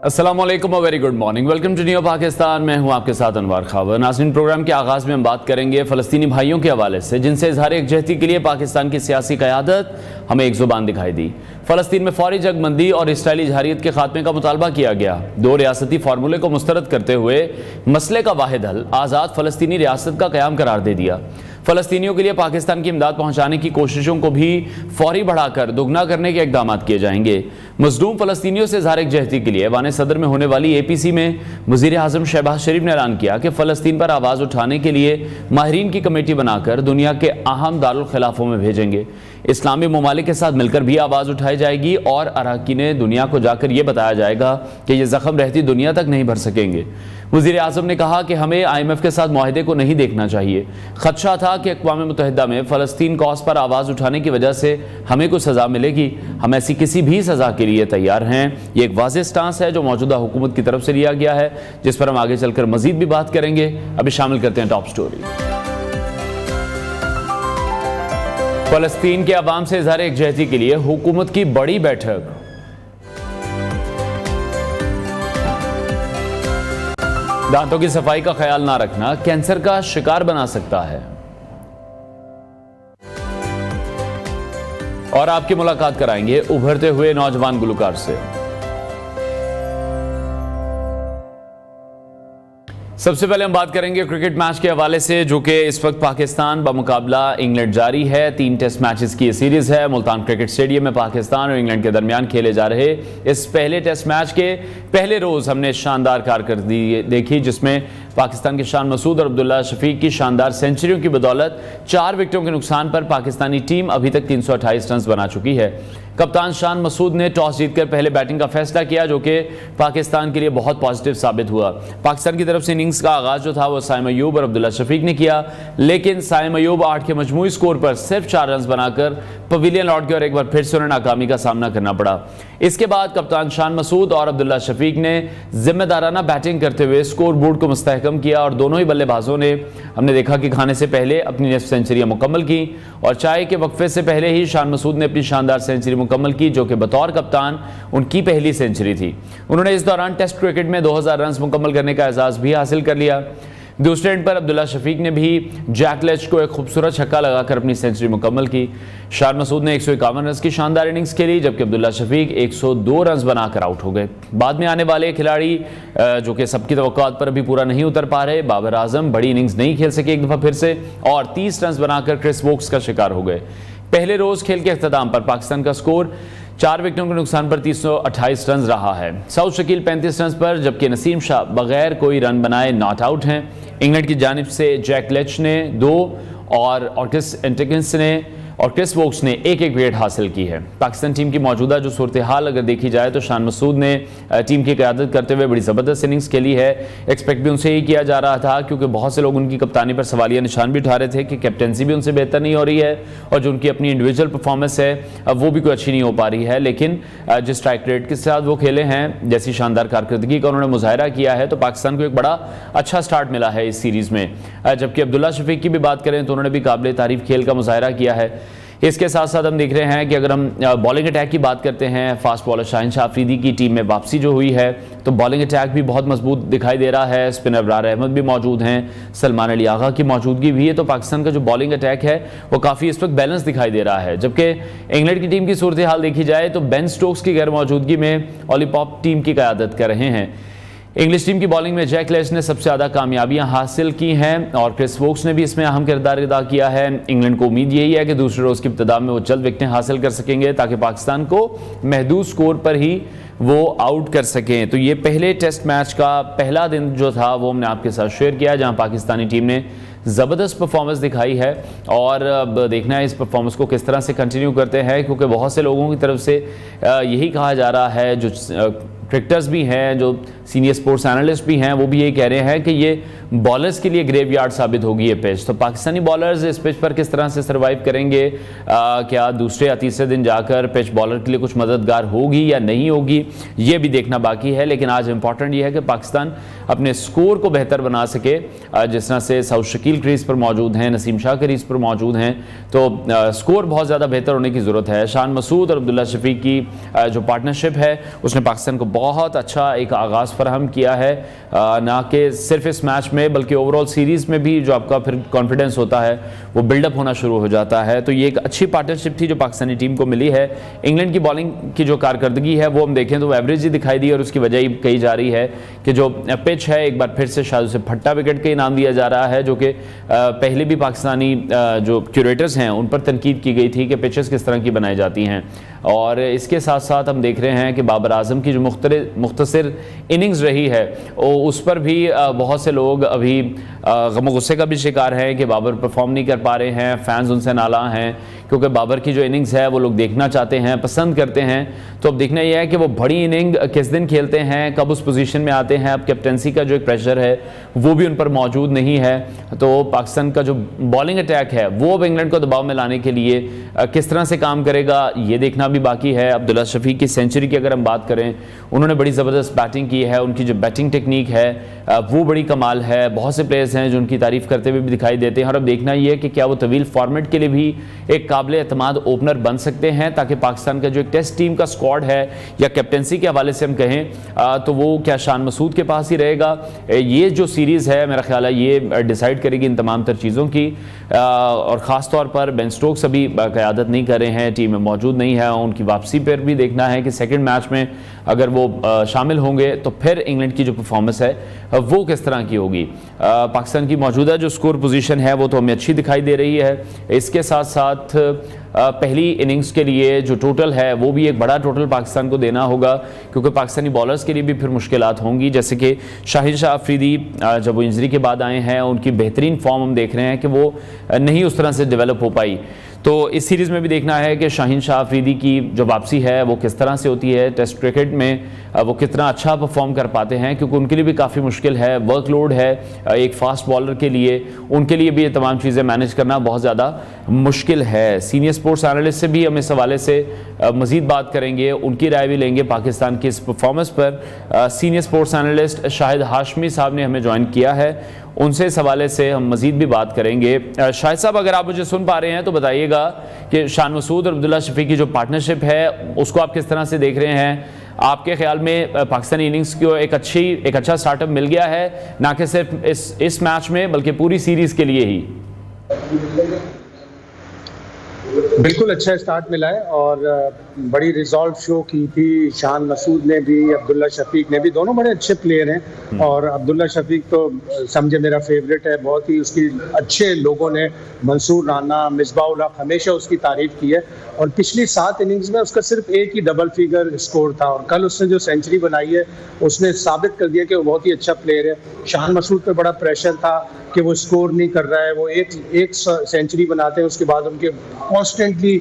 अस्सलाम वालेकुम और very good morning. Welcome to new Pakistan. मैं हूं आपके साथ अनवर खावर। नाज़रीन, प्रोग्राम के आगाज़ में हम बात करेंगे फ़लस्तीनी भाइयों के हवाले से जिनसे इज़हार यकजहती के लिए पाकिस्तान की सियासी क़यादत हमें एक ज़ुबान दिखाई दी। फ़लस्तीन में फौरी जंगबंदी और इसराइली जहारियत के खात्मे का मुतालबा किया गया। दो रियासती फार्मूले को मुस्तरद करते हुए मसले का वाहिद हल आज़ाद फ़लस्तीनी रियासत का क़याम करार दे दिया। फ़लस्तीनियों के लिए पाकिस्तान की इमदाद पहुँचाने की कोशिशों को भी फौरी बढ़ाकर दुगना करने के इक़दाम किए जाएंगे। मज़लूम फ़लस्तीनियों से इज़हार यकजहती के लिए ऐवान सदर में होने वाली APC में वज़ीर आज़म शहबाज शरीफ ने ऐलान किया कि फ़लस्तीन पर आवाज़ उठाने के लिए माहिरीन की कमेटी बनाकर दुनिया के अहम दारुल खिलाफ़ों में भेजेंगे। इस्लामी ममालिक के साथ मिलकर भी आवाज़ उठाई जाएगी और अरकान दुनिया को जाकर यह बताया जाएगा कि यह ज़ख्म रहती दुनिया तक नहीं भर सकेंगे। वज़ीर आज़म ने कहा कि हमें IMF के साथ मुआहदे को नहीं देखना चाहिए। खदशा था कि अक़वाम मुत्तहिदा में फ़लस्तीन कॉज़ पर आवाज़ उठाने की वजह से हमें कुछ सज़ा मिलेगी। हम ऐसी किसी भी सज़ा के लिए तैयार हैं। ये एक वाज़ेह स्टांस है जो मौजूदा हुकूमत की तरफ से लिया गया है, जिस पर हम आगे चलकर मज़ीद भी बात करेंगे। अभी शामिल करते हैं टॉप स्टोरी। फ़लस्तीन के अवाम से इज़हार यकजहती के लिए हुकूमत की बड़ी बैठक। दांतों की सफाई का ख्याल ना रखना कैंसर का शिकार बना सकता है। और आपकी मुलाकात कराएंगे उभरते हुए नौजवान गुलकार से। सबसे पहले हम बात करेंगे क्रिकेट मैच के हवाले से, जो कि इस वक्त पाकिस्तान बमुकाबला इंग्लैंड जारी है। 3 टेस्ट मैचेस की सीरीज है। मुल्तान क्रिकेट स्टेडियम में पाकिस्तान और इंग्लैंड के दरमियान खेले जा रहे इस पहले टेस्ट मैच के पहले रोज हमने शानदार कारकर्दगी देखी, जिसमें पाकिस्तान के शान मसूद और अब्दुल्ला शफीक की शानदार सेंचुरियों की बदौलत 4 विकेटों के नुकसान पर पाकिस्तानी टीम अभी तक 328 रन बना चुकी है। कप्तान शान मसूद ने टॉस जीतकर पहले बैटिंग का फैसला किया, जो कि पाकिस्तान के लिए बहुत पॉजिटिव साबित हुआ। पाकिस्तान की तरफ से इनिंग्स का आगाज जो था वो साइम अयूब और अब्दुल्ला शफीक ने किया, लेकिन साइम अयूब 8 के मजमूई स्कोर पर सिर्फ 4 रन बनाकर पवेलियन लौट गए और एक बार फिर से उन्हें नाकामी का सामना करना पड़ा। इसके बाद कप्तान शान मसूद और अब्दुल्ला शफीक ने जिम्मेदाराना बैटिंग करते हुए स्कोर बोर्ड को मुस्तहकम किया और दोनों ही बल्लेबाजों ने हमने देखा कि खाने से पहले अपनी नेफ सेंचुरियां मुकम्मल की और चाय के वक्फे से पहले ही शान मसूद ने अपनी शानदार सेंचुरी मुकम्मल की, जो कि बतौर कप्तान उनकी पहली सेंचुरी थी। उन्होंने इस दौरान टेस्ट क्रिकेट में 2000 रन मुकम्मल करने का एजाज भी हासिल कर लिया। दूसरे एंड पर अब्दुल्ला शफीक ने भी जैक लेच को एक खूबसूरत छक्का लगाकर अपनी सेंचुरी मुकम्मल की। शान मसूद ने 151 रन की शानदार इनिंग्स खेली, जबकि अब्दुल्ला शफीक 102 रन बनाकर आउट हो गए। बाद में आने वाले खिलाड़ी जो कि सबकी तवक्कुआत पर अभी पूरा नहीं उतर पा रहे, बाबर आजम बड़ी इनिंग्स नहीं खेल सके एक दफ़ा फिर से और 30 रन बनाकर क्रिस वोक्स का शिकार हो गए। पहले रोज खेल के अख्ताम पर पाकिस्तान का स्कोर 4 विकेटों के नुकसान पर 328 रन रहा है। सऊद शकील 35 रन पर, जबकि नसीम शाह बगैर कोई रन बनाए नॉट आउट हैं। इंग्लैंड की जानिब से जैक लेच ने 2 और क्रिस वोक्स ने 1-1 विकेट हासिल की है। पाकिस्तान टीम की मौजूदा जो सूरत हाल अगर देखी जाए तो शान मसूद ने टीम की क़यादत करते हुए बड़ी ज़बरदस्त इनिंग्स खेली है। एक्सपेक्ट भी उनसे ही किया जा रहा था, क्योंकि बहुत से लोग उनकी कप्तानी पर सवालिया निशान भी उठा रहे थे कि कैप्टनसी भी उनसे बेहतर नहीं हो रही है और जो उनकी अपनी इंडिविजुअल परफॉर्मेंस है वो भी कोई अच्छी नहीं हो पा रही है। लेकिन जिस स्ट्राइक रेट के साथ वो खेले हैं, जैसी शानदार कारकर्दगी का उन्होंने मुजाहरा किया है, तो पाकिस्तान को एक बड़ा अच्छा स्टार्ट मिला है इस सीरीज़ में। जबकि अब्दुल्ला शफीक की भी बात करें तो उन्होंने भी काबिल तारीफ खेल का मुजाहरा किया है। इसके साथ साथ हम देख रहे हैं कि अगर हम बॉलिंग अटैक की बात करते हैं, फास्ट बॉलर शाहीन शाह अफरीदी की टीम में वापसी जो हुई है, तो बॉलिंग अटैक भी बहुत मजबूत दिखाई दे रहा है। स्पिनर अबरार अहमद भी मौजूद हैं, सलमान अली आगा की मौजूदगी भी है, तो पाकिस्तान का जो बॉलिंग अटैक है वो काफ़ी इस वक्त बैलेंस दिखाई दे रहा है। जबकि इंग्लैंड की टीम की सूरत हाल देखी जाए तो बेन स्टोक्स की गैर मौजूदगी में ऑली पॉप टीम की क़यादत कर रहे हैं। इंग्लिश टीम की बॉलिंग में जैक लेच ने सबसे ज़्यादा कामयाबियां हासिल की हैं और क्रिस वोक्स ने भी इसमें अहम किरदार अदा किया है। इंग्लैंड को उम्मीद यही है कि दूसरे रोज़ की इब्तिदा में वो जल्द विकेटें हासिल कर सकेंगे ताकि पाकिस्तान को महदूद स्कोर पर ही वो आउट कर सकें। तो ये पहले टेस्ट मैच का पहला दिन जो था वो हमने आपके साथ शेयर किया, जहाँ पाकिस्तानी टीम ने ज़बरदस्त परफॉर्मेंस दिखाई है और अब देखना है इस परफॉर्मेंस को किस तरह से कंटिन्यू करते हैं, क्योंकि बहुत से लोगों की तरफ से यही कहा जा रहा है, जो क्रिकेटर्स भी हैं, जो सीनियर स्पोर्ट्स एनालिस्ट भी हैं, वो भी यही कह रहे हैं कि ये बॉलर्स के लिए ग्रेवयार्ड साबित होगी ये पिच। तो पाकिस्तानी बॉलर्स इस पिच पर किस तरह से सर्वाइव करेंगे, क्या दूसरे या तीसरे दिन जाकर पिच बॉलर के लिए कुछ मददगार होगी या नहीं होगी, ये भी देखना बाकी है। लेकिन आज इंपॉर्टेंट ये है कि पाकिस्तान अपने स्कोर को बेहतर बना सके। जिस तरह से सऊद शकील क्रीज पर मौजूद हैं, नसीम शाह क्रीज पर मौजूद हैं, तो स्कोर बहुत ज़्यादा बेहतर होने की ज़रूरत है। शान मसूद और अब्दुल्ला शफीक की जो पार्टनरशिप है उसने पाकिस्तान को बहुत अच्छा एक आगाज़ फराहम किया है, ना कि सिर्फ इस मैच में बल्कि ओवरऑल सीरीज़ में भी जो आपका फिर कॉन्फिडेंस होता है वो बिल्डअप होना शुरू हो जाता है। तो ये एक अच्छी पार्टनरशिप थी जो पाकिस्तानी टीम को मिली है। इंग्लैंड की बॉलिंग की जो कारकर्दगी है वो हम देखें तो एवरेज ही दिखाई दी, और उसकी वजह ही कही जा रही है कि जो पिच है एक बार फिर से शायद उसे फट्टा विकेट का इनाम दिया जा रहा है, जो कि पहले भी पाकिस्तानी जो क्यूरेटर्स हैं उन पर तनकीद की गई थी कि पिचेस किस तरह की बनाई जाती हैं। और इसके साथ साथ हम देख रहे हैं कि बाबर आजम की जो मुख्तसर इनिंग्स रही है उस पर भी बहुत से लोग अभी गम गुस्से का भी शिकार हैं कि बाबर परफॉर्म नहीं कर पा रहे हैं, फैंस उनसे नाला हैं, क्योंकि बाबर की जो इनिंग्स है वो लोग देखना चाहते हैं, पसंद करते हैं। तो अब देखना यह है कि वो बड़ी इनिंग किस दिन खेलते हैं, कब उस पोजीशन में आते हैं। अब कैप्टनसी का जो एक प्रेशर है वो भी उन पर मौजूद नहीं है। तो पाकिस्तान का जो बॉलिंग अटैक है वो अब इंग्लैंड को दबाव में लाने के लिए किस तरह से काम करेगा ये देखना भी बाकी है। अब्दुल्ला शफीक की सेंचुरी की अगर हम बात करें, उन्होंने बड़ी ज़बरदस्त बैटिंग की है, उनकी जो बैटिंग टेक्निक है वो बड़ी कमाल है। बहुत से प्लेयर्स हैं जो उनकी तारीफ़ करते हुए भी दिखाई देते हैं। और अब देखना ये है कि क्या वो तवील फॉर्मेट के लिए भी एक काबिल एतमाद ओपनर बन सकते हैं, ताकि पाकिस्तान का जो एक टेस्ट टीम का स्क्वाड है या कैप्टनसी के हवाले से हम कहें तो वो क्या शान मसूद के पास ही रहेगा। ये जो सीरीज़ है मेरा ख्याल है ये डिसाइड करेगी इन तमाम तर चीज़ों की। और ख़ास तौर पर बेन स्टोक्स अभी क़यादत नहीं कर रहे हैं, टीम में मौजूद नहीं है। उनकी वापसी पर भी देखना है कि सेकंड मैच में अगर वो शामिल होंगे तो फिर इंग्लैंड की जो परफॉर्मेंस है वो किस तरह की होगी। पाकिस्तान की मौजूदा जो स्कोर पोजीशन है वो तो हमें अच्छी दिखाई दे रही है। इसके साथ साथ पहली इनिंग्स के लिए जो टोटल है वो भी एक बड़ा टोटल पाकिस्तान को देना होगा, क्योंकि पाकिस्तानी बॉलर्स के लिए भी फिर मुश्किलात होंगी। जैसे कि शाहिद शाह अफरीदी जब वो इंजरी के बाद आए हैं उनकी बेहतरीन फॉर्म हम देख रहे हैं कि वो नहीं उस तरह से डेवलप हो पाई। तो इस सीरीज़ में भी देखना है कि शाहीन शाह अफरीदी की जो वापसी है वो किस तरह से होती है, टेस्ट क्रिकेट में वो कितना अच्छा परफॉर्म कर पाते हैं, क्योंकि उनके लिए भी काफ़ी मुश्किल है, वर्कलोड है एक फ़ास्ट बॉलर के लिए, उनके लिए भी ये तमाम चीज़ें मैनेज करना बहुत ज़्यादा मुश्किल है। सीनियर स्पोर्ट्स एनालिस्ट से भी हम इस हवाले से मज़ीद बात करेंगे, उनकी राय भी लेंगे पाकिस्तान की इस परफॉर्मेंस पर। Senior sports analyst Shahid Hashmi साहब ने हमें ज्वाइन किया है, उनसे इस हवाले से हम मज़ीद भी बात करेंगे। शाहिद साहब, अगर आप मुझे सुन पा रहे हैं तो बताइएगा कि शान मसूद और अब्दुल्ला शफीक की जो पार्टनरशिप है उसको आप किस तरह से देख रहे हैं। आपके ख्याल में पाकिस्तानी इनिंग्स को एक अच्छा स्टार्टअप मिल गया है, ना कि सिर्फ इस मैच में बल्कि पूरी सीरीज़ के लिए ही? बिल्कुल अच्छा स्टार्ट मिला है और बड़ी रिजॉल्व शो की थी शान मसूद ने भी, अब्दुल्ला शफीक ने भी, दोनों बड़े अच्छे प्लेयर हैं। और अब्दुल्ला शफीक तो समझे मेरा फेवरेट है, बहुत ही उसकी अच्छे लोगों ने, मंसूर राना, मिसबाउल हक, हमेशा उसकी तारीफ की है। और पिछली 7 इनिंग्स में उसका सिर्फ एक ही डबल फिगर स्कोर था, और कल उसने जो सेंचुरी बनाई है उसने साबित कर दिया कि वो बहुत ही अच्छा प्लेयर है। शान मसूद पे बड़ा प्रेशर था कि वो स्कोर नहीं कर रहा है, वो एक सेंचुरी बनाते हैं उसके बाद उनके कॉन्स्टेंटली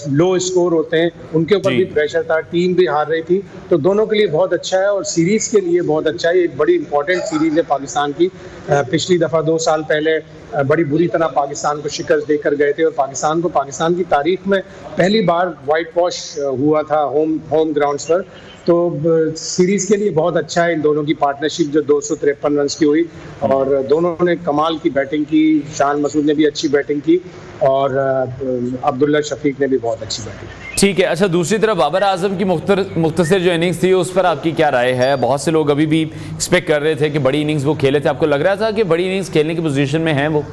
लो स्कोर होते हैं, उनके ऊपर भी प्रेशर था, टीम भी हार रही थी। तो दोनों के लिए बहुत अच्छा है और सीरीज़ के लिए बहुत अच्छा है। एक बड़ी इंपॉर्टेंट सीरीज़ है पाकिस्तान की। पिछली दफ़ा 2 साल पहले बड़ी बुरी तरह पाकिस्तान को शिकस्त देकर गए थे और पाकिस्तान की तारीख में पहली बार वाइट वॉश हुआ था होम ग्राउंड्स पर। तो सीरीज़ के लिए बहुत अच्छा है इन दोनों की पार्टनरशिप जो 253 रन की हुई, और दोनों ने कमाल की बैटिंग की। शान मसूद ने भी अच्छी बैटिंग की और अब्दुल्ला शफीक ने भी बहुत अच्छी बैटिंग की। ठीक है। अच्छा, दूसरी तरफ बाबर आजम की मुख्तसर जो इनिंग्स थी उस पर आपकी क्या राय है? बहुत से लोग अभी भी एक्सपेक्ट कर रहे थे कि बड़ी इनिंग्स वो खेले थे, आपको लग रहा था कि बड़ी इनिंग्स खेलने की पोजीशन में हैं वो?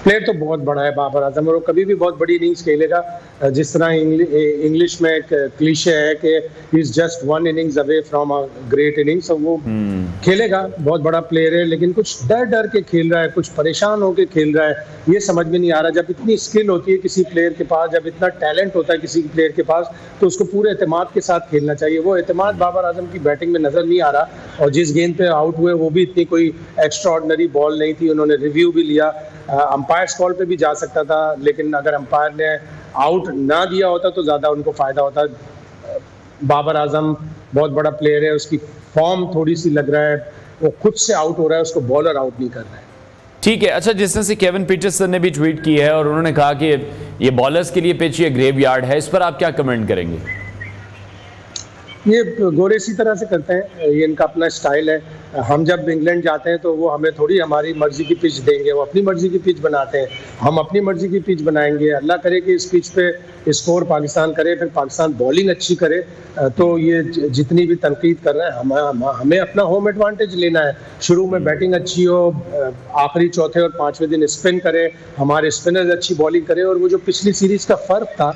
प्लेयर तो बहुत बड़ा है बाबर आजम और वो कभी भी बहुत बड़ी इनिंग्स खेलेगा। जिस तरह इंग्लिश में एक क्लीशे है कि he is just 1 innings away from a great innings, तो वो खेलेगा। बहुत बड़ा प्लेयर है, लेकिन कुछ डर के खेल रहा है, कुछ परेशान होकर खेल रहा है, ये समझ में नहीं आ रहा। जब इतनी स्किल होती है किसी प्लेयर के पास, जब इतना टैलेंट होता है किसी प्लेयर के पास, तो उसको पूरे एतमाद के साथ खेलना चाहिए। वो एतमाद बाबर आजम की बैटिंग में नजर नहीं आ रहा, और जिस गेंद पे आउट हुए वो भी इतनी कोई एक्स्ट्रा ऑर्डिनरी बॉल नहीं थी। उन्होंने रिव्यू भी लिया, अंपायर्स कॉल पे भी जा सकता था, लेकिन अगर अंपायर ने आउट ना दिया होता तो ज़्यादा उनको फ़ायदा होता। बाबर आजम बहुत बड़ा प्लेयर है, उसकी फॉर्म थोड़ी सी लग रहा है वो खुद से आउट हो रहा है, उसको बॉलर आउट नहीं कर रहा है। ठीक है। अच्छा, जिस तरह से केविन पीटरसन ने भी ट्वीट की है और उन्होंने कहा कि ये बॉलर्स के लिए पिच ये ग्रेवयार्ड है, इस पर आप क्या कमेंट करेंगे? ये गोरे इसी तरह से करते हैं, ये इनका अपना स्टाइल है। हम जब इंग्लैंड जाते हैं तो वो हमें थोड़ी हमारी मर्जी की पिच देंगे, वो अपनी मर्जी की पिच बनाते हैं, हम अपनी मर्जी की पिच बनाएंगे। अल्लाह करे कि इस पिच पे स्कोर पाकिस्तान करे, फिर पाकिस्तान बॉलिंग अच्छी करे, तो ये जितनी भी तनकीद कर रहे हैं हमें अपना होम एडवांटेज लेना है। शुरू में बैटिंग अच्छी हो, आखिरी चौथे और पांचवें दिन स्पिन करे, हमारे स्पिनर्स अच्छी बॉलिंग करे। और वो जो पिछली सीरीज का फर्क था,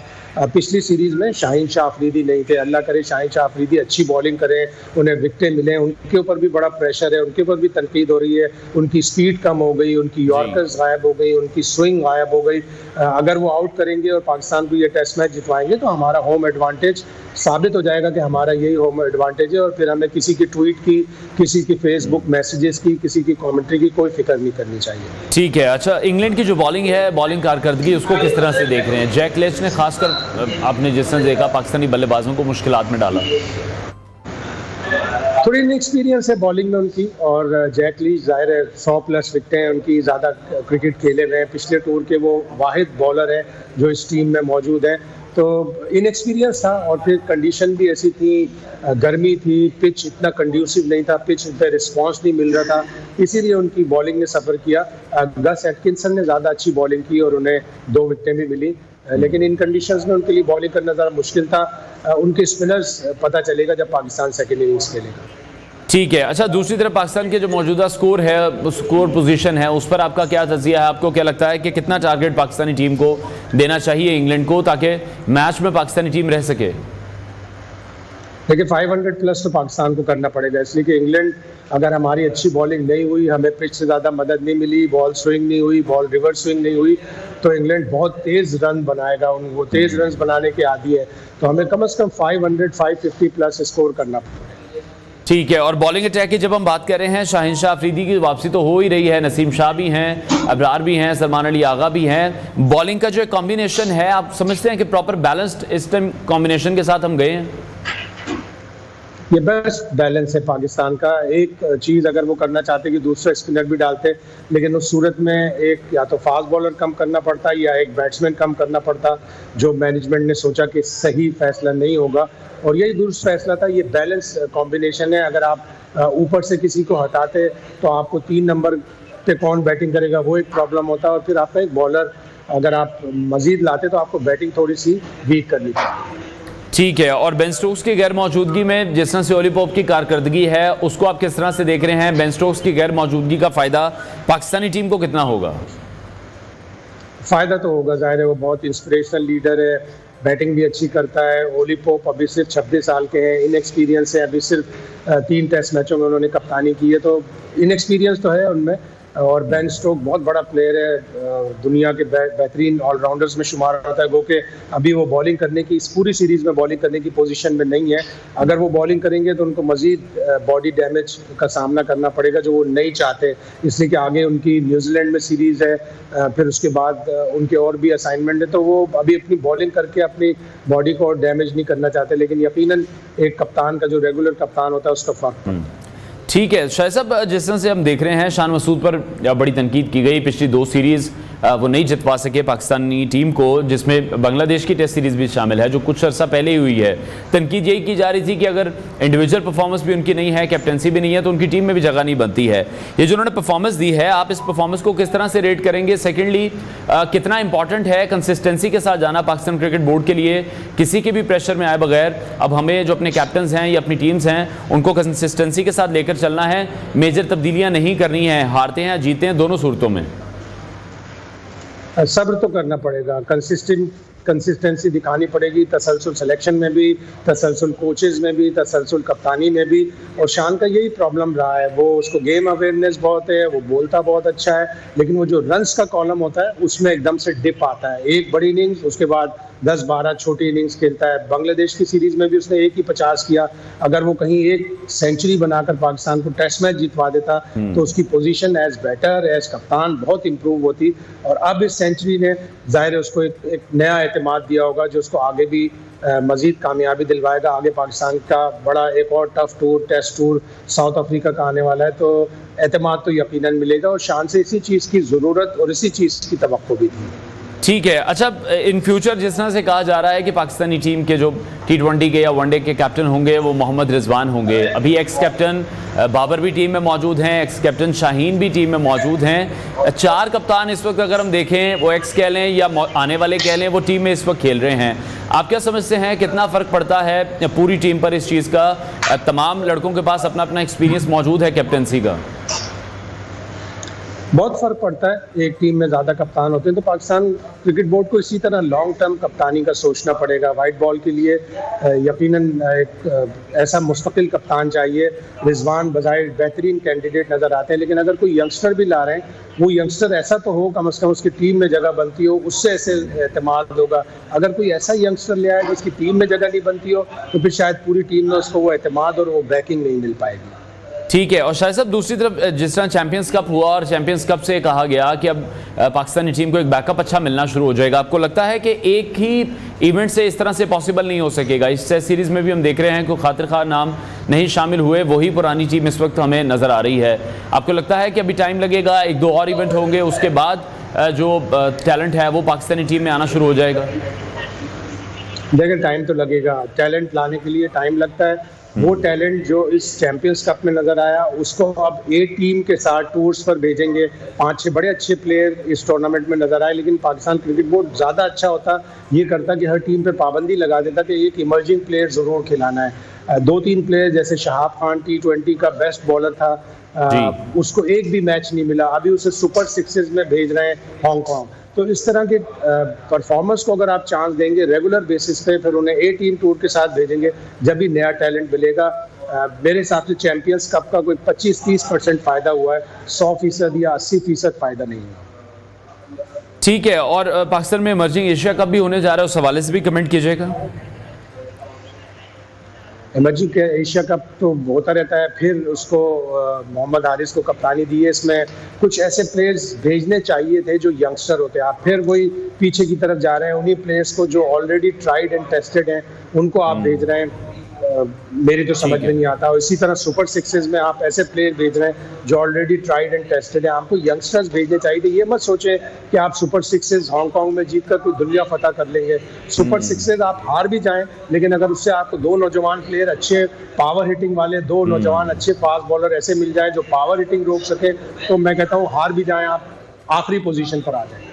पिछली सीरीज में शाहीन शाह अफरीदी नहीं थे। अल्लाह करे शाहीन शाह अफरीदी अच्छी बॉलिंग करें, उन्हें विकेटें मिले, उनके ऊपर भी बड़ा प्रेशर है, उनके ऊपर भी तनकीद हो रही है। उनकी स्पीड कम हो गई, उनकी यॉर्कर्स गायब हो गई, उनकी स्विंग गायब हो गई। अगर वो आउट करेंगे और पाकिस्तान को ये टेस्ट मैच जितवाएंगे तो हमारा होम एडवांटेज साबित हो जाएगा कि हमारा यही होम एडवांटेज है। और फिर हमें किसी की ट्वीट की, किसी की फेसबुक मैसेजेस की, किसी की कमेंट्री की कोई फिक्र नहीं करनी चाहिए। ठीक है। अच्छा, इंग्लैंड की जो बॉलिंग है, बॉलिंग कारकर्दगी, उसको किस तरह से देख रहे हैं? जैक लेच ने खासकर आपने जिस तरह देखा पाकिस्तानी बल्लेबाजों को मुश्किलात में डाला। थोड़ी इनएक्सपीरियंस है बॉलिंग में उनकी, और जैक लीच जाहिर है 100+ विकेटें हैं उनकी, ज़्यादा क्रिकेट खेले हुए हैं, पिछले टूर के वो वाहिद बॉलर हैं जो इस टीम में मौजूद है। तो इनएक्सपीरियंस था, और फिर कंडीशन भी ऐसी थी, गर्मी थी, पिच इतना कंड्यूसिव नहीं था, पिच पे रिस्पांस नहीं मिल रहा था, इसीलिए उनकी बॉलिंग ने सफ़र किया। गस एटकिंसन ने ज़्यादा अच्छी बॉलिंग की और उन्हें 2 विकेटें भी मिली, लेकिन इन कंडीशंस में उनके लिए बॉलिंग करना ज़रा मुश्किल था। उनके स्पिनर्स पता चलेगा जब पाकिस्तान सेकेंड इनिंग्स खेलेगा। ठीक है। अच्छा, दूसरी तरफ पाकिस्तान के जो मौजूदा स्कोर है, स्कोर पोजीशन है, उस पर आपका क्या तज़िया है? आपको क्या लगता है कि कितना टारगेट पाकिस्तानी टीम को देना चाहिए इंग्लैंड को, ताकि मैच में पाकिस्तानी टीम रह सके? देखिए 500+ तो पाकिस्तान को करना पड़ेगा, इसलिए कि इंग्लैंड, अगर हमारी अच्छी बॉलिंग नहीं हुई, हमें पिच से ज़्यादा मदद नहीं मिली, बॉल स्विंग नहीं हुई, बॉल रिवर्स स्विंग नहीं हुई, तो इंग्लैंड बहुत तेज़ रन बनाएगा। वो तेज़ रन बनाने के आदी है, तो हमें कम से कम 500-550+ स्कोर करना पड़ेगा। ठीक है। और बॉलिंग अटैक की जब हम बात कर रहे हैं, शाहीन शाह अफरीदी की वापसी तो हो ही रही है, नसीम शाह भी हैं, अबरार भी हैं, सलमान अली आगा भी हैं। बॉलिंग का जो कॉम्बिनेशन है, आप समझते हैं कि प्रॉपर बैलेंस्ड इस टाइम कॉम्बिनेशन के साथ हम गए हैं? ये बेस्ट बैलेंस है पाकिस्तान का। एक चीज़ अगर वो करना चाहते कि दूसरा स्पिनर भी डालते, लेकिन उस सूरत में एक या तो फास्ट बॉलर कम करना पड़ता या एक बैट्समैन कम करना पड़ता, जो मैनेजमेंट ने सोचा कि सही फैसला नहीं होगा, और यही दुरुस्त फैसला था। ये बैलेंस कॉम्बिनेशन है। अगर आप वीपर से किसी को हटाते तो आपको 3 नंबर पे कौन बैटिंग करेगा वो एक प्रॉब्लम होता, और फिर आपका एक बॉलर अगर आप मजीद लाते तो आपको बैटिंग थोड़ी सी वीक करनी पड़ती। ठीक है। और बेन स्टोक्स की गैर मौजूदगी में जिस तरह से ओली पोप की कारकर्दगी है, उसको आप किस तरह से देख रहे हैं? बेन स्टोक्स की गैर मौजूदगी का फ़ायदा पाकिस्तानी टीम को कितना होगा? फ़ायदा तो होगा, जाहिर है वो बहुत इंस्पिरेशनल लीडर है, बैटिंग भी अच्छी करता है। ओली पोप अभी सिर्फ 26 साल के हैं, इनएक्सपीरियंस है, अभी सिर्फ 3 टेस्ट मैचों में उन्होंने कप्तानी की है, तो इनएक्सपीरियंस तो है उनमें। और बेन स्टोक बहुत बड़ा प्लेयर है, दुनिया के बेहतरीन ऑलराउंडर्स में शुमार होता है, वो कि अभी वो बॉलिंग करने की, इस पूरी सीरीज़ में बॉलिंग करने की पोजीशन में नहीं है। अगर वो बॉलिंग करेंगे तो उनको मज़ीद बॉडी डैमेज का सामना करना पड़ेगा, जो वो नहीं चाहते, इसलिए कि आगे उनकी न्यूजीलैंड में सीरीज़ है, फिर उसके बाद उनके और भी असाइनमेंट है, तो वो अभी अपनी बॉलिंग करके अपनी बॉडी को डैमेज नहीं करना चाहते। लेकिन यकीनन एक कप्तान का जो रेगुलर कप्तान होता है उसका फ़र्क। ठीक है। शायद साहब, जिस तरह से हम देख रहे हैं, शान मसूद पर बड़ी तनकीद की गई, पिछली 2 सीरीज़ वो नहीं जितवा सके पाकिस्तानी टीम को, जिसमें बांग्लादेश की टेस्ट सीरीज़ भी शामिल है जो कुछ अर्सा पहले ही हुई है। तनकीद यही की जा रही थी कि अगर इंडिविजुअल परफॉर्मेंस भी उनकी नहीं है, कैप्टनसी भी नहीं है, तो उनकी टीम में भी जगह नहीं बनती है। ये जो उन्होंने परफॉर्मेंस दी है, आप इस परफॉर्मेंस को किस तरह से रेट करेंगे? सेकेंडली, कितना इंपॉर्टेंट है कंसिस्टेंसी के साथ जाना पाकिस्तान क्रिकेट बोर्ड के लिए, किसी के भी प्रेशर में आए बगैर? अब हमें जो अपने कैप्टन्स हैं या अपनी टीम्स हैं, उनको कंसिस्टेंसी के साथ लेकर चलना है, मेजर तब्दीलियाँ नहीं करनी है, हारते हैं या जीते हैं दोनों सूरतों में। सब्र तो करना पड़ेगा, कंसिस्टेंसी दिखानी पड़ेगी, तसलसल सिलेक्शन में भी, तसलसल कोचेज़ में भी, तसलसल कप्तानी में भी। और शान का यही प्रॉब्लम रहा है, वो उसको गेम अवेयरनेस बहुत है, वो बोलता बहुत अच्छा है, लेकिन वो जो रन्स का कॉलम होता है उसमें एकदम से डिप आता है। एक बड़ी इनिंग्स, उसके बाद 10-12 छोटी इनिंग्स खेलता है। बांग्लादेश की सीरीज़ में भी उसने 1 ही 50 किया। अगर वो कहीं एक सेंचुरी बनाकर पाकिस्तान को टेस्ट मैच जितवा देता तो उसकी पोजीशन एज बैटर, एज कप्तान बहुत इंप्रूव होती। और अब इस सेंचुरी ने जाहिर है उसको एक नया एतमाद दिया होगा, जो उसको आगे भी मजीद कामयाबी दिलवाएगा। आगे पाकिस्तान का बड़ा एक और tough tour, test tour South Africa का आने वाला है, तो एतमाद तो यकीनन मिलेगा। और शान से इसी चीज़ की ज़रूरत और इसी चीज़ की तवक्को भी थी। ठीक है। अच्छा, इन फ्यूचर जिस तरह से कहा जा रहा है कि पाकिस्तानी टीम के जो T20 के या वनडे के कैप्टन होंगे वो मोहम्मद रिजवान होंगे, अभी एक्स कैप्टन बाबर भी टीम में मौजूद हैं, एक्स कैप्टन शाहीन भी टीम में मौजूद हैं। 4 कप्तान इस वक्त अगर हम देखें, वो एक्स कह लें या आने वाले कह लें, वो टीम में इस वक्त खेल रहे हैं। आप क्या समझते हैं कितना फ़र्क पड़ता है पूरी टीम पर इस चीज़ का? तमाम लड़कों के पास अपना अपना एक्सपीरियंस मौजूद है कैप्टनसी का। बहुत फ़र्क पड़ता है, एक टीम में ज़्यादा कप्तान होते हैं तो पाकिस्तान क्रिकेट बोर्ड को इसी तरह लॉन्ग टर्म कप्तानी का सोचना पड़ेगा। वाइट बॉल के लिए यकीनन एक ऐसा मुस्तकिल कप्तान चाहिए। रिजवान बज़ाहिर बेहतरीन कैंडिडेट नज़र आते हैं, लेकिन अगर कोई यंगस्टर भी ला रहे हैं, वो यंगस्टर ऐसा तो हो कम से कम उसकी टीम में जगह बनती हो, उससे ऐसे एतमाद होगा। अगर कोई ऐसा यंगस्टर ले आए जिसकी टीम में जगह नहीं बनती हो तो फिर शायद पूरी टीम में उसको वो एतमाद और वो बैकिंग नहीं मिल पाएगी। ठीक है। और शायद साहब, दूसरी तरफ जिस तरह चैंपियंस कप हुआ और चैंपियंस कप से कहा गया कि अब पाकिस्तानी टीम को एक बैकअप अच्छा मिलना शुरू हो जाएगा, आपको लगता है कि एक ही इवेंट से इस तरह से पॉसिबल नहीं हो सकेगा? इस टेस्ट सीरीज़ में भी हम देख रहे हैं कि खातिर खां नाम नहीं शामिल हुए, वही पुरानी टीम इस वक्त हमें नज़र आ रही है। आपको लगता है कि अभी टाइम लगेगा, 1-2 और इवेंट होंगे, उसके बाद जो टैलेंट है वो पाकिस्तानी टीम में आना शुरू हो जाएगा? देखिए, टाइम तो लगेगा, टैलेंट लाने के लिए टाइम लगता है। वो टैलेंट जो इस चैंपियंस कप में नज़र आया, उसको अब ए टीम के साथ टूर्स पर भेजेंगे। 5-6 बड़े अच्छे प्लेयर इस टूर्नामेंट में नज़र आए, लेकिन पाकिस्तान क्रिकेट बोर्ड ज़्यादा अच्छा होता, ये करता कि हर टीम पे पाबंदी लगा देता कि एक इमर्जिंग प्लेयर ज़रूर खिलाना है। 2-3 प्लेयर जैसे शहाब खान T20 का बेस्ट बॉलर था, उसको एक भी मैच नहीं मिला, अभी उसे सुपर 6 में भेज रहे हैं हांगकॉन्ग। तो इस तरह के परफॉर्मेंस को अगर आप चांस देंगे रेगुलर बेसिस पे, फिर उन्हें ए टीम टूर के साथ भेजेंगे, जब भी नया टैलेंट मिलेगा। मेरे हिसाब से चैंपियंस कप का कोई 25-30% फ़ायदा हुआ है, 100% या 80% फ़ायदा नहीं है। ठीक है। और पाकिस्तान में इमर्जिंग एशिया कप भी होने जा रहा है, उस हवाले से भी कमेंट कीजिएगा। इमर्जिंग एशिया कप तो होता रहता है, फिर उसको मोहम्मद हारिस को कप्तानी दी है। इसमें कुछ ऐसे प्लेयर्स भेजने चाहिए थे जो यंगस्टर होते हैं, आप फिर वही पीछे की तरफ जा रहे हैं। उन्हीं प्लेयर्स को जो ऑलरेडी ट्राइड एंड टेस्टेड हैं उनको आप भेज रहे हैं, मेरी तो समझ में नहीं आता। और इसी तरह सुपर 6 में आप ऐसे प्लेयर भेज रहे हैं जो ऑलरेडी ट्राइड एंड टेस्टेड है। आपको यंगस्टर्स भेजने चाहिए थे। ये मत सोचें कि आप सुपर 6 हांगकॉन्ग में जीतकर कोई दुनिया फतह कर लेंगे। सुपर 6 आप हार भी जाएं, लेकिन अगर उससे आपको 2 नौजवान प्लेयर अच्छे पावर हिटिंग वाले, 2 नौजवान अच्छे फास्ट बॉलर ऐसे मिल जाए जो पावर हिटिंग रोक सके, तो मैं कहता हूँ हार भी जाएं आप, आखिरी पोजीशन पर आ जाएं।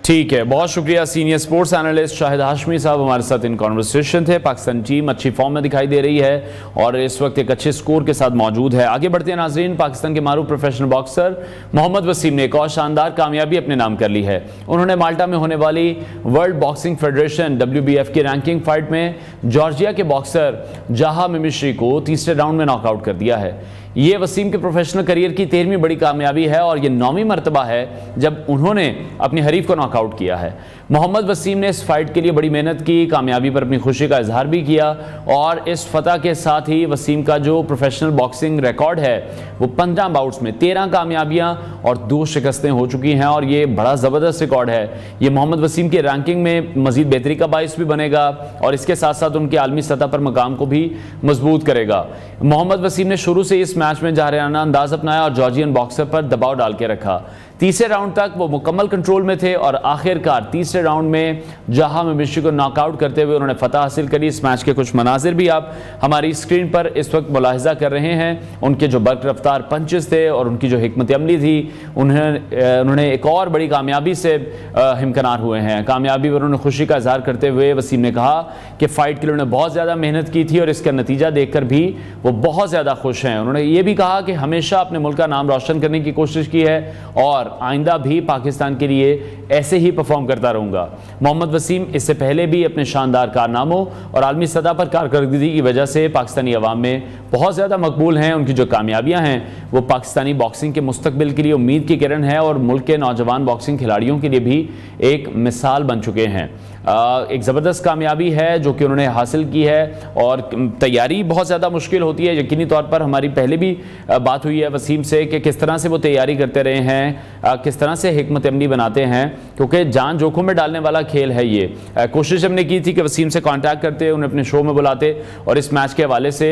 ठीक है, बहुत शुक्रिया। Senior sports analyst Shahid Hashmi साहब हमारे साथ इन कॉन्वर्सेशन थे। पाकिस्तान टीम अच्छी फॉर्म में दिखाई दे रही है और इस वक्त एक अच्छे स्कोर के साथ मौजूद है। आगे बढ़ते हैं नाजरीन, पाकिस्तान के मारूफ प्रोफेशनल बॉक्सर मोहम्मद वसीम ने एक और शानदार कामयाबी अपने नाम कर ली है। उन्होंने माल्टा में होने वाली वर्ल्ड बॉक्सिंग फेडरेशन WBF की रैंकिंग फाइट में जॉर्जिया के बॉक्सर जाहा मिमिश्री को तीसरे राउंड में नॉकआउट कर दिया है। ये वसीम के प्रोफेशनल करियर की 13वीं बड़ी कामयाबी है और ये 9वीं मरतबा है जब उन्होंने अपनी हरीफ को नॉकआउट किया है। मोहम्मद वसीम ने इस फाइट के लिए बड़ी मेहनत की, कामयाबी पर अपनी खुशी का इजहार भी किया और इस फतह के साथ ही वसीम का जो प्रोफेशनल बॉक्सिंग रिकॉर्ड है वो 15 बाउट्स में 13 कामयाबियां और 2 शिकस्तें हो चुकी हैं और ये बड़ा ज़बरदस्त रिकॉर्ड है। ये मोहम्मद वसीम की रैंकिंग में मज़ीद बेहतरी का बाइस भी बनेगा और इसके साथ साथ उनके आलमी सतह पर मकाम को भी मजबूत करेगा। मोहम्मद वसीम ने शुरू से इस मैच में जाहिराना अंदाज अपनाया और जॉर्जियन बॉक्सर पर दबाव डाल के रखा। तीसरे राउंड तक वो मुकम्मल कंट्रोल में थे और आखिरकार तीसरे राउंड में जाहा मिमिश्री को नॉकआउट करते हुए उन्होंने फतह हासिल करी। इस मैच के कुछ मनाजिर भी आप हमारी स्क्रीन पर इस वक्त मुलाहिजा कर रहे हैं। उनके जो बर्क रफ्तार पंचेस थे और उनकी जो हिकमत अमली थी, उन्होंने एक और बड़ी कामयाबी से हिमकनार हुए हैं। कामयाबी पर उन्होंने खुशी का इजहार करते हुए वसीम ने कहा कि फ़ाइट के लिए उन्होंने बहुत ज़्यादा मेहनत की थी और इसका नतीजा देखकर भी वो बहुत ज़्यादा खुश हैं। उन्होंने ये भी कहा कि हमेशा अपने मुल्क का नाम रोशन करने की कोशिश की है और आइंदा भी पाकिस्तान के लिए ऐसे ही परफॉर्म करता रहूंगा। मोहम्मद वसीम इससे पहले भी अपने शानदार कारनामों और आलमी सतह पर कारकर्दगी की वजह से पाकिस्तानी अवाम में बहुत ज़्यादा मकबूल हैं। उनकी जो कामयाबियां हैं वो पाकिस्तानी बॉक्सिंग के मुस्तकबिल के लिए उम्मीद की किरण है और मुल्क के नौजवान बॉक्सिंग खिलाड़ियों के लिए भी एक मिसाल बन चुके हैं। एक ज़बरदस्त कामयाबी है जो कि उन्होंने हासिल की है, और तैयारी बहुत ज़्यादा मुश्किल होती है। यकीनी तौर पर हमारी पहले भी बात हुई है वसीम से कि किस तरह से वो तैयारी करते रहे हैं, किस तरह से हिकमत अमली बनाते हैं, क्योंकि जान जोखिम में डालने वाला खेल है ये। कोशिश हमने की थी कि वसीम से कांटेक्ट करते, उन्हें अपने शो में बुलाते और इस मैच के हवाले से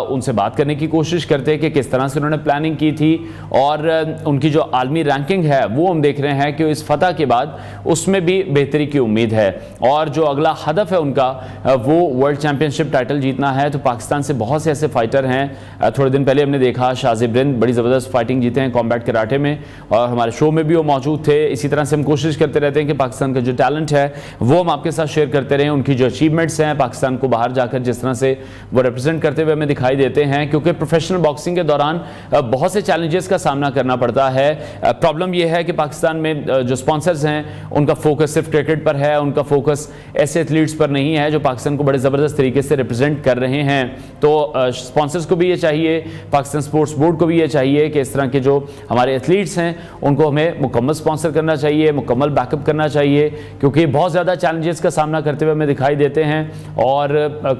उनसे बात करने की कोशिश करते कि किस तरह से उन्होंने प्लानिंग की थी, और उनकी जो आलमी रैंकिंग है वो हम देख रहे हैं कि इस फतह के बाद उसमें भी बेहतरी की उम्मीद है, और जो अगला हदफ है उनका वो वर्ल्ड चैंपियनशिप टाइटल जीतना है। तो पाकिस्तान से बहुत से ऐसे फाइटर हैं, थोड़े दिन पहले हमने देखा शाजिब रिंद बड़ी ज़बरदस्त फाइटिंग जीते हैं कॉम्बैट कराटे में, और हमारे शो में भी वो मौजूद थे। इसी तरह से हम कोशिश करते रहते हैं कि पाकिस्तान का जो टैलेंट है वो हम आपके साथ शेयर करते रहें, उनकी जो अचीवमेंट्स हैं, पाकिस्तान को बाहर जाकर जिस तरह से वो रिप्रेजेंट करते हुए हमें दिखाई देते हैं, क्योंकि प्रोफेशनल बॉक्सिंग के दौरान बहुत से चैलेंजेस का सामना करना पड़ता है। प्रॉब्लम यह है कि पाकिस्तान में जो स्पॉन्सर्स हैं उनका फोकस सिर्फ क्रिकेट पर है, उनका फोकस ऐसे एथलीट्स पर नहीं है जो पाकिस्तान को बड़े ज़बरदस्त तरीके से रिप्रेजेंट कर रहे हैं। तो स्पॉन्सर्स को भी ये चाहिए, पाकिस्तान स्पोर्ट्स बोर्ड को भी ये चाहिए कि इस तरह के जो हमारे एथलीट्स हैं उनको हमें मुकम्मल स्पॉन्सर करना चाहिए, मुकम्मल बैकअप करना चाहिए, क्योंकि बहुत ज़्यादा चैलेंजेस का सामना करते हुए हमें दिखाई देते हैं। और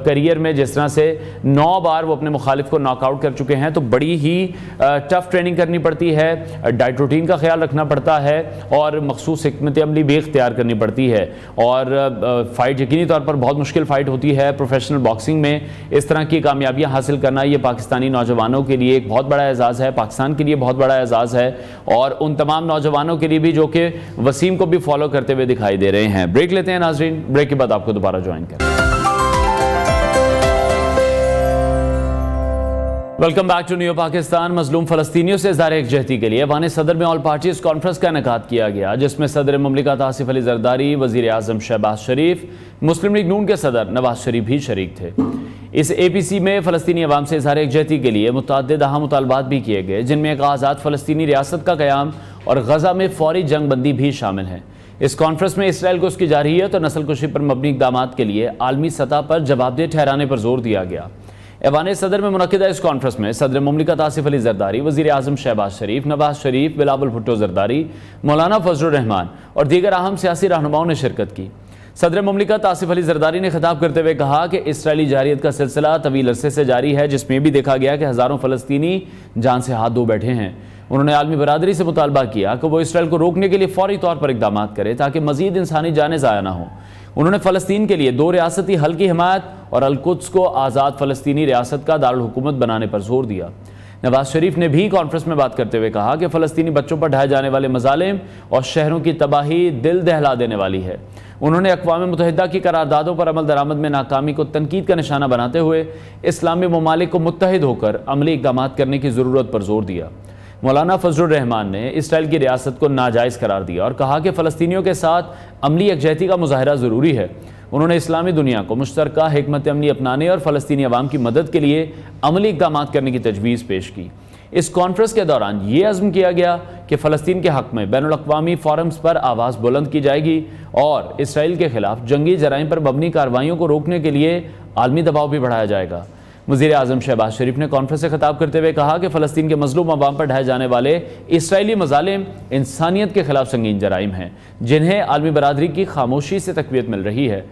करियर में जिस तरह से 9 बार वो अपने मुखालिफ को नॉकआउट कर चुके हैं, तो बड़ी ही टफ ट्रेनिंग करनी पड़ती है, डाइट रूटीन का ख्याल रखना पड़ता है, और मखसूस हिकमत अमली भी इख्तियार करनी पड़ती है। और फाइट यकीनी तौर पर बहुत मुश्किल फाइट होती है प्रोफेशनल बॉक्सिंग में। इस तरह की कामयाबियां हासिल करना ये पाकिस्तानी नौजवानों के लिए एक बहुत बड़ा एजाज़ है, पाकिस्तान के लिए बहुत बड़ा एजाज़ है, और उन तमाम नौजवानों के लिए भी जो कि वसीम को भी फॉलो करते हुए दिखाई दे रहे हैं। ब्रेक लेते हैं नाजरीन, ब्रेक के बाद आपको दोबारा ज्वाइन करें। Welcome back to new Pakistan. मजलूम फ़लस्तीनियों से इज़हार यकजहती के लिए ऐवान सदर में ऑल पार्टीज़ कॉन्फ्रेंस का इनेकाद किया गया, जिसमें सदर मुमलिकत आसिफ अली ज़रदारी, वज़ीर आज़म शहबाज शरीफ, मुस्लिम लीग नून के सदर नवाज शरीफ भी शरीक थे। इस APC में फ़लस्तीनी अवाम से इज़हार यकजहती के लिए मुतअद्दिद अहम मुतालबात भी किए गए, जिनमें एक आज़ाद फ़लस्तीनी रियासत का क़याम और गज़ा में फ़ौरी जंग बंदी भी शामिल हैं। इस कॉन्फ्रेंस में इसराइल को उसकी जारहियत और नस्ल कुशी पर मबनी इक़दाम के लिए आलमी सतह पर जवाबदेह ठहराने पर जोर दिया गया। ऐवान सदर में मुनक़िदा इस कॉन्फ्रेंस में सदर मुमलिकत आसिफ अली ज़रदारी, वज़ीर आज़म शहबाज शरीफ, नवाज शरीफ, बिलावल भुट्टो ज़रदारी, मौलाना फजलुर रहमान और दीगर अहम सियासी रहनुमाओं ने शिरकत की। सदर मुमलिकत आसिफ अली ज़रदारी ने खिताब करते हुए कहा कि इसराइली जारियत का सिलसिला तवील अरसे से जारी है, जिसमें भी देखा गया कि हज़ारों फ़लस्तीनी जान से हाथ धो बैठे हैं। उन्होंने आलमी बरादरी से मुतालबा किया कि वो इसराइल को रोकने के लिए फौरी तौर पर इक़दाम करे ताकि मज़ीद इंसानी जानें ज़ाया ना हो। उन्होंने फ़लस्तीन के लिए 2 रियासती हल की हिमायत और अल-कुद्स को आज़ाद फ़लस्तीनी रियासत का दारुल हुकूमत बनाने पर जोर दिया। नवाज शरीफ ने भी कॉन्फ्रेंस में बात करते हुए कहा कि फ़लस्तीनी बच्चों पर ढाए जाने वाले मज़ालिम और शहरों की तबाही दिल दहला देने वाली है। उन्होंने अक़वाम मुत्तहिदा की करारदादों पर अमल दरामद में नाकामी को तनकीद का निशाना बनाते हुए इस्लामी ममालिक को मुत्तहिद होकर अमली इक़दाम करने की ज़रूरत पर जोर दिया। मौलाना फजलुर रहमान ने इसराइल की रियासत को नाजायज़ करार दिया और कहा कि फ़लस्तीनियों के साथ अमली यकजहती का मुजाहरा ज़रूरी है। उन्होंने इस्लामी दुनिया को मुश्तरका हिकमत अमली अपनाने और फ़लस्तीनी अवाम की मदद के लिए अमली इक़दाम करने की तजवीज़ पेश की। इस कॉन्फ्रेंस के दौरान ये अज़्म किया गया कि फ़लस्तीन के हक़ में बैनुल अक़वामी फ़ोरम्स पर आवाज़ बुलंद की जाएगी और इसराइल के ख़िलाफ़ जंगी जराइम पर मबनी कार्रवाइयों को रोकने के लिए आलमी दबाव भी बढ़ाया जाएगा। वज़ीर आज़म शहबाज शरीफ ने कॉन्फ्रेंस से खिताब करते हुए कहा कि फ़लस्तीन के मज़लूम अवाम पर ढाए जाने वाले इसराइली मज़ालिम इंसानियत के ख़िलाफ़ संगीन जराइम हैं, जिन्हें आलमी बरादरी की खामोशी से तक़वियत मिल रही है।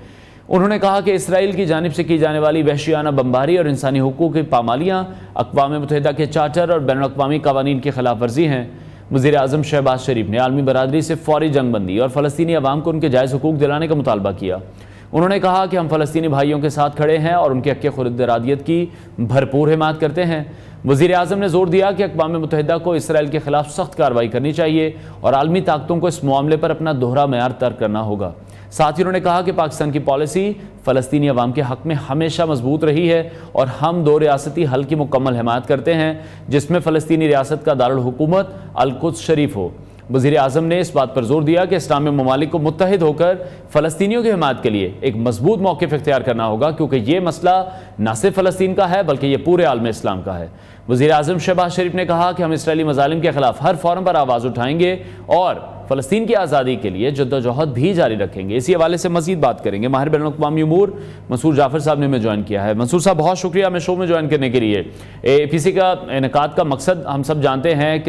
उन्होंने कहा कि इसराइल की जानिब से की जाने वाली वहशियाना बमबारी और इंसानी हुकूक़ की पामालियाँ अक़वाम मुत्तहिदा के चार्टर और बैनुल अक़वामी क़वानीन की खिलाफ वर्जी हैं। वज़ीर आज़म शहबाज शरीफ ने आलमी बरादरी से फ़ौरी जंग बंदी और फ़लस्तीनी अवाम को उनके जायज़ हुकूक़ दिलाने का मुतालबा किया। उन्होंने कहा कि हम फ़लस्तीनी भाइयों के साथ खड़े हैं और उनके हक़ खुद इरादियत की भरपूर हिमायत करते हैं। वज़ीर आज़म ने जोर दिया कि अक़वाम मुत्तहिदा को इसराइल के ख़िलाफ़ सख्त कार्रवाई करनी चाहिए और आलमी ताकतों को इस मामले पर अपना दोहरा मयार तर्क करना होगा। साथ ही उन्होंने कहा कि पाकिस्तान की पॉलिसी फ़लस्तीनी अवाम के हक़ में हमेशा मजबूत रही है और हम 2 रियासती हल की मुकम्मल हिमायत करते हैं, जिसमें फ़लस्तीनी रियासत का दारुल हुकूमत अल-कुद्स शरीफ हो। वज़ीर आज़म ने इस बात पर जोर दिया कि इस्लामी ममालिक को मुत्तहिद होकर फ़लस्तीनियों की हिमायत के लिए एक मजबूत मौक़िफ़ इख्तियार करना होगा, क्योंकि ये मसला न सिर्फ फ़लस्तीन का है बल्कि ये पूरे आलम इस्लाम का है। वज़ीर आज़म शहबाज शरीफ ने कहा कि हम इसराइली मज़ालिम के ख़िलाफ़ हर फोरम पर आवाज़ उठाएंगे और फ़लस्तीन की आज़ादी के लिए जद्दोजहद भी जारी रखेंगे। इसी हवाले से मज़ीद बात करेंगे। माहिर बैनुल-अक़वामी उमूर मंसूर जाफ़र साहब ने हमें ज्वाइन किया है। मंसूर साहब, बहुत शुक्रिया हमें शो में ज्वाइन करने के लिए। APC का इनेकाद का मकसद हम सब जानते हैं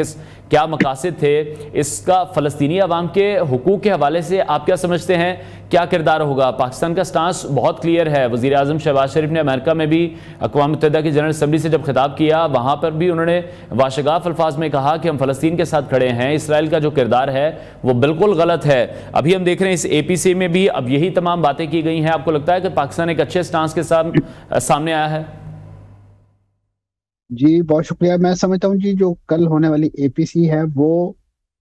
क्या मकासद थे इसका, फ़लस्तीनी अवाम के हुकूक के हवाले से आप क्या समझते हैं, क्या किरदार होगा? पाकिस्तान का स्टांस बहुत क्लियर है। वज़ीर आज़म शहबाज शरीफ ने अमेरिका में भी अक़वाम मुत्तहिदा की जनरल असम्बली से जब खिताब किया, वहाँ पर भी उन्होंने वाशगाफ अल्फाज में कहा कि हम फ़लस्तीन के साथ खड़े हैं, इसराइल का जो किरदार है वो बिल्कुल गलत है। अभी हम देख रहे हैं इस APC में भी अब यही तमाम बातें की गई हैं। आपको लगता है कि पाकिस्तान एक अच्छे स्टांस के साथ सामने आया है? जी बहुत शुक्रिया। मैं समझता हूँ जी जो कल होने वाली APC है वो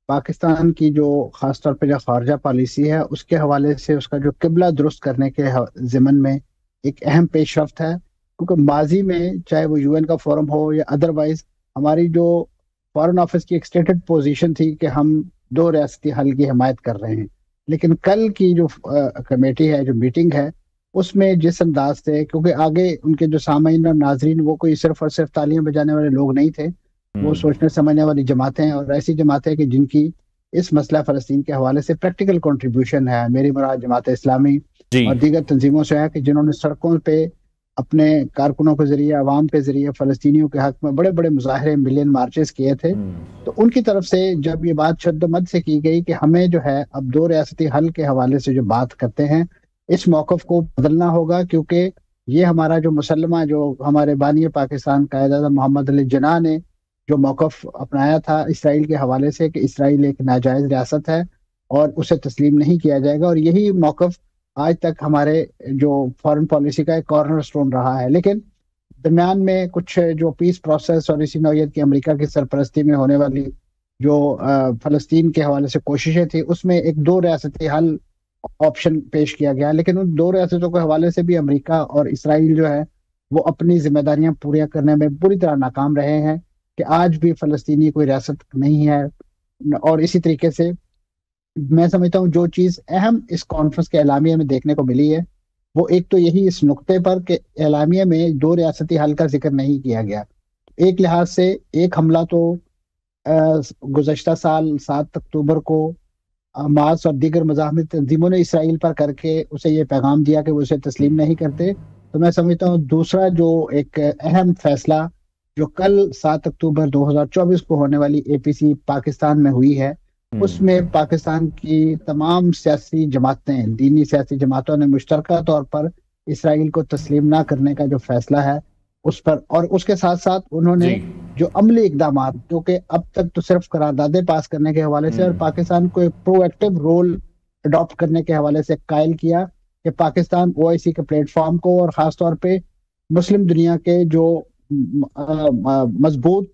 पाकिस्तान की जो खासतौर पे जो खारजा पॉलिसी है उसके हवाले से उसका जो किबला दुरुस्त करने के ज़िमन में एक अहम पेशरफ्त है, क्योंकि माजी में चाहे वो UN का फोरम हो या अदरवाइज हमारी जो फॉरेन ऑफिस की एक स्टेटेड पोजीशन थी कि हम दो रियासती हल की हिमायत कर रहे हैं, लेकिन कल की जो कमेटी है, जो मीटिंग है, उसमें जिस अंदाज से, क्योंकि आगे उनके जो सामीन और नाजरीन वो कोई सिर्फ और सिर्फ तालियां बजाने वाले लोग नहीं थे, वो सोचने समझने वाली जमातें हैं और ऐसी जमातें कि जिनकी इस मसला फ़लस्तीन के हवाले से प्रैक्टिकल कंट्रीब्यूशन है। मेरी मुराद जमात इस्लामी और दीगर तंजीमों से है कि जिन्होंने सड़कों पे अपने कारकुनों के जरिए, अवाम के जरिए फ़लस्तीनियों के हक में बड़े बड़े मुजाहरे, मिलियन मार्चेस किए थे। तो उनकी तरफ से जब ये बात शद्दमद से की गई कि हमें जो है अब दो रियासती हल के हवाले से जो बात करते हैं, इस मौक़िफ़ को बदलना होगा, क्योंकि ये हमारा जो मुसल्लमा, जो हमारे बानी पाकिस्तान कायद-ए-आज़म मोहम्मद अली जिन्ना ने जो मौक़िफ़ अपनाया था इसराइल के हवाले से कि इसराइल एक नाजायज़ रियासत है और उसे तस्लीम नहीं किया जाएगा, और यही मौक़िफ़ आज तक हमारे जो फॉरेन पॉलिसी का एक कॉर्नर स्टोन रहा है। लेकिन दरमियान में कुछ जो पीस प्रोसेस और इसी नौयत की अमेरिका की सरपरस्ती में होने वाली जो फ़लस्तीन के हवाले से कोशिशें थी, उसमें एक दो रियासती हल ऑप्शन पेश किया गया, लेकिन उन दो रियासतों के हवाले से भी अमेरिका और इसराइल जो है वो अपनी जिम्मेदारियां पूरी करने में पूरी तरह नाकाम रहे हैं कि आज भी फ़लस्तीनी कोई रियासत नहीं है। और इसी तरीके से मैं समझता हूँ जो चीज़ अहम इस कॉन्फ्रेंस के एलामिया में देखने को मिली है वो एक तो यही इस नुक्ते पर कि एलामिया में दो रियासती हल का जिक्र नहीं किया गया। एक लिहाज से एक हमला तो गुज़श्ता साल 7 अक्टूबर को हमास और दीगर मज़ाहमती तंजीमों ने इसराइल पर करके उसे ये पैगाम दिया कि वो उसे तस्लीम नहीं करते। तो मैं समझता हूँ दूसरा जो एक अहम फैसला जो कल 7 अक्टूबर 2024 को होने वाली APC पाकिस्तान में हुई है, उसमें पाकिस्तान की तमाम सियासी जमातें, दीनी सियासी जमातों ने मुश्तरका तौर पर इसराइल को तस्लीम ना करने का जो फैसला है उस पर, और उसके साथ साथ उन्होंने जो अमली इकदाम, क्योंकि अब तक तो सिर्फ करारदादे पास करने के हवाले से और पाकिस्तान को एक प्रोएक्टिव रोल अडॉप्ट करने के हवाले से कायल किया कि पाकिस्तान OIC के प्लेटफॉर्म को और ख़ास तौर पे मुस्लिम दुनिया के जो मजबूत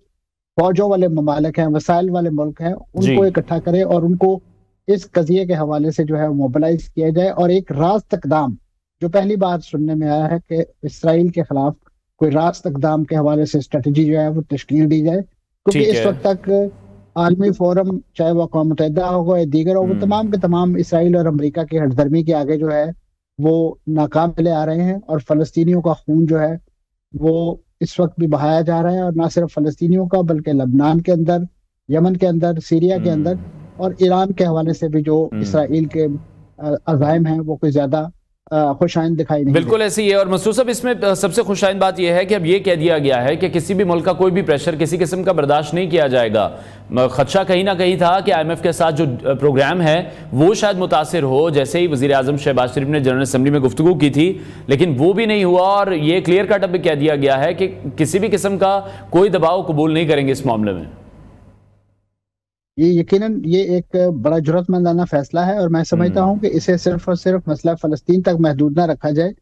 फौजों वाले ममालिक हैं, वसाइल वाले मुल्क हैं, उनको इकट्ठा करे और उनको इस कज़िये के हवाले से जो है मोबिलाइज किया जाए और एक रास्त इक़दाम, जो पहली बार सुनने में आया है कि इसराइल के खिलाफ कोई रास्त इक़दाम के हवाले से स्ट्रेटजी जो है वो तश्कील दी जाए, क्योंकि इस वक्त तक आलमी फोरम, चाहे वो अक़वाम मुत्तहिदा होगा या दीगर हो, वो तमाम के तमाम इसराइल और अमेरिका की हटदर्मी के आगे जो है वो नाकाम चले आ रहे हैं और फ़लस्तीनियों का खून जो है वो इस वक्त भी बहाया जा रहा है, और ना सिर्फ फ़लस्तीनियों का बल्कि लबनान के अंदर, यमन के अंदर, सीरिया के अंदर और ईरान के हवाले से भी जो इसराइल के अज़ाइम हैं वो कोई ज़्यादा खुशाइन दिखाई नहीं। बिल्कुल ऐसे ही है। और मसूद साहब, इसमें सबसे खुशाइन बात यह है कि अब ये कह दिया गया है कि किसी भी मुल्क का कोई भी प्रेशर किसी किस्म का बर्दाश्त नहीं किया जाएगा। खदशा कहीं ना कहीं था कि IMF के साथ जो प्रोग्राम है वो शायद मुतासिर हो, जैसे ही वज़ीर आज़म शहबाज शरीफ ने जनरल असम्बली में गुफ्तगू की थी, लेकिन वो भी नहीं हुआ और ये क्लियर कट अब कह दिया गया है कि किसी भी किस्म का कोई दबाव कबूल नहीं करेंगे इस मामले में। ये यकीनन ये एक बड़ा जुर्रतमंदाना फैसला है और मैं समझता हूँ कि इसे सिर्फ और सिर्फ मसला फ़लस्तीन तक महदूद ना रखा जाए।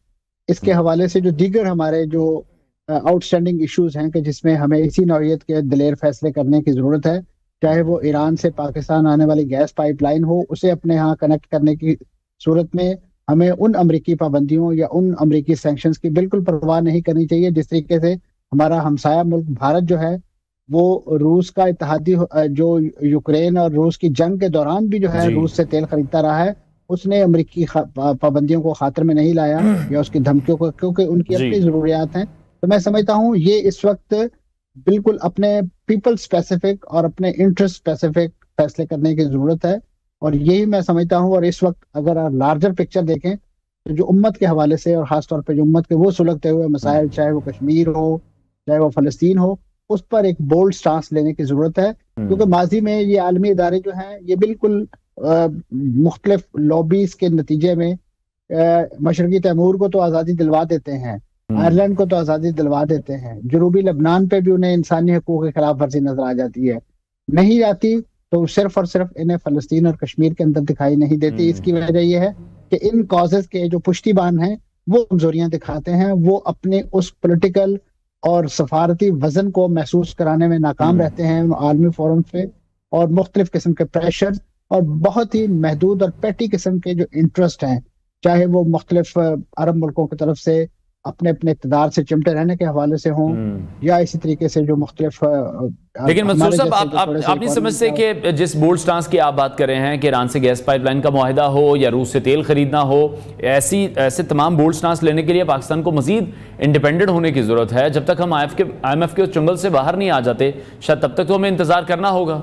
इसके हवाले से जो दीगर हमारे जो आउटस्टैंडिंग इश्यूज हैं कि जिसमें हमें इसी नौइयत के दिलेर फैसले करने की ज़रूरत है, चाहे वो ईरान से पाकिस्तान आने वाली गैस पाइपलाइन हो, उसे अपने यहाँ कनेक्ट करने की सूरत में हमें उन अमरीकी पाबंदियों या उन अमरीकी सैंक्शंस की बिल्कुल परवाह नहीं करनी चाहिए जिस तरीके से हमारा हमसाया मुल्क भारत जो है वो रूस का इत्तेहादी जो यूक्रेन और रूस की जंग के दौरान भी जो है रूस से तेल खरीदता रहा है, उसने अमरीकी पाबंदियों को खातिर में नहीं लाया या उसकी धमकियों को, क्योंकि उनकी अपनी ज़रूरियात हैं। तो मैं समझता हूँ ये इस वक्त बिल्कुल अपने पीपल स्पेसिफिक और अपने इंटरेस्ट स्पेसिफिक फैसले करने की ज़रूरत है और यही मैं समझता हूँ। और इस वक्त अगर लार्जर पिक्चर देखें तो जो उम्मत के हवाले से और ख़ास तौर पर जो उम्मत के वो सुलगते हुए मसाइल, चाहे वो कश्मीर हो, चाहे वो फ़लस्तीन हो, उस पर एक बोल्ड स्टांस लेने की जरूरत है, क्योंकि माजी में ये आलमी इदारे जो हैं ये बिल्कुल मुख्तलिफ लॉबीज के नतीजे में मशरकी तैमूर को तो आज़ादी दिलवा देते हैं, आयरलैंड को तो आज़ादी दिलवा देते हैं, जनूबी लेबनान पे भी उन्हें इंसानी हकूक की खिलाफ वर्जी नजर आ जाती है, नहीं जाती तो सिर्फ और सिर्फ इन्हें फलस्तीन और कश्मीर के अंदर दिखाई नहीं देती। इसकी वजह यह है कि इन कॉजेज के जो पुष्टिबान हैं वो कमजोरियां दिखाते हैं, वो अपने उस पॉलिटिकल और सफारती वजन को महसूस कराने में नाकाम रहते हैं आलमी फोरम पे, और मुख्तलिफ किस्म के प्रेशर और बहुत ही महदूद और पेटी किस्म के जो इंटरेस्ट हैं, चाहे वो मुख्तलिफ अरब मुल्कों की तरफ से अपने अपने इक़्तिदार से चिमटे रहने के हवाले से हों, या इसी तरीके से जो मुख्तलिफ। लेकिन मंसूर साहब, आप नहीं समझते कि जिस बोल्ड स्टांस की आप बात कर रहे हैं कि ईरान से गैस पाइपलाइन का मुआहिदा हो या रूस से तेल खरीदना हो, ऐसे तमाम बोल्ड स्टांस लेने के लिए पाकिस्तान को मजीद इंडिपेंडेंट होने की जरूरत है। जब तक हम IMF के चुंगल से बाहर नहीं आ जाते, शायद तब तक तो हमें इंतजार करना होगा।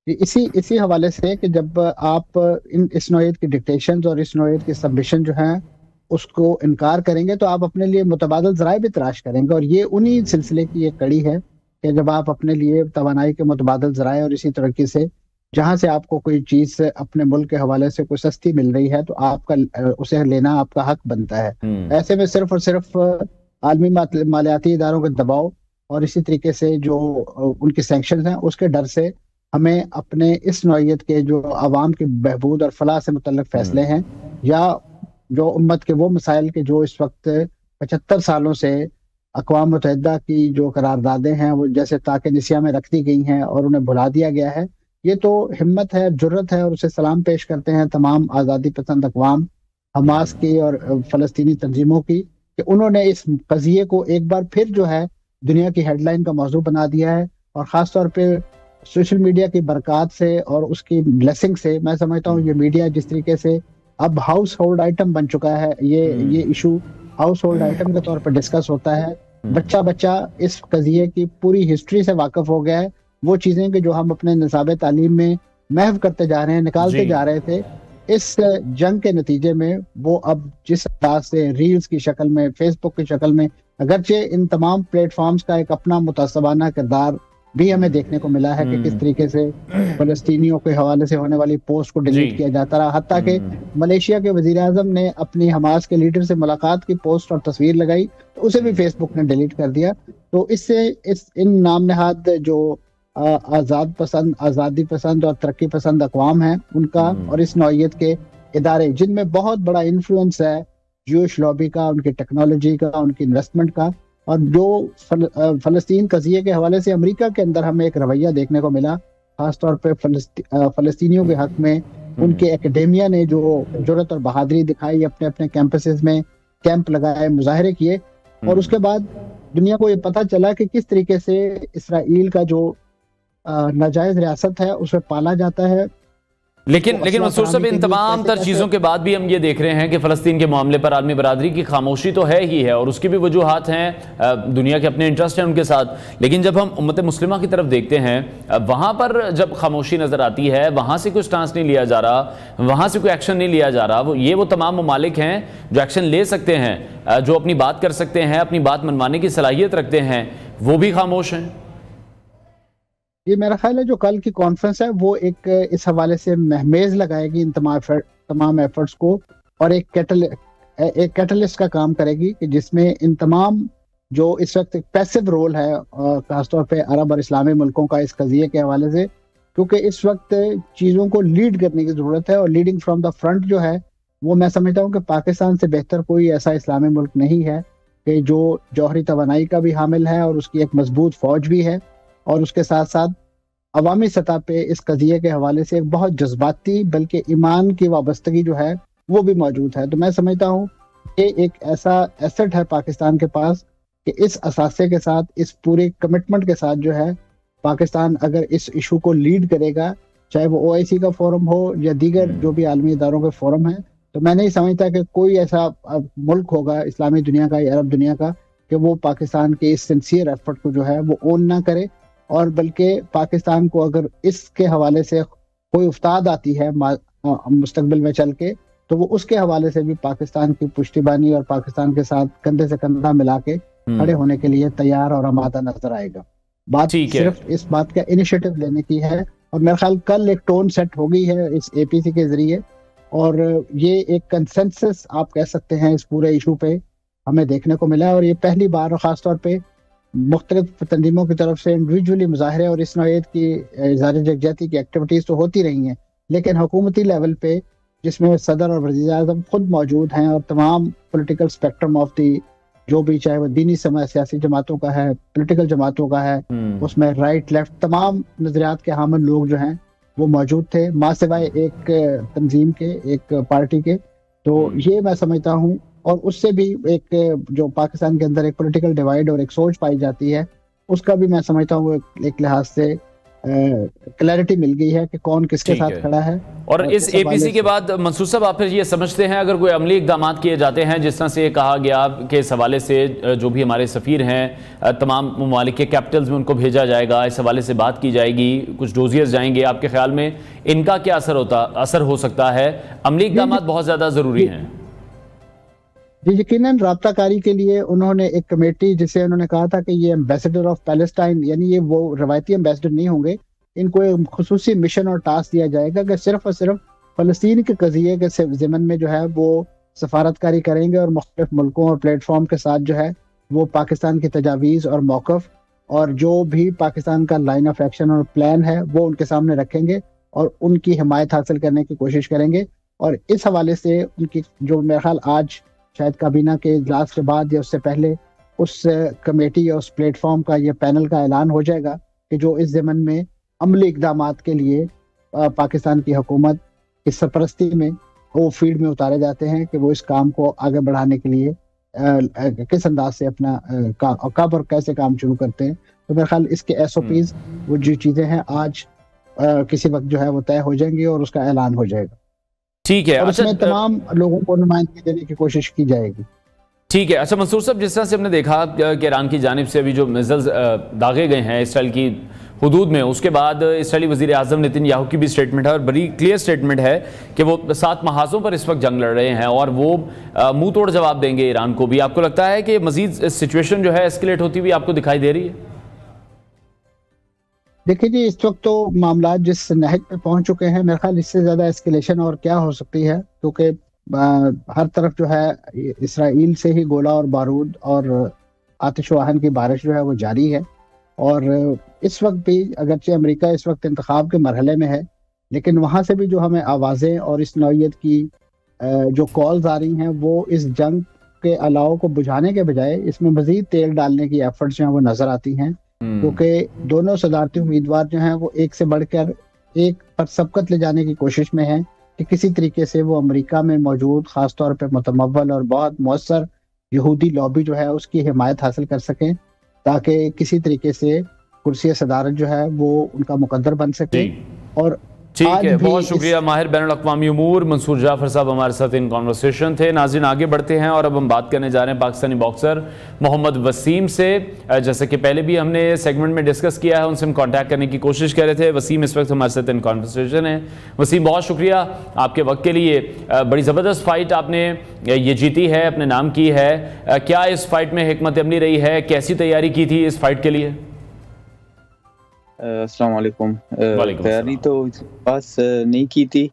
इसी हवाले से कि जब आप इस नौयत की डिक्टेशन और इस नौयत की सबमिशन जो है उसको इनकार करेंगे, तो आप अपने लिए मुतबादल ज़राए भी तलाश करेंगे, और ये उन्हीं सिलसिले की एक कड़ी है कि जब आप अपने लिए तवानाई के मुतबादल ज़राए और इसी तरक्की से जहां से आपको कोई चीज़ अपने मुल्क के हवाले से कोई सस्ती मिल रही है, तो आपका उसे लेना आपका हक बनता है। ऐसे में सिर्फ और सिर्फ आलमी मालियाती इदारों के दबाव और इसी तरीके से जो उनके सैंक्शन हैं उसके डर से हमें अपने इस नौयत के जो आवाम की बहबूद और फलाह से मुतल्लिक फैसले हैं, या जो उम्मत के वो मसाइल के जो इस वक्त 75 सालों से अक़वाम मुत्तहिदा की जो करारदादें हैं वो जैसे ताके निसिया में रख दी गई हैं और उन्हें भुला दिया गया है, ये तो हिम्मत है, जुर्रत है, और उसे सलाम पेश करते हैं तमाम आज़ादी पसंद अक़वाम, हमास की और फ़लस्तीनी तंजीमों की, कि उन्होंने इस कज़िये को एक बार फिर जो है दुनिया की हेडलाइन का मौजू बना दिया है। और ख़ास तौर पर सोशल मीडिया की बरकत से और उसकी ब्लेसिंग से मैं समझता हूँ ये मीडिया जिस तरीके से अब हाउस होल्ड आइटम बन चुका है, ये इशू हाउस होल्ड आइटम के तौर पर डिस्कस होता है। बच्चा बच्चा इस कज़िये की पूरी हिस्ट्री से वाकिफ हो गया है। वो चीजें कि जो हम अपने निसाब तालीम में महव करते जा रहे हैं, निकालते जा रहे थे, इस जंग के नतीजे में वो अब जिस अंदाज से रील्स की शक्ल में, फेसबुक की शक्ल में, अगरचे इन तमाम प्लेटफॉर्म्स का एक अपना मुतासबाना किरदार भी हमें देखने को मिला है कि किस तरीके से फलस्तीनियों के हवाले से होने वाली पोस्ट को डिलीट किया जाता रहा, हत्ता कि मलेशिया के वजीर आजम ने अपनी हमास के लीडर से मुलाकात की पोस्ट और तस्वीर लगाई तो उसे भी फेसबुक ने डिलीट कर दिया। तो इससे इन नाम नहाद जो आज़ादी पसंद और तरक्की पसंद अक़वाम है उनका और इस नौयत के इदारे जिनमें बहुत बड़ा इन्फ्लुएंस है ज्यूश लॉबी का, उनकी टेक्नोलॉजी का, उनकी इन्वेस्टमेंट का, और जो फलस्तीन कज़िये के हवाले से अमेरिका के अंदर हमें एक रवैया देखने को मिला, खासतौर पे फलस्तीनियों के हक में उनके एकेडेमिया ने जो जुर्रत और बहादुरी दिखाई, अपने अपने कैंपसेस में कैंप लगाए, मुजाहरे किए, और उसके बाद दुनिया को ये पता चला कि किस तरीके से इसराइल का जो नाजायज रियासत है उसे पाला जाता है। लेकिन मंसूर साहब, इन तमाम तर चीज़ों के बाद भी हम ये देख रहे हैं कि फ़लस्तीन के मामले पर आलमी बरादरी की खामोशी तो है ही है और उसकी भी वजूहात हैं, दुनिया के अपने इंटरेस्ट हैं उनके साथ। लेकिन जब हम उम्मत मुस्लिमा की तरफ देखते हैं, वहाँ पर जब खामोशी नज़र आती है, वहाँ से कोई स्टांस नहीं लिया जा रहा, वहाँ से कोई एक्शन नहीं लिया जा रहा। वो तमाम ममालिक हैं जो एक्शन ले सकते हैं, जो अपनी बात कर सकते हैं, अपनी बात मनवाने की सलाहियत रखते हैं, वो भी खामोश हैं। ये मेरा ख्याल है जो कल की कॉन्फ्रेंस है वो एक इस हवाले से महमेज लगाएगी इन तमाम एफर्ट्स को, और एक कैटलिस्ट का काम करेगी कि जिसमें इन तमाम जो इस वक्त एक पैसिव रोल है खासतौर पे अरब और इस्लामी मुल्कों का इस कज़िये के हवाले से, क्योंकि इस वक्त चीज़ों को लीड करने की ज़रूरत है, और लीडिंग फ्रॉम द फ्रंट जो है वो मैं समझता हूँ कि पाकिस्तान से बेहतर कोई ऐसा इस्लामी मुल्क नहीं है कि जो जौहरी तवानाई का भी हामिल है और उसकी एक मजबूत फौज भी है, और उसके साथ साथ अवामी सतह पे इस कज़िये के हवाले से एक बहुत जज्बाती बल्कि ईमान की वाबस्तगी जो है वो भी मौजूद है। तो मैं समझता हूँ कि एक ऐसा एसेट है पाकिस्तान के पास कि इस असासे के साथ, इस पूरे कमिटमेंट के साथ जो है पाकिस्तान अगर इस इशू को लीड करेगा, चाहे वो OIC का फोरम हो या दीगर जो भी आलमी इदारों के फोरम है, तो मैं नहीं समझता कि कोई ऐसा मुल्क होगा इस्लामी दुनिया का या अरब दुनिया का कि वो पाकिस्तान के इस सिंसियर एफर्ट को जो है वो ओन ना करे, और बल्कि पाकिस्तान को अगर इसके हवाले से कोई उफ्ताद आती है मुस्तकबिल में चल के, तो वो उसके हवाले से भी पाकिस्तान की पुश्तिबानी और पाकिस्तान के साथ कंधे से कंधा मिला के खड़े होने के लिए तैयार और आमादा नजर आएगा। बात ठीक है। सिर्फ इस बात का इनिशिएटिव लेने की है, और मेरे ख्याल कल एक टोन सेट हो गई है इस एपीसी के जरिए, और ये एक कंसेंसस आप कह सकते हैं इस पूरे इशू पे हमें देखने को मिला है। और ये पहली बार, और ख़ासतौर पे मुख्तलिफ तंजीमों की तरफ से इंडिविजुअली मुजाहरे और इस नौयत की इज़हार यकजहती की एक्टिविटीज़ तो होती रही हैं, लेकिन हुकूमती लेवल पे जिसमें सदर और वज़ीर आज़म खुद मौजूद हैं और तमाम पॉलिटिकल स्पेक्ट्रम ऑफ दी, जो भी चाहे वो दीनी समाज, सियासी जमातों का है, पॉलिटिकल जमातों का है, उसमें राइट लेफ्ट तमाम नजरियात के हामिल लोग जो हैं वो मौजूद थे, माँ सिवाय एक तंजीम के, एक पार्टी के। तो ये मैं समझता हूँ, और उससे भी एक जो पाकिस्तान के अंदर एक पॉलिटिकल डिवाइड और एक सोच पाई जाती है, उसका भी मैं समझता हूँ एक लिहाज से क्लैरिटी मिल गई है कि कौन किसके साथ खड़ा है। और इस एपीसी के बाद मंसूर साहब, आप फिर ये समझते हैं अगर कोई अमली इकदाम किए जाते हैं, जिस तरह से कहा गया कि इस हवाले से जो भी हमारे सफ़ीर हैं तमाम ममालिक के कैपिटल्स में उनको भेजा जाएगा, इस हवाले से बात की जाएगी, कुछ डोजियर्स जाएंगे, आपके ख्याल में इनका क्या असर हो सकता है? अमली इकदाम बहुत ज़्यादा ज़रूरी हैं। जी, यकीनन राब्ताकारी के लिए उन्होंने एक कमेटी, जिसे उन्होंने कहा था कि ये एम्बेसडर ऑफ पैलेस्टाइन, यानी ये वो रवायती एम्बेसडर नहीं होंगे, इनको एक खुसूसी मिशन और टास्क दिया जाएगा कि सिर्फ और सिर्फ फ़लस्तीन के कज़िये के ज़िमन में जो है वो सफारतकारी करेंगे, और मुख्तलिफ मुल्कों और प्लेटफॉर्म के साथ जो है वो पाकिस्तान की तजावीज़ और मौक़िफ़ और जो भी पाकिस्तान का लाइन ऑफ एक्शन और प्लान है वो उनके सामने रखेंगे और उनकी हिमायत हासिल करने की कोशिश करेंगे। और इस हवाले से उनकी जो मेरा ख्याल आज शायद काबीना के इजलास के बाद या उससे पहले उस कमेटी या उस प्लेटफॉर्म का या पैनल का ऐलान हो जाएगा कि जो इस ज़मन में अमली इक़दामात के लिए पाकिस्तान की हुकूमत की सरपरस्ती में वो फील्ड में उतारे जाते हैं कि वो इस काम को आगे बढ़ाने के लिए किस अंदाज से अपना कब और कैसे काम शुरू करते हैं। तो मेरे ख्याल इसके SOPs वो जो चीज़ें हैं आज किसी वक्त जो है वो तय हो जाएंगी और उसका ऐलान हो जाएगा। ठीक है। और उसमें तमाम लोगों को नुमाइंदगी देने की कोशिश की जाएगी। ठीक है। अच्छा मंसूर साहब, जिस तरह से हमने देखा कि ईरान की जानिब से अभी जो मिसाइल्स दागे गए हैं इसराइल की हुदूद में, उसके बाद इसराइली वज़ीर आज़म नेतन्याहू की भी स्टेटमेंट है और बड़ी क्लियर स्टेटमेंट है कि वो 7 महाज़ों पर इस वक्त जंग लड़ रहे हैं और वो मुंह तोड़ जवाब देंगे ईरान को भी। आपको लगता है कि मज़ीद सिचुएशन जो है एस्केलेट होती हुई आपको दिखाई दे रही है? देखिए जी, इस वक्त तो मामला जिस नहज पे पहुंच चुके हैं, मेरे ख्याल इससे ज़्यादा एस्केलेशन और क्या हो सकती है, क्योंकि हर तरफ जो है इसराइल से ही गोला और बारूद और आतिशवाहन की बारिश जो है वो जारी है। और इस वक्त भी अगरचे अमेरिका इस वक्त इंतखाब के मरहले में है, लेकिन वहाँ से भी जो हमें आवाज़ें और इस नौइयत की जो कॉल्स आ रही हैं वो इस जंग के अलाव को बुझाने के बजाय इसमें मज़ीद तेल डालने की एफर्ट्स जो हैं वो नज़र आती हैं, क्योंकि दोनों सदारती उम्मीदवार जो हैं वो एक से बढ़कर एक पर सबकत ले जाने की कोशिश में हैं कि किसी तरीके से वो अमेरिका में मौजूद ख़ास तौर पे मुतमव्वल और बहुत मौसर यहूदी लॉबी जो है उसकी हिमायत हासिल कर सकें, ताकि किसी तरीके से कुर्सी सदारत जो है वो उनका मुकद्दर बन सके। और ठीक है, बहुत शुक्रिया माहिर बैनुल-अक़वामी उमूर मंसूर जाफर साहब हमारे साथ इन कॉन्वर्सेशन थे। नाज़रीन आगे बढ़ते हैं और अब हम बात करने जा रहे हैं पाकिस्तानी बॉक्सर मोहम्मद वसीम से। जैसे कि पहले भी हमने सेगमेंट में डिस्कस किया है, उनसे हम कांटेक्ट करने की कोशिश कर रहे थे। वसीम इस वक्त हमारे साथ इन कॉन्वर्सेशन है। वसीम, बहुत शुक्रिया आपके वक्त के लिए। बड़ी ज़बरदस्त फाइट आपने ये जीती है, अपने नाम की है। क्या इस फाइट में हिकमत अमली रही है? कैसी तैयारी की थी इस फाइट के लिए? अस्सलाम वालेकुम। तैयारी तो पास नहीं की थी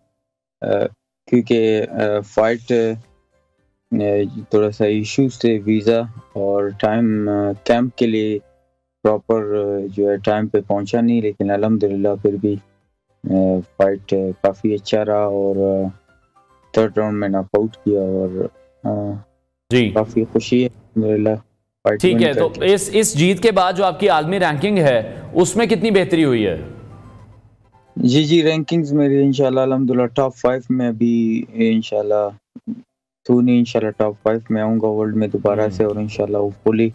क्योंकि फाइट थोड़ा सा इश्यूज थे, वीज़ा और टाइम कैंप के लिए प्रॉपर जो है टाइम पे पहुंचा नहीं, लेकिन अल्हम्दुलिल्लाह फिर भी फाइट काफ़ी अच्छा रहा और थर्ड राउंड में नॉकआउट किया और जी काफ़ी खुशी है अल्हम्दुलिल्लाह। ठीक है, तो इस जीत के बाद जो आपकी आलमी रैंकिंग है उसमें कितनी बेहतरी हुई है? जी रैंकिंग्स मेरी इंशाल्लाह अल्हम्दुलिल्लाह टॉप 5 में भी इंशाल्लाह टॉप 5 में आऊँगा वर्ल्ड में दोबारा से, और इंशाल्लाह होपफुली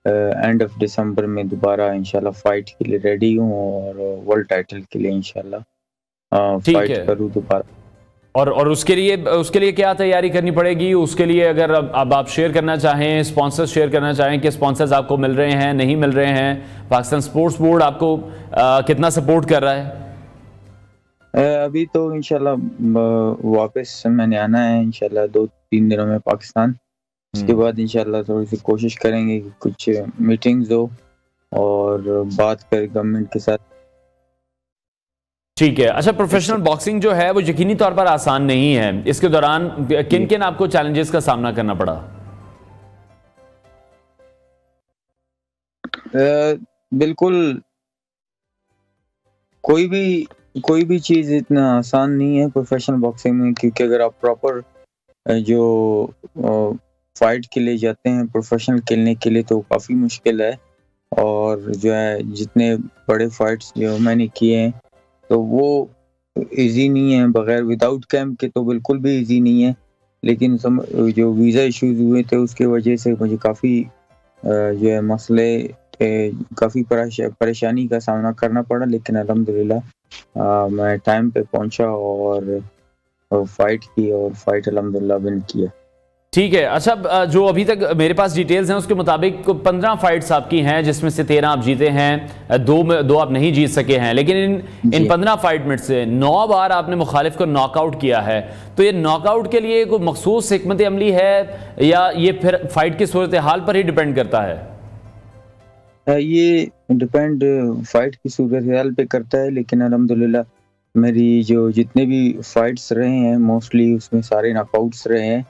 एंड ऑफ दिसंबर में दोबारा इंशाल्लाह फाइट के लिए रेडी हूँ और वर्ल्ड टाइटल के लिए इंशाल्लाह फाइट करूँ दोबारा। और उसके लिए क्या तैयारी करनी पड़ेगी? उसके लिए अगर अब आप शेयर करना चाहें, स्पॉन्सर्स शेयर करना चाहें कि स्पॉन्सर्स आपको मिल रहे हैं, नहीं मिल रहे हैं, पाकिस्तान स्पोर्ट्स बोर्ड आपको कितना सपोर्ट कर रहा है? अभी तो इंशाल्लाह वापस मैंने आना है इंशाल्लाह 2-3 दिनों में पाकिस्तान, उसके बाद इंशाल्लाह थोड़ी सी कोशिश करेंगे कि कुछ मीटिंग्स हो और बात करें गवर्नमेंट के साथ। ठीक है। अच्छा, प्रोफेशनल बॉक्सिंग जो है वो यकीनी तौर पर आसान नहीं है। इसके दौरान किन किन आपको चैलेंजेस का सामना करना पड़ा? बिल्कुल, कोई भी चीज़ इतना आसान नहीं है प्रोफेशनल बॉक्सिंग में, क्योंकि अगर आप प्रॉपर जो फाइट के लिए जाते हैं प्रोफेशनल खेलने के लिए तो काफ़ी मुश्किल है। और जो है जितने बड़े फाइट्स जो मैंने किए हैं तो वो इजी नहीं है, बगैर विदाउट कैंप के तो बिल्कुल भी इजी नहीं है। लेकिन जो वीज़ा इश्यूज हुए थे उसके वजह से मुझे काफ़ी जो है मसले, काफ़ी परेशानी का सामना करना पड़ा, लेकिन अल्हम्दुलिल्लाह मैं टाइम पे पहुंचा और फाइट की और फाइट अल्हम्दुलिल्लाह विन किया। ठीक है। अच्छा, जो अभी तक मेरे पास डिटेल्स हैं उसके मुताबिक 15 फाइट्स आपकी हैं, जिसमें से 13 आप जीते हैं, दो आप नहीं जीत सके हैं। लेकिन इन 15 फाइट में से 9 बार आपने मुखालिफ को नॉकआउट किया है। तो ये नॉकआउट के लिए कोई मखसूस हिकमत अमली है या ये फिर फाइट की सूरत हाल पर ही डिपेंड करता है? ये डिपेंड फाइट की सूरत हाल पे करता है, लेकिन अल्हम्दुलिल्लाह मेरी जो जितने भी फाइट्स रहे हैं मोस्टली उसमें सारे नॉकआउट्स रहे हैं।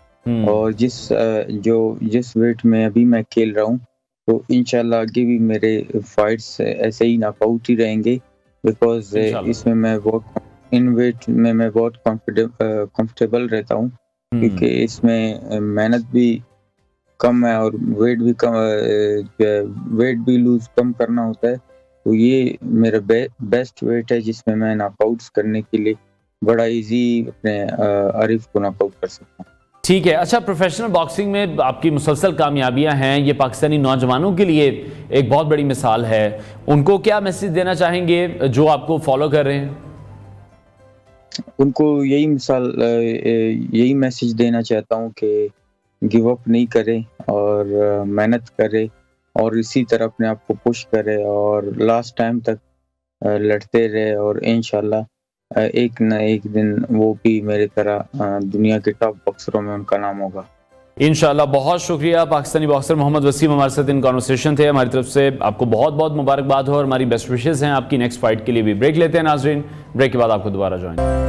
और जिस वेट में अभी मैं खेल रहा हूँ तो इंशाल्लाह आगे भी मेरे फाइट्स ऐसे ही नॉकआउट ही रहेंगे, बिकॉज इसमें मैं बहुत इन वेट में मैं बहुत कंफर्टेबल रहता हूँ, क्योंकि इसमें मेहनत भी कम है और वेट भी लूज कम करना होता है। तो ये मेरा बेस्ट वेट है जिसमें मैं नॉकआउट्स करने के लिए बड़ा इजी अपने आरिफ को नॉकआउट कर सकता हूँ। ठीक है। अच्छा, प्रोफेशनल बॉक्सिंग में आपकी मुसलसल कामयाबियां हैं, ये पाकिस्तानी नौजवानों के लिए एक बहुत बड़ी मिसाल है। उनको क्या मैसेज देना चाहेंगे जो आपको फॉलो कर रहे हैं? उनको यही मैसेज देना चाहता हूँ कि गिव अप नहीं करे और मेहनत करे और इसी तरह अपने आप को पुश करे और लास्ट टाइम तक लड़ते रहे और इंशाल्लाह एक न एक दिन वो भी मेरी तरह दुनिया के टॉप बॉक्सरों में उनका नाम होगा इंशाल्लाह। बहुत शुक्रिया। पाकिस्तानी बॉक्सर मोहम्मद वसीम हमारे साथ इन कॉन्वर्सेशन थे। हमारी तरफ से आपको बहुत बहुत मुबारकबाद हो और हमारी बेस्ट विशेस हैं आपकी नेक्स्ट फाइट के लिए भी। ब्रेक लेते हैं नाजरीन, ब्रेक के बाद आपको दोबारा join.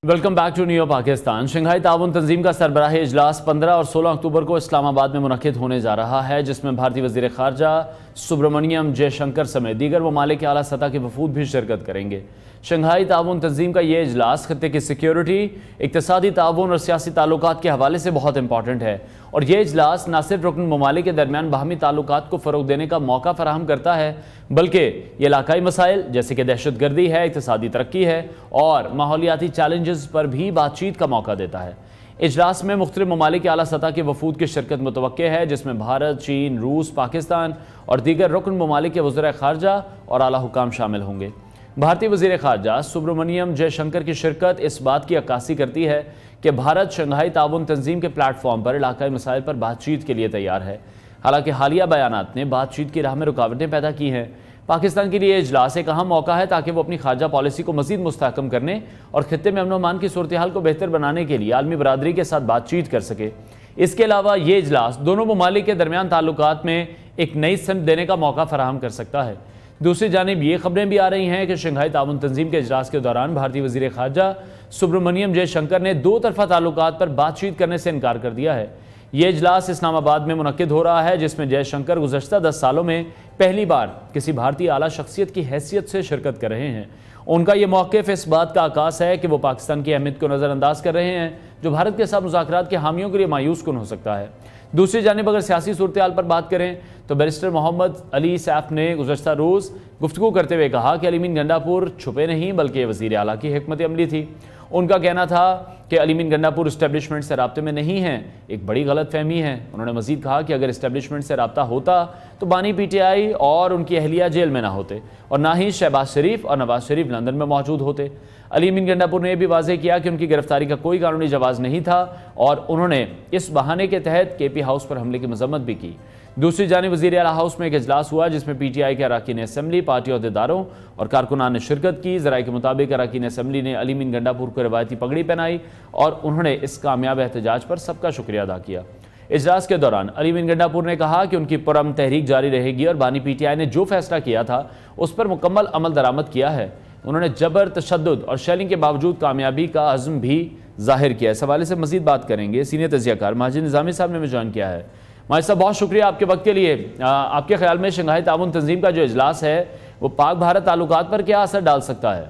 Welcome back to new Pakistan. Shanghai ताउन तंजीम का सरबराही इजलास 15 और 16 अक्टूबर को इस्लामाबाद में मुनक्किद होने जा रहा है, जिसमें भारतीय वज़ीर ख़ारजा सुब्रमण्यम जयशंकर समेत दीगर ममालिक के आला सतह के वफूद भी शिरकत करेंगे। शंघाई ताउन तंजीम का ये इजलास खत्ते की सिक्योरिटी, इक़्तिसादी ताउन और सियासी ताल्लुकात के हवाले से बहुत इंपॉर्टेंट है और ये इजलास न सिर्फ रुकन ममालिक के दरमियान बाहमी ताल्लुकात को फ़रोग़ देने का मौका फराहम करता है, बल्कि ये इलाकाई मसाइल जैसे कि दहशतगर्दी है, इक़्तिसादी तरक्की है और माहौलियाती चैलेंजेस पर भी बातचीत का मौका देता है। इजलास में मुख्तलिफ ममालिक के आला सतह के वफूद की शिरकत मुतवक्के है, जिसमें भारत, चीन, रूस, पाकिस्तान और दीगर रुकन ममालिक के वज़ीर ख़ारजा और आला हुकाम शामिल होंगे। भारतीय वज़ीर ख़ारजा सुब्रमण्यम जयशंकर की शिरकत इस बात की अक्कासी करती है कि भारत शंघाई ताउन तंजीम के प्लेटफॉर्म पर इलाकाई मसाइल पर बातचीत के लिए तैयार है। हालांकि हालिया बयानात ने बातचीत की राह में रुकावटें पैदा की हैं। पाकिस्तान के लिए इजलास एक अहम मौका है ताकि वो अपनी खारजा पॉलिसी को मज़ीद मुस्तहकम करने और खित्ते में अमन व अमान की सूरत हाल को बेहतर बनाने के लिए आलमी बरादरी के साथ बातचीत कर सके। इसके अलावा ये इजलास दोनों ममालिक के दरमियान ताल्लुकात में एक नई समत देने का मौका फराहम कर सकता है। दूसरी जानिब ये खबरें भी आ रही हैं कि शंघाई ताउन तंजीम के इजलास के दौरान भारतीय वज़ीर ख़ारजा सुब्रमण्यम जयशंकर ने दो तरफा ताल्लुकात पर बातचीत करने से इनकार कर दिया है। ये इजलास इस्लामाबाद में मुनक्किद हो रहा है, जिसमें जयशंकर गुज़श्ता 10 सालों में पहली बार किसी भारतीय आला शख्सियत की हैसियत से शिरकत कर रहे हैं। उनका ये मौक़िफ़ इस बात का आकाश है कि वो पाकिस्तान की अहमियत को नज़रअंदाज कर रहे हैं, जो भारत के साथ मुज़ाकरात के हामियों के लिए मायूस कुन हो सकता है। दूसरी जानिब अगर सियासी सूरत हाल पर बात करें तो बैरिस्टर मोहम्मद अली सैफ ने गुज़श्ता रोज़ गुफ्तगू करते हुए कहा कि अलीमीन गंडापुर छुपे नहीं बल्कि वज़ीर आला की हिकमत अमली थी। उनका कहना था कि अलीमीन गंडापुर इस्टेब्लिशमेंट से राब्ते में नहीं हैं, एक बड़ी गलत फहमी है। उन्होंने मज़ीद कहा कि अगर इस्टेब्लिशमेंट से राब्ता होता तो बानी PTI और उनकी अहलिया जेल में ना होते और ना ही शहबाज शरीफ और नवाज शरीफ लंदन में मौजूद होते। अलीमीन गंडापुर ने यह भी वाज़ेह किया कि उनकी गिरफ्तारी का कोई कानूनी जवाज़ नहीं था और उन्होंने इस बहाने के तहत KP हाउस पर हमले की मजम्मत भी की। दूसरी जानिब वज़ीर आला हाउस में एक इजलास हुआ जिसमें PTI के अरकान असम्बली, पार्टी अहदेदारों और कारकुनान ने शिरकत की। ज़राए के मुताबिक अरकान असम्बली ने अली मीन गंडापुर को रवायती पगड़ी पहनाई और उन्होंने इस कामयाब एहतजाज पर सबका शुक्रिया अदा किया। इजलास के दौरान अली मीन गंडापुर ने कहा कि उनकी पुरअमन तहरीक जारी रहेगी और बानी PTI ने जो फैसला किया था उस पर मुकम्मल अमल दरामद किया है। उन्होंने जबर, तशद्दुद और शेलिंग के बावजूद कामयाबी का अज़्म भी जाहिर किया। इस हवाले से मजीद बात करेंगे सीनियर तजियाकार माजिद निज़ामी साहब ने हमें ज्वाइन किया है। माजिद साहब, बहुत शुक्रिया आपके वक्त के लिए। आपके ख्याल में शंघाई ताउन तंजीम का जो इजलास है वो पाक भारत ताल्लुकात पर क्या असर डाल सकता है?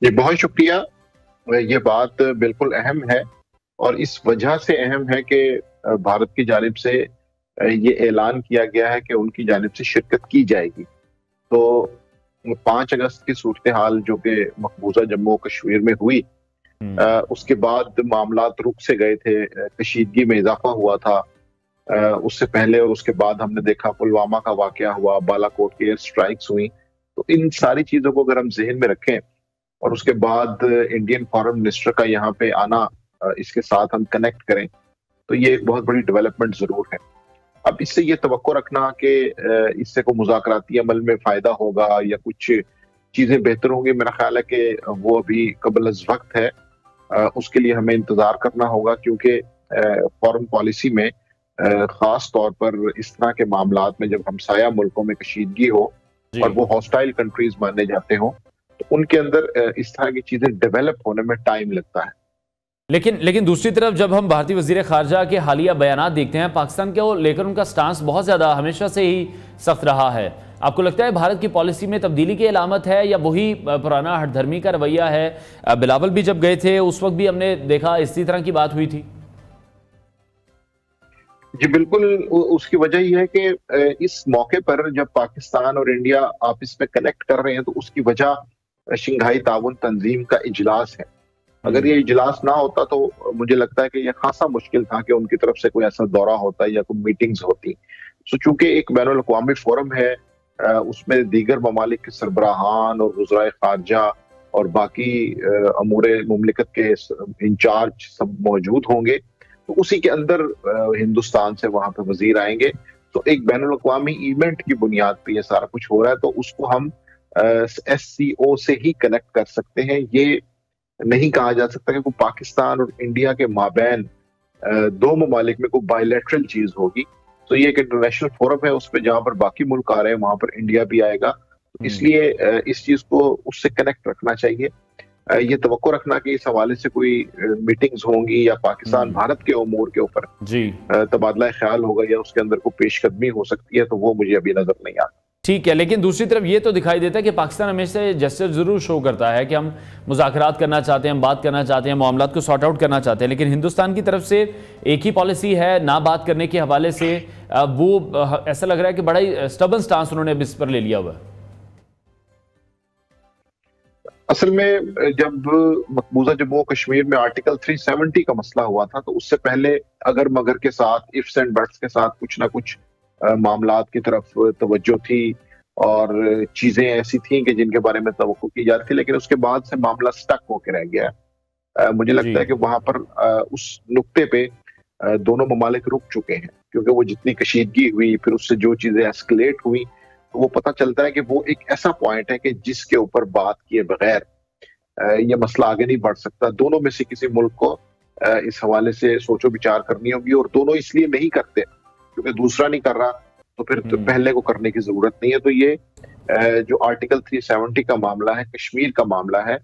जी बहुत शुक्रिया। ये बात बिल्कुल अहम है और इस वजह से अहम है कि भारत की जानिब से ये ऐलान किया गया है कि उनकी जानिब से शिरकत की जाएगी। तो 5 अगस्त की सूरत हाल जो कि मकबूजा जम्मू कश्मीर में हुई, उसके बाद मामलात रुक से गए थे, कशीदगी में इजाफा हुआ था। उससे पहले और उसके बाद हमने देखा पुलवामा का वाकया हुआ, बालाकोट की एयर स्ट्राइक्स हुई। तो इन सारी चीजों को अगर हम जहन में रखें और उसके बाद इंडियन फॉरेन मिनिस्टर का यहाँ पे आना, इसके साथ हम कनेक्ट करें, तो ये एक बहुत बड़ी डेवलपमेंट जरूर है। अब इससे ये तवक्को रखना कि इससे कोई मुज़ाकराती अमल में फायदा होगा या कुछ चीजें बेहतर होंगी, मेरा ख्याल है कि वो अभी कबल अज़ वक्त है। उसके लिए हमें इंतजार करना होगा, क्योंकि फॉरेन पॉलिसी में खास तौर पर इस तरह के मामलात में जब हमसाया मुल्कों में कशीदगी हो और वो हॉस्टाइल कंट्रीज माने जाते हो, तो उनके अंदर इस तरह की चीजें डेवलप होने में टाइम लगता है। लेकिन दूसरी तरफ जब हम भारतीय वज़ीर ख़ारजा के हालिया बयानात देखते हैं, पाकिस्तान को लेकर उनका स्टांस बहुत ज़्यादा हमेशा से ही सख्त रहा है। आपको लगता है भारत की पॉलिसी में तब्दीली की अलामत है या वही पुराना हठधर्मी का रवैया है? बिलावल भी जब गए थे उस वक्त भी हमने देखा इसी तरह की बात हुई थी। जी बिल्कुल, उसकी वजह यह है कि इस मौके पर जब पाकिस्तान और इंडिया आपस में कनेक्ट कर रहे हैं, तो उसकी वजह शंघाई ताउन तंजीम का इजलास है। अगर ये इजलास ना होता तो मुझे लगता है कि यह खासा मुश्किल था कि उनकी तरफ से कोई ऐसा दौरा होता या कोई मीटिंग्स होती। सो चूंकि एक बैनुल अक़वामी फोरम है, उसमें दीगर ममालिक के सरबराहान और वज़राए ख़ारजा और बाकी अमूरे मुमलिकत के इंचार्ज सब मौजूद होंगे, तो उसी के अंदर हिंदुस्तान से वहां पे वजीर आएंगे। तो एक बैनुल अक़वामी इवेंट की बुनियाद पे ये सारा कुछ हो रहा है, तो उसको हम SCO से ही कनेक्ट कर सकते हैं। ये नहीं कहा जा सकता कि पाकिस्तान और इंडिया के माबैन दो ममालिक में कोई बायलैटरल चीज होगी। तो ये एक इंटरनेशनल फोरम है, उस पर जहां पर बाकी मुल्क आ रहे हैं वहां पर इंडिया भी आएगा। तो इसलिए इस चीज को उससे कनेक्ट रखना चाहिए। ये तवक्को रखना कि इस हवाले से कोई मीटिंग्स होंगी या पाकिस्तान भारत के उमूर के ऊपर तबादला ख्याल होगा या उसके अंदर कोई पेशकदमी हो सकती है, तो वो मुझे अभी नजर नहीं आता। ठीक है, लेकिन दूसरी तरफ ये तो दिखाई देता है कि पाकिस्तान हमेशा जेस्चर जरूर शो करता है कि हम मुज़ाकरात करना चाहते हैं, हम बात करना चाहते हैं, मामलात को सॉर्ट आउट करना चाहते हैं, लेकिन हिंदुस्तान की तरफ से एक ही पॉलिसी है ना बात करने के हवाले से। वो ऐसा लग रहा है कि बड़ा ही स्टबन स्टांस उन्होंने इस पर ले लिया हुआ। असल में जब मकबूजा जम्मू कश्मीर में आर्टिकल 370 का मसला हुआ था, तो उससे पहले अगर मगर के साथ इफ्स एंड बट्स के साथ कुछ ना कुछ मामलात की तरफ तवज्जो थी और चीजें ऐसी थी कि जिनके बारे में तवक्को की जाती थी, लेकिन उसके बाद से मामला स्टक होकर रह गया। मुझे लगता है कि वहां पर उस नुक्ते पे दोनों ममालिक रुक चुके हैं, क्योंकि वो जितनी कशीदगी हुई, फिर उससे जो चीजें एस्केलेट हुई, तो वो पता चलता है कि वो एक ऐसा पॉइंट है कि जिसके ऊपर बात किए बगैर ये मसला आगे नहीं बढ़ सकता। दोनों में से किसी मुल्क को इस हवाले से सोचो विचार करनी होगी, और दोनों इसलिए नहीं करते क्योंकि दूसरा नहीं कर रहा, तो फिर तो पहले को करने की जरूरत नहीं है। तो ये जो आर्टिकल 370 का मामला है, कश्मीर का मामला है,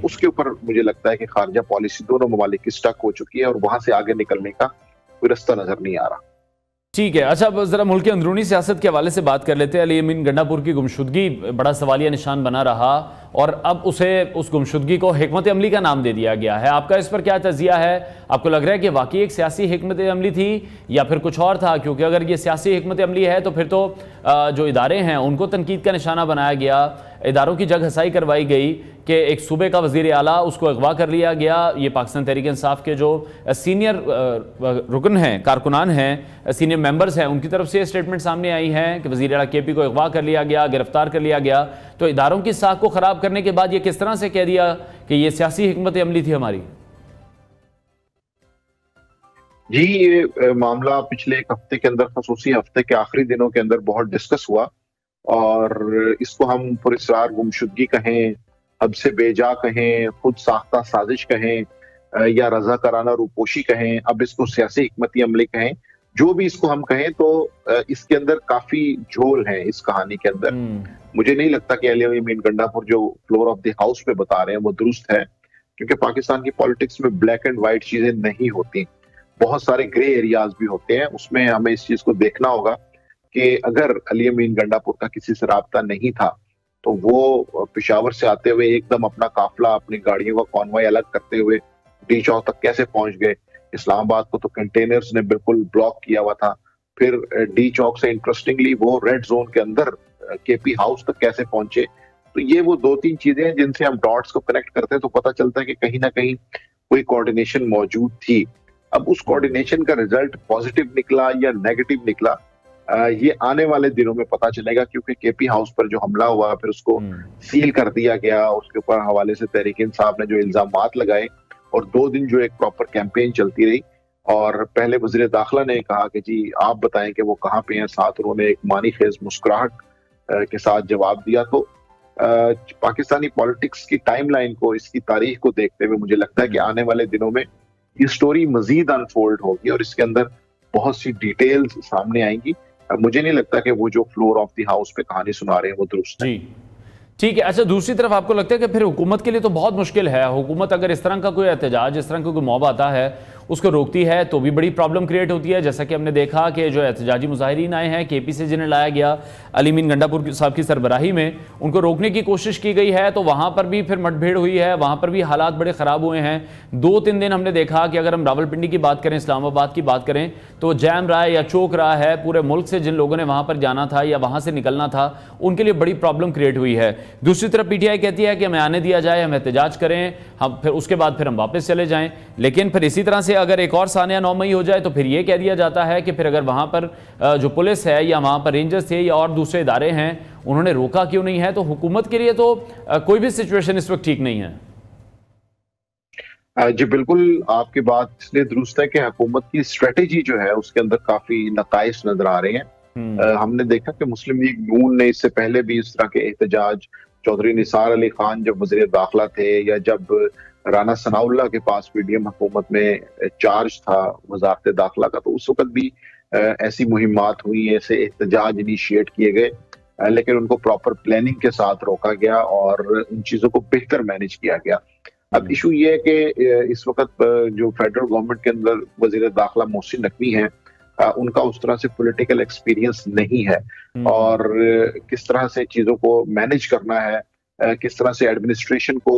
उसके ऊपर मुझे लगता है कि खारजा पॉलिसी दोनों ममालिक की स्टक हो चुकी है और वहां से आगे निकलने का कोई रास्ता नजर नहीं आ रहा। ठीक है, अच्छा अब जरा मुल्क की अंदरूनी सियासत के हवाले से बात कर लेते हैं। अली मीन गंडापुर की गुमशुदगी बड़ा सवालिया निशान बना रहा और अब उस गुमशुदगी को हिकमत अमली का नाम दे दिया गया है। आपका इस पर क्या तजिया है? आपको लग रहा है कि वाकई एक सियासी हिकमत अमली थी या फिर कुछ और था? क्योंकि अगर ये सियासी हिकमत अमली है तो फिर तो जो इदारे हैं उनको तनकीद का निशाना बनाया गया, इदारों की जग हसाई करवाई गई कि एक सूबे का वज़ीर आला उसको अगवा कर लिया गया। ये पाकिस्तान तहरीक इंसाफ के जो सीनियर रुकन हैं, कारकुनान हैं, सीनियर मेंबर्स हैं, उनकी तरफ से स्टेटमेंट सामने आई है कि वज़ीर आला KP को अगवा कर लिया गया, गिरफ्तार कर लिया गया। तो इदारों की साख को ख़राब करने के बाद ये किस तरह से कह दिया कि ये सियासी हिकमत अमली थी हमारी? जी, ये मामला पिछले एक हफ्ते के अंदर, खसूसी हफ्ते के आखिरी दिनों के अंदर बहुत डिस्कस हुआ, और इसको हम पुरस्रार गुमशुदगी कहें, हद से बेजा कहें, खुद साख्ता साजिश कहें, या रजाकाराना रूपोशी कहें, अब इसको सियासी हिकमती अमली कहें, जो भी इसको हम कहें, तो इसके अंदर काफी झोल है इस कहानी के अंदर। मुझे नहीं लगता कि अली अमीन गंडापुर जो फ्लोर ऑफ द हाउस पे बता रहे हैं वो दुरुस्त है, क्योंकि पाकिस्तान की पॉलिटिक्स में ब्लैक एंड व्हाइट चीजें नहीं होती, बहुत सारे ग्रे एरियाज भी होते हैं। उसमें हमें इस चीज को देखना होगा कि अगर अली अमीन गंडापुर का किसी से राब्ता नहीं था तो वो पेशावर से आते हुए एकदम अपना काफिला, अपनी गाड़ियों का कॉन्वॉय अलग करते हुए डी चौक तक कैसे पहुंच गए। इस्लामाबाद को तो कंटेनर्स ने बिल्कुल ब्लॉक किया हुआ था। फिर डी चौक से इंटरेस्टिंगली वो रेड जोन के अंदर केपी हाउस तक कैसे पहुंचे। तो ये वो दो तीन चीजें हैं जिनसे हम डॉट्स को कनेक्ट करते हैं तो पता चलता है कि कहीं ना कहीं कोई कोऑर्डिनेशन मौजूद थी। अब उस कोऑर्डिनेशन का रिजल्ट पॉजिटिव निकला या नेगेटिव निकला, ये आने वाले दिनों में पता चलेगा, क्योंकि केपी हाउस पर जो हमला हुआ फिर उसको सील कर दिया गया। उसके ऊपर हवाले से तहरीक इंसाफ ने जो इल्जामात लगाए और 2 दिन जो एक प्रॉपर कैंपेन चलती रही, और पहले वज़ीर दाखिला ने कहा कि जी आप बताएं कि वो कहाँ पे हैं, साथ उन्होंने एक मानी खेज मुस्कुराहट के साथ जवाब दिया। तो पाकिस्तानी पॉलिटिक्स की टाइमलाइन को, इसकी तारीख को देखते हुए मुझे लगता है कि आने वाले दिनों में ये स्टोरी मजीद अनफोल्ड होगी और इसके अंदर बहुत सी डिटेल्स सामने आएंगी। मुझे नहीं लगता कि वो जो फ्लोर ऑफ द हाउस पे कहानी सुना रहे हैं वो दुरुस्त है। ठीक है। अच्छा, दूसरी तरफ आपको लगता है कि फिर हुकूमत के लिए तो बहुत मुश्किल है, हुकूमत अगर इस तरह का कोई एहतजाज, इस तरह का कोई मॉब आता है उसको रोकती है तो भी बड़ी प्रॉब्लम क्रिएट होती है। जैसा कि हमने देखा कि जो एहतजाजी मुजाहिरीन आए हैं केपी से, जिन्हें लाया गया अली अमीन गंडापुर साहब की सरबराही में, उनको रोकने की कोशिश की गई है तो वहाँ पर भी फिर मुठभेड़ हुई है, वहाँ पर भी हालात बड़े ख़राब हुए हैं। 2-3 दिन हमने देखा कि अगर हम रावलपिंडी की बात करें, इस्लामाबाद की बात करें, तो जैम रहा है या चौक रहा है। पूरे मुल्क से जिन लोगों ने वहाँ पर जाना था या वहाँ से निकलना था उनके लिए बड़ी प्रॉब्लम क्रिएट हुई है। दूसरी तरफ पीटीआई कहती है कि हमें आने दिया जाए, हम एहतजाज करें, हम फिर उसके बाद फिर हम वापस चले जाएं। लेकिन फिर इसी तरह से अगर एक और सानिया 9 मई हो जाए तो फिर ये कह दिया जाता है कि फिर अगर वहाँ पर जो पुलिस है या वहाँ पर रेंजर्स थे या और दूसरे इदारे हैं उन्होंने रोका क्यों नहीं है। तो हुकूमत के लिए तो कोई भी सिचुएशन इस वक्त ठीक नहीं है। जी बिल्कुल, आपकी बात इसलिए दुरुस्त है कि हुकूमत की स्ट्रेटेजी जो है उसके अंदर काफी नकाइस नजर आ रहे हैं। हमने देखा कि मुस्लिम लीग नून ने इससे पहले भी इस तरह के एहतजाज, चौधरी निसार अली खान जब वज़ीर दाखिला थे या जब राना सनाउल्लाह के पास पीडीएम हुकूमत में चार्ज था वजारत दाखिला का, तो उस वक्त भी ऐसी मुहिमात हुई, ऐसे एहतजाज इनिशिएट किए गए, लेकिन उनको प्रॉपर प्लानिंग के साथ रोका गया और उन चीजों को बेहतर मैनेज किया गया। अब इशू ये है कि इस वक्त जो फेडरल गवर्नमेंट के अंदर वजीर दाखिला मोहसिन नकवी हैं, उनका उस तरह से पॉलिटिकल एक्सपीरियंस नहीं है और किस तरह से चीजों को मैनेज करना है, किस तरह से एडमिनिस्ट्रेशन को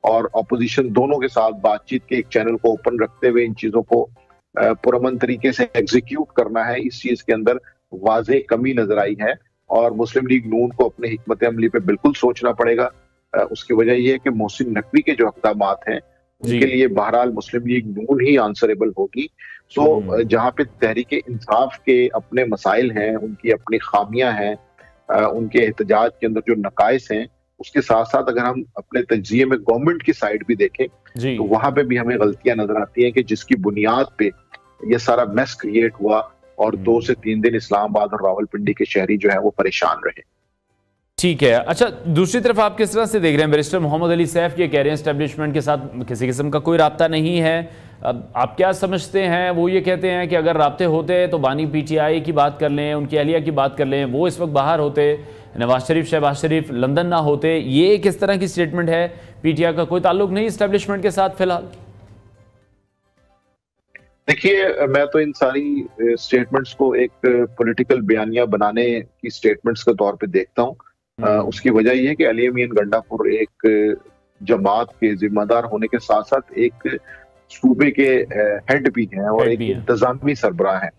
और अपोजिशन दोनों के साथ बातचीत के एक चैनल को ओपन रखते हुए इन चीजों को पुरअमन तरीके से एग्जीक्यूट करना है, इस चीज के अंदर वाज़ेह कमी नजर आई है और मुस्लिम लीग नून को अपने हिकमत अमली पे बिल्कुल सोचना पड़ेगा। उसकी वजह यह है कि मोहसिन नकवी के जो इक़दामात हैं उनके लिए बहरहाल मुस्लिम लीग नून ही आंसरेबल होगी। सो जहाँ पे तहरीक इंसाफ के अपने मसाइल हैं, उनकी अपनी खामियां हैं, उनके एहतजाज के अंदर जो नकाइस हैं, उसके साथ साथ अगर हम अपने तज्जिये में गवर्नमेंट की साइड भी देखें तो वहां पे भी हमें गलतियां नजर आती हैं कि जिसकी बुनियाद पे ये सारा मैस क्रिएट हुआ और 2 से 3 दिन इस्लामाबाद और रावलपिंडी के शहरी जो है वो परेशान रहे। ठीक है। अच्छा, दूसरी तरफ आप किस तरह से देख रहे हैं? बैरिस्टर मोहम्मद अली सैफ ये कह रहे हैं एस्टेब्लिशमेंट के साथ किसी किस्म का कोई राब्ता नहीं है। आप क्या समझते हैं? वो ये कहते हैं कि अगर राब्ते होते तो बानी पीटीआई की बात कर लें, उनकी अहलिया की बात कर लें, वो इस वक्त बाहर होते, नवाज शरीफ शहबाज शरीफ लंदन ना होते। ये किस तरह की स्टेटमेंट है? पीटीआई का कोई ताल्लुक नहीं एस्टेब्लिशमेंट के साथ फिलहाल। देखिए, मैं तो इन सारी स्टेटमेंट्स को एक पॉलिटिकल बयानिया बनाने की स्टेटमेंट्स के तौर पे देखता हूँ। उसकी वजह यह है कि अली अमीन गंडापुर एक जमात के जिम्मेदार होने के साथ साथ एक सूबे के हेड भी हैं और एक इंतजामी सरबराह है।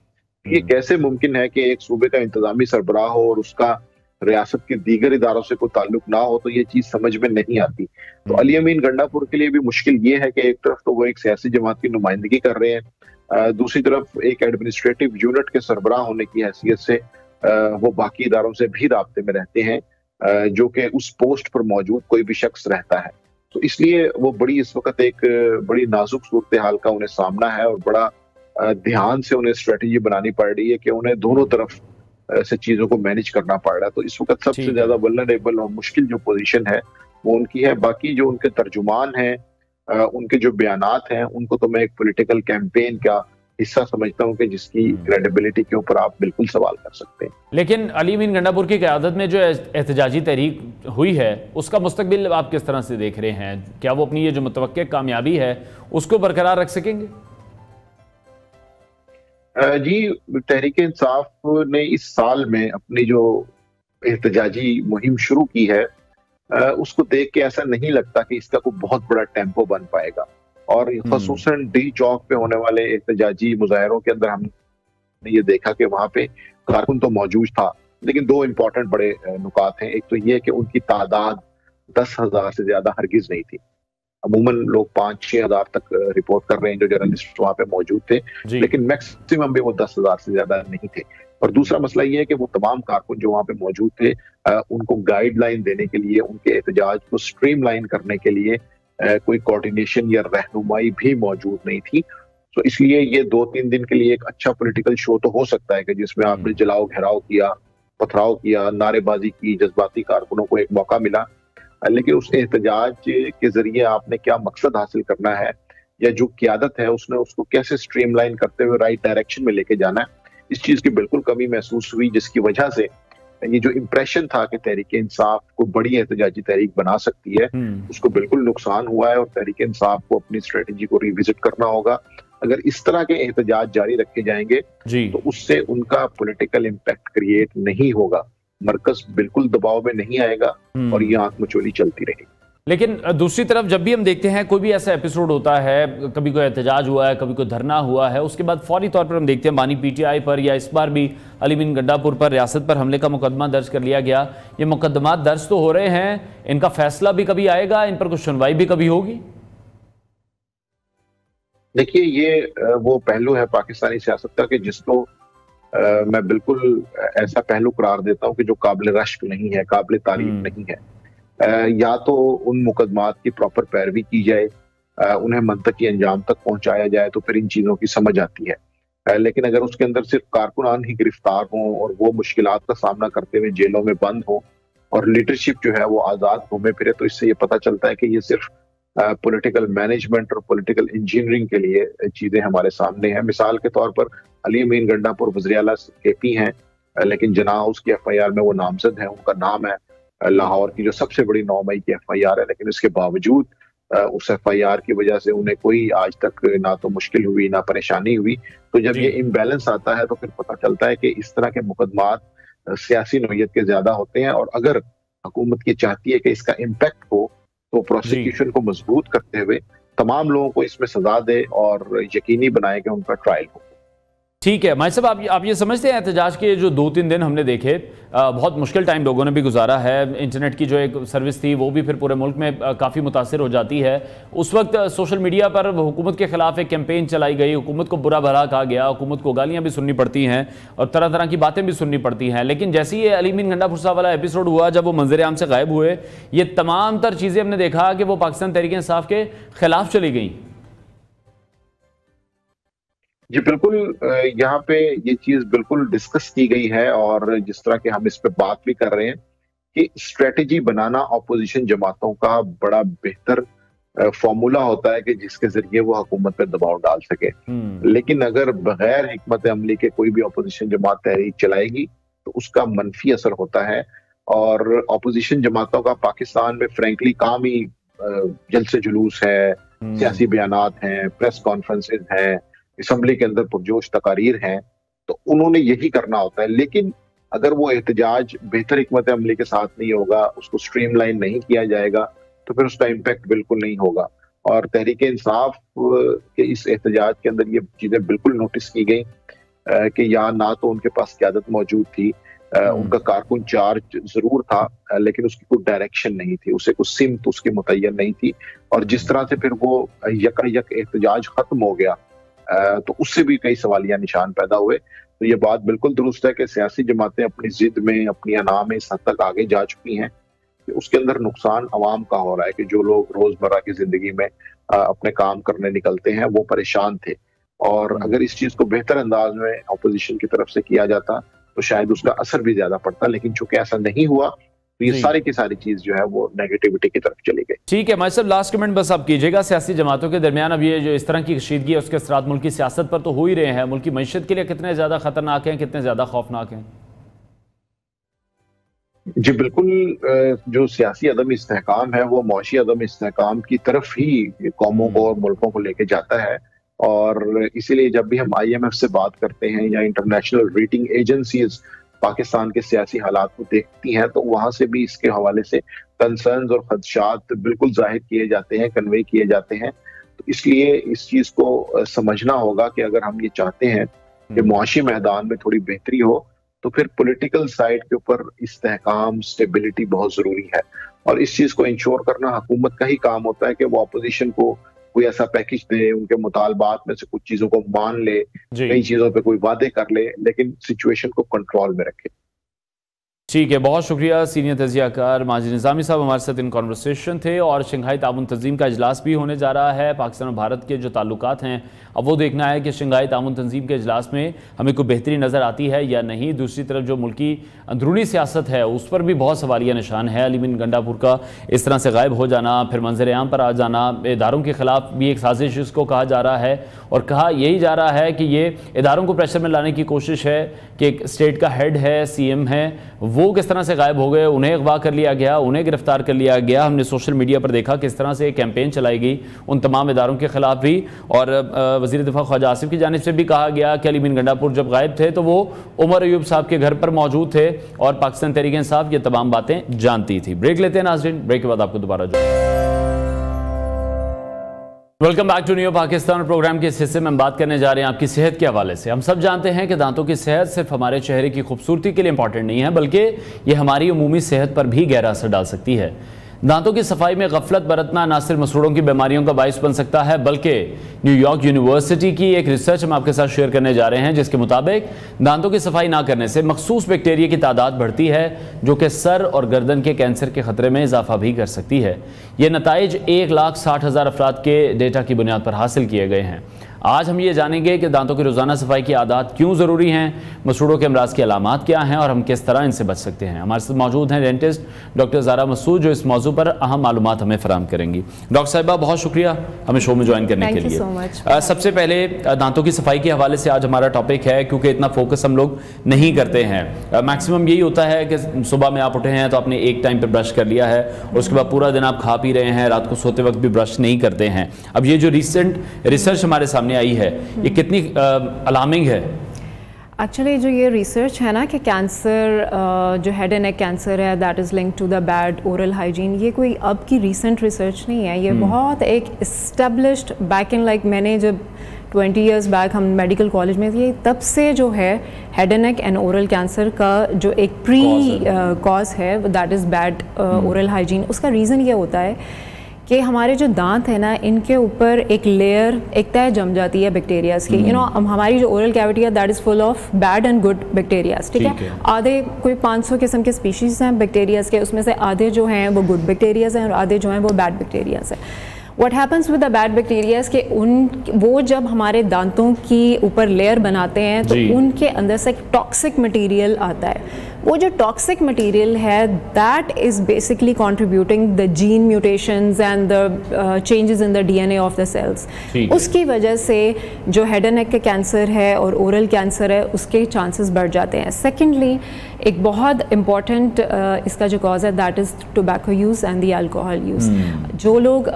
ये कैसे मुमकिन है कि एक सूबे का इंतजामी सरबराह हो और उसका रियासत के दीगर इदारों से कोई ताल्लुक ना हो? तो ये चीज समझ में नहीं आती। तो अली अमीन गंडापुर के लिए भी मुश्किल ये है कि एक तरफ तो वो एक सियासी जमात की नुमाइंदगी कर रहे हैं, दूसरी तरफ एक एडमिनिस्ट्रेटिव यूनिट के सरबराह होने की हैसियत से वो बाकी इदारों से भी राब्ते में रहते हैं जो कि उस पोस्ट पर मौजूद कोई भी शख्स रहता है। तो इसलिए वो बड़ी इस वक्त एक बड़ी नाजुक सूरत हाल का उन्हें सामना है और बड़ा ध्यान से उन्हें स्ट्रेटेजी बनानी पड़ रही है कि उन्हें दोनों तरफ से चीजों को मैनेज करना पड़ रहा है। तो इस वक्त सबसे ज्यादा वल्नरेबल और मुश्किल जो पोजीशन है वो उनकी है। बाकी जो उनके तर्जुमान हैं, उनके जो बयानात हैं, उनको तो मैं एक पॉलिटिकल कैंपेन का हिस्सा समझता हूं कि जिसकी क्रेडिबिलिटी के ऊपर आप बिल्कुल सवाल कर सकते हैं। लेकिन अली अमीन गंडापुर की क़यादत में जो एहतजाजी तहरीक हुई है उसका मुस्तकबिल आप किस तरह से देख रहे हैं? क्या वो अपनी ये जो मुतवक्किल कामयाबी है उसको बरकरार रख सकेंगे? जी, तहरीक इंसाफ ने इस साल में अपनी जो एहतजाजी मुहिम शुरू की है उसको देख के ऐसा नहीं लगता कि इसका कोई बहुत बड़ा टेम्पो बन पाएगा। और खसूसन डी चौक पे होने वाले एहतजाजी मुजाहरों के अंदर हमने ये देखा कि वहां पे कारकुन तो मौजूद था, लेकिन दो इम्पोर्टेंट बड़े नुकात हैं। एक तो ये कि उनकी तादाद 10,000 से ज्यादा हरगिज नहीं थी। अमूमन लोग 5-6 हजार तक रिपोर्ट कर रहे हैं जो जर्नलिस्ट वहां पे मौजूद थे, लेकिन मैक्सिमम भी वो 10,000 से ज्यादा नहीं थे। और दूसरा मसला ये है कि वो तमाम कारकुन जो वहां पे मौजूद थे उनको गाइडलाइन देने के लिए, उनके एहतजाज को स्ट्रीमलाइन करने के लिए कोई कोऑर्डिनेशन या रहनुमाई भी मौजूद नहीं थी। तो इसलिए ये 2-3 दिन के लिए एक अच्छा पॉलिटिकल शो तो हो सकता है कि जिसमें आपने जलाओ घेराव किया, पथराव किया, नारेबाजी की, जज्बाती कारकुनों को एक मौका मिला, लेकिन उस एहतजाज के जरिए आपने क्या मकसद हासिल करना है या जो क़यादत है उसने उसको कैसे स्ट्रीमलाइन करते हुए राइट डायरेक्शन में लेके जाना है, इस चीज की बिल्कुल कमी महसूस हुई, जिसकी वजह से ये जो इम्प्रेशन था कि तहरीक इंसाफ को बड़ी एहतजाजी तहरीक बना सकती है उसको बिल्कुल नुकसान हुआ है। और तहरीक इंसाफ को अपनी स्ट्रेटेजी को रिविजिट करना होगा। अगर इस तरह के एहतजाज जारी रखे जाएंगे तो उससे उनका पॉलिटिकल इम्पैक्ट क्रिएट नहीं होगा, मरकज बिल्कुल दबाव में नहीं आएगा और ये आंख मचोली चलती रहेगी। लेकिन दूसरी तरफ जब भी हम देखते हैं कोई भी ऐसा एपिसोड होता है, कभी कोई एहतजाज हुआ है, कभी कोई धरना हुआ है, उसके बाद फौरी तौर पर हम देखते हैं बानी पीटीआई पर या इस बार भी अली अमीन गंडापुर पर रियासत पर हमले का मुकदमा दर्ज कर लिया गया। ये मुकदमा दर्ज तो हो रहे हैं, इनका फैसला भी कभी आएगा, इन पर कुछ सुनवाई भी कभी होगी? देखिए, ये वो पहलू है पाकिस्तानी सियासत का कि जिसको मैं बिल्कुल ऐसा पहलू करार देता हूँ कि जो काबिल रश्क नहीं है, काबिल तारीफ नहीं है। या तो उन मुकदमात की प्रॉपर पैरवी की जाए, उन्हें मंतकी अंजाम तक पहुंचाया जाए, तो फिर इन चीजों की समझ आती है। लेकिन अगर उसके अंदर सिर्फ कारकुनान ही गिरफ्तार हों और वो मुश्किलात का सामना करते हुए जेलों में बंद हो और लीडरशिप जो है वो आजाद घूमे फिरे, तो इससे ये पता चलता है कि ये सिर्फ पॉलिटिकल मैनेजमेंट और पॉलिटिकल इंजीनियरिंग के लिए चीजें हमारे सामने हैं। मिसाल के तौर पर अली अमीन गंडापुर वज़ीर आला केपी हैं, लेकिन जना उसकी एफआईआर में वो नामजद है, उनका नाम है लाहौर की जो सबसे बड़ी 9 मई की एफआईआर है, लेकिन इसके बावजूद उस एफआईआर की वजह से उन्हें कोई आज तक ना तो मुश्किल हुई ना परेशानी हुई। तो जब ये इम्बैलेंस आता है तो फिर पता चलता है कि इस तरह के मुकदमात सियासी नौयत के ज्यादा होते हैं, और अगर हुकूमत ये चाहती है कि इसका इम्पैक्ट हो तो प्रोसिक्यूशन को मजबूत करते हुए तमाम लोगों को इसमें सजा दे और यकीनी बनाए कि उनका ट्रायल हो। ठीक है माई साहब, आप ये समझते हैं एहतजाज के जो 2-3 दिन हमने देखे, बहुत मुश्किल टाइम लोगों ने भी गुजारा है। इंटरनेट की जो एक सर्विस थी वो भी फिर पूरे मुल्क में काफ़ी मुतासिर हो जाती है। उस वक्त सोशल मीडिया पर हुकूमत के खिलाफ एक कैंपेन चलाई गई, हुकूमत को बुरा भला कहा गया, हुकूमत को गालियाँ भी सुननी पड़ती हैं और तरह तरह की बातें भी सुननी पड़ती हैं। लेकिन जैसे ही अली अमीन गंडापुर साहब वाला एपिसोड हुआ, जब वो मंजर आम से गायब हुए, ये तमाम तर चीज़ें हमने देखा कि वो पाकिस्तान तहरीक इंसाफ के खिलाफ चली गई। जी बिल्कुल, यहाँ पे ये चीज बिल्कुल डिस्कस की गई है और जिस तरह के हम इस पे बात भी कर रहे हैं कि स्ट्रेटेजी बनाना ऑपोजिशन जमातों का बड़ा बेहतर फॉर्मूला होता है कि जिसके जरिए वो हुकूमत पर दबाव डाल सके। लेकिन अगर बगैर हिकमत अमली के कोई भी ऑपोजिशन जमात तहरीक चलाएगी तो उसका मनफी असर होता है। और ऑपोजिशन जमातों का पाकिस्तान में फ्रेंकली काम ही जलसे जुलूस है, सियासी बयानात हैं, प्रेस कॉन्फ्रेंसेज हैं, असम्बली के अंदर पुरजोश तकारीर हैं, तो उन्होंने यही करना होता है। लेकिन अगर वो एहतजाज बेहतर हिकमत अमली के साथ नहीं होगा, उसको स्ट्रीमलाइन नहीं किया जाएगा, तो फिर उसका इम्पैक्ट बिल्कुल नहीं होगा। और तहरीक इंसाफ के इस एहतजाज के अंदर ये चीजें बिल्कुल नोटिस की गई कि या ना तो उनके पास क़यादत मौजूद थी, उनका कारकुन चार्ज जरूर था लेकिन उसकी कोई डायरेक्शन नहीं थी, उसे कुछ सिमत उसकी मुतय्यन नहीं थी, और जिस तरह से फिर वो यकायक एहतजाज खत्म हो गया तो उससे भी कई सवालिया निशान पैदा हुए। तो ये बात बिल्कुल दुरुस्त है कि सियासी जमातें अपनी जिद में, अपनी अना में इस हद तक आगे जा चुकी हैं कि उसके अंदर नुकसान अवाम का हो रहा है कि जो लोग रोजमर्रा की जिंदगी में अपने काम करने निकलते हैं वो परेशान थे। और अगर इस चीज को बेहतर अंदाज में अपोजिशन की तरफ से किया जाता तो शायद उसका असर भी ज्यादा पड़ता, लेकिन चूंकि ऐसा नहीं हुआ तो ये सारी की सारी चीज जो है वो नेगेटिविटी की तरफ चली गई। ठीक है, माइस साहब लास्ट कमेंट बस आप कीजिएगा। सियासी जमातों के दरमियान अब ये जो इस तरह की कशीदगी है उसके असरात मुल्क की सियासत पर तो हो ही रहे हैं, मुल्क की मईशत के लिए कितने ज्यादा खतरनाक हैं, कितने ज्यादा खौफनाक हैं? जी बिल्कुल, जो सियासी अदम इस्तेहकाम है वो मौशी अदम इस्तेहकाम की तरफ ही कौमों को और मुल्कों को लेके जाता है, और इसीलिए जब भी हम IMF से बात करते हैं या इंटरनेशनल रेटिंग एजेंसीज पाकिस्तान के सियासी हालात को देखती हैं तो वहां से भी इसके हवाले से कंसर्न्स और खदशात बिल्कुल जाहिर किए जाते हैं, कन्वे किए जाते हैं। तो इसलिए इस चीज को समझना होगा कि अगर हम ये चाहते हैं कि मुआशी मैदान में थोड़ी बेहतरी हो तो फिर पॉलिटिकल साइड के ऊपर इस्तेहकाम, स्टेबिलिटी बहुत जरूरी है, और इस चीज को इंश्योर करना हुकूमत का ही काम होता है कि वो अपोजिशन को कोई ऐसा पैकेज दे, उनके मुतालबात में से कुछ चीजों को मान ले, कई चीजों पे कोई वादे कर ले, लेकिन सिचुएशन को कंट्रोल में रखे। ठीक है, बहुत शुक्रिया। सीनियर तजियाकार माजिद निज़ामी साहब हमारे साथ इन कॉन्वर्सेशन थे। और शंघाई ताउन तंजीम का इजलास भी होने जा रहा है। पाकिस्तान और भारत के जो ताल्लुकात हैं अब वो देखना है कि शंघाई ताउन तंजीम के इजलास में हमें कोई बेहतरी नज़र आती है या नहीं। दूसरी तरफ जो मुल्की अंदरूनी सियासत है उस पर भी बहुत सवालिया निशान है। अली बिन गंडापुर का इस तरह से गायब हो जाना, फिर मंजर आम पर आ जाना, इदारों के खिलाफ भी एक साजिश इसको कहा जा रहा है, और कहा यही जा रहा है कि ये इदारों को प्रेशर में लाने की कोशिश है कि एक स्टेट का हेड है, CM है, वो किस तरह से गायब हो गए, उन्हें अगवा कर लिया गया, उन्हें गिरफ्तार कर लिया गया। हमने सोशल मीडिया पर देखा किस तरह से एक कैंपेन चलाई गई उन तमाम इदारों के खिलाफ भी। और वज़ीर दिफा ख्वाजा आसिफ की जानिब से भी कहा गया कि अली बिन गंडापुर जब गायब थे तो वो उमर अयूब साहब के घर पर मौजूद थे और पाकिस्तान तहरीक इंसाफ ये तमाम बातें जानती थी। ब्रेक लेते हैं नाज़रीन, ब्रेक के बाद आपको दोबारा welcome back to new Pakistan. Programme के इस हिस्से में हम बात करने जा रहे हैं आपकी सेहत के हवाले से। हम सब जानते हैं कि दांतों की सेहत सिर्फ हमारे चेहरे की खूबसूरती के लिए इंपॉर्टेंट नहीं है, बल्कि ये हमारी उमूमी सेहत पर भी गहरा असर डाल सकती है। दांतों की सफाई में गफलत बरतना न सिर्फ मसूड़ों की बीमारियों का बाइस बन सकता है, बल्कि न्यूयॉर्क यूनिवर्सिटी की एक रिसर्च हम आपके साथ शेयर करने जा रहे हैं, जिसके मुताबिक दांतों की सफाई ना करने से मखसूस बैक्टीरिया की तादाद बढ़ती है, जो कि सर और गर्दन के कैंसर के खतरे में इजाफा भी कर सकती है। ये नताइज 1,60,000 अफराद के डेटा की बुनियाद पर हासिल किए गए हैं। आज हम ये जानेंगे कि दांतों की रोज़ाना सफाई की आदत क्यों ज़रूरी हैं, मसूड़ों के अमराज की अलामात क्या हैं और हम किस तरह इनसे बच सकते हैं। हमारे साथ मौजूद हैं डेंटिस्ट डॉक्टर ज़ारा मसूद, जो इस मौजू पर अहम मालूमात हमें फराहम करेंगी। डॉक्टर साहिबा बहुत शुक्रिया हमें शो में ज्वाइन करने के लिए। सबसे पहले दांतों की सफाई के हवाले से आज हमारा टॉपिक है, क्योंकि इतना फोकस हम लोग नहीं करते हैं। मैक्सिमम यही होता है कि सुबह में आप उठे हैं तो आपने एक टाइम पर ब्रश कर लिया है, उसके बाद पूरा दिन आप खा पी रहे हैं, रात को सोते वक्त भी ब्रश नहीं करते हैं। अब ये जो रिसेंट रिसर्च हमारे सामने आई है ये कितनी अलार्मिंग है? एक्चुअली जो ये रिसर्च है ना कि कैंसर जो हेड एंड नेक कैंसर है that is linked to the bad oral hygiene, ये कोई अब की रिसेंट रिसर्च नहीं है, ये बहुत एक इस्टेब्लिश्ड बैक इन लाइक मैंने जब 20 ईयर्स बैक हम मेडिकल कॉलेज में थे तब से जो है head and neck and oral cancer का जो एक प्री कॉज है that is bad oral hygiene. उसका रीज़न ये होता है कि हमारे जो दांत है ना इनके ऊपर एक लेयर एक तय जम जाती है बैक्टीरियाज की। यू नो हमारी जो ओरल कैविटी है that is full of bad and good bacterias, ठीक है। आधे कोई 500 किस्म के स्पीशीज़ हैं बैक्टीरियाज के, उसमें से आधे जो हैं वो गुड बैक्टीरियाज हैं और आधे जो हैं वो बैड बैक्टीरियाज हैं। What happens with the bad bacteria कि वो जब हमारे दांतों की ऊपर लेयर बनाते हैं तो उनके अंदर से एक टॉक्सिक मटेरियल आता है। वो जो टॉक्सिक मटेरियल है that is basically contributing the gene mutations and the changes in the DNA of the cells. उसकी वजह से जो हेड एंड नेक का कैंसर है और ओरल कैंसर है उसके चांसेस बढ़ जाते हैं। सेकेंडली एक बहुत इम्पॉर्टेंट इसका जो कॉज है that is tobacco use and the alcohol use. जो लोग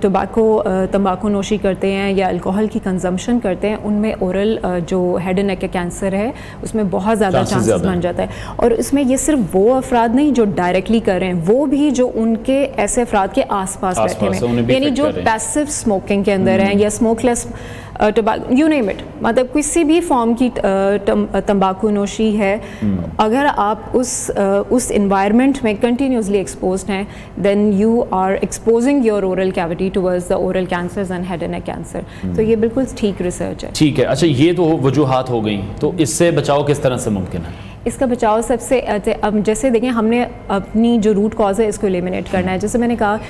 तंबाकू नोशी करते हैं या अल्कोहल की कंजम्पशन करते हैं उनमें ओरल जो हेड एंड नेक का कैंसर है उसमें बहुत ज़्यादा चांसेस बन जाता है। और इसमें ये सिर्फ वो अफराद नहीं जो डायरेक्टली कर रहे हैं, वो भी जो उनके ऐसे अफराद के आसपास बैठे हैं, यानी जो पैसिव स्मोकिंग के अंदर हैं या स्मोकलेस यू नेम इट, मतलब किसी भी फॉर्म की तंबाकू नोशी है, अगर आप उस इन्वायरमेंट में कंटिन्यूसली एक्सपोज्ड हैं then you are exposing your oral cavity towards the oral cancers and head and neck cancer. तो ये बिल्कुल ठीक रिसर्च है। ठीक है, अच्छा ये तो वजूहात हो गई, तो इससे बचाव किस तरह से मुमकिन है? इसका बचाव सबसे अब जैसे देखें हमने अपनी जो रूट कॉज है इसको एलिमिनेट करना है। जैसे मैंने कहा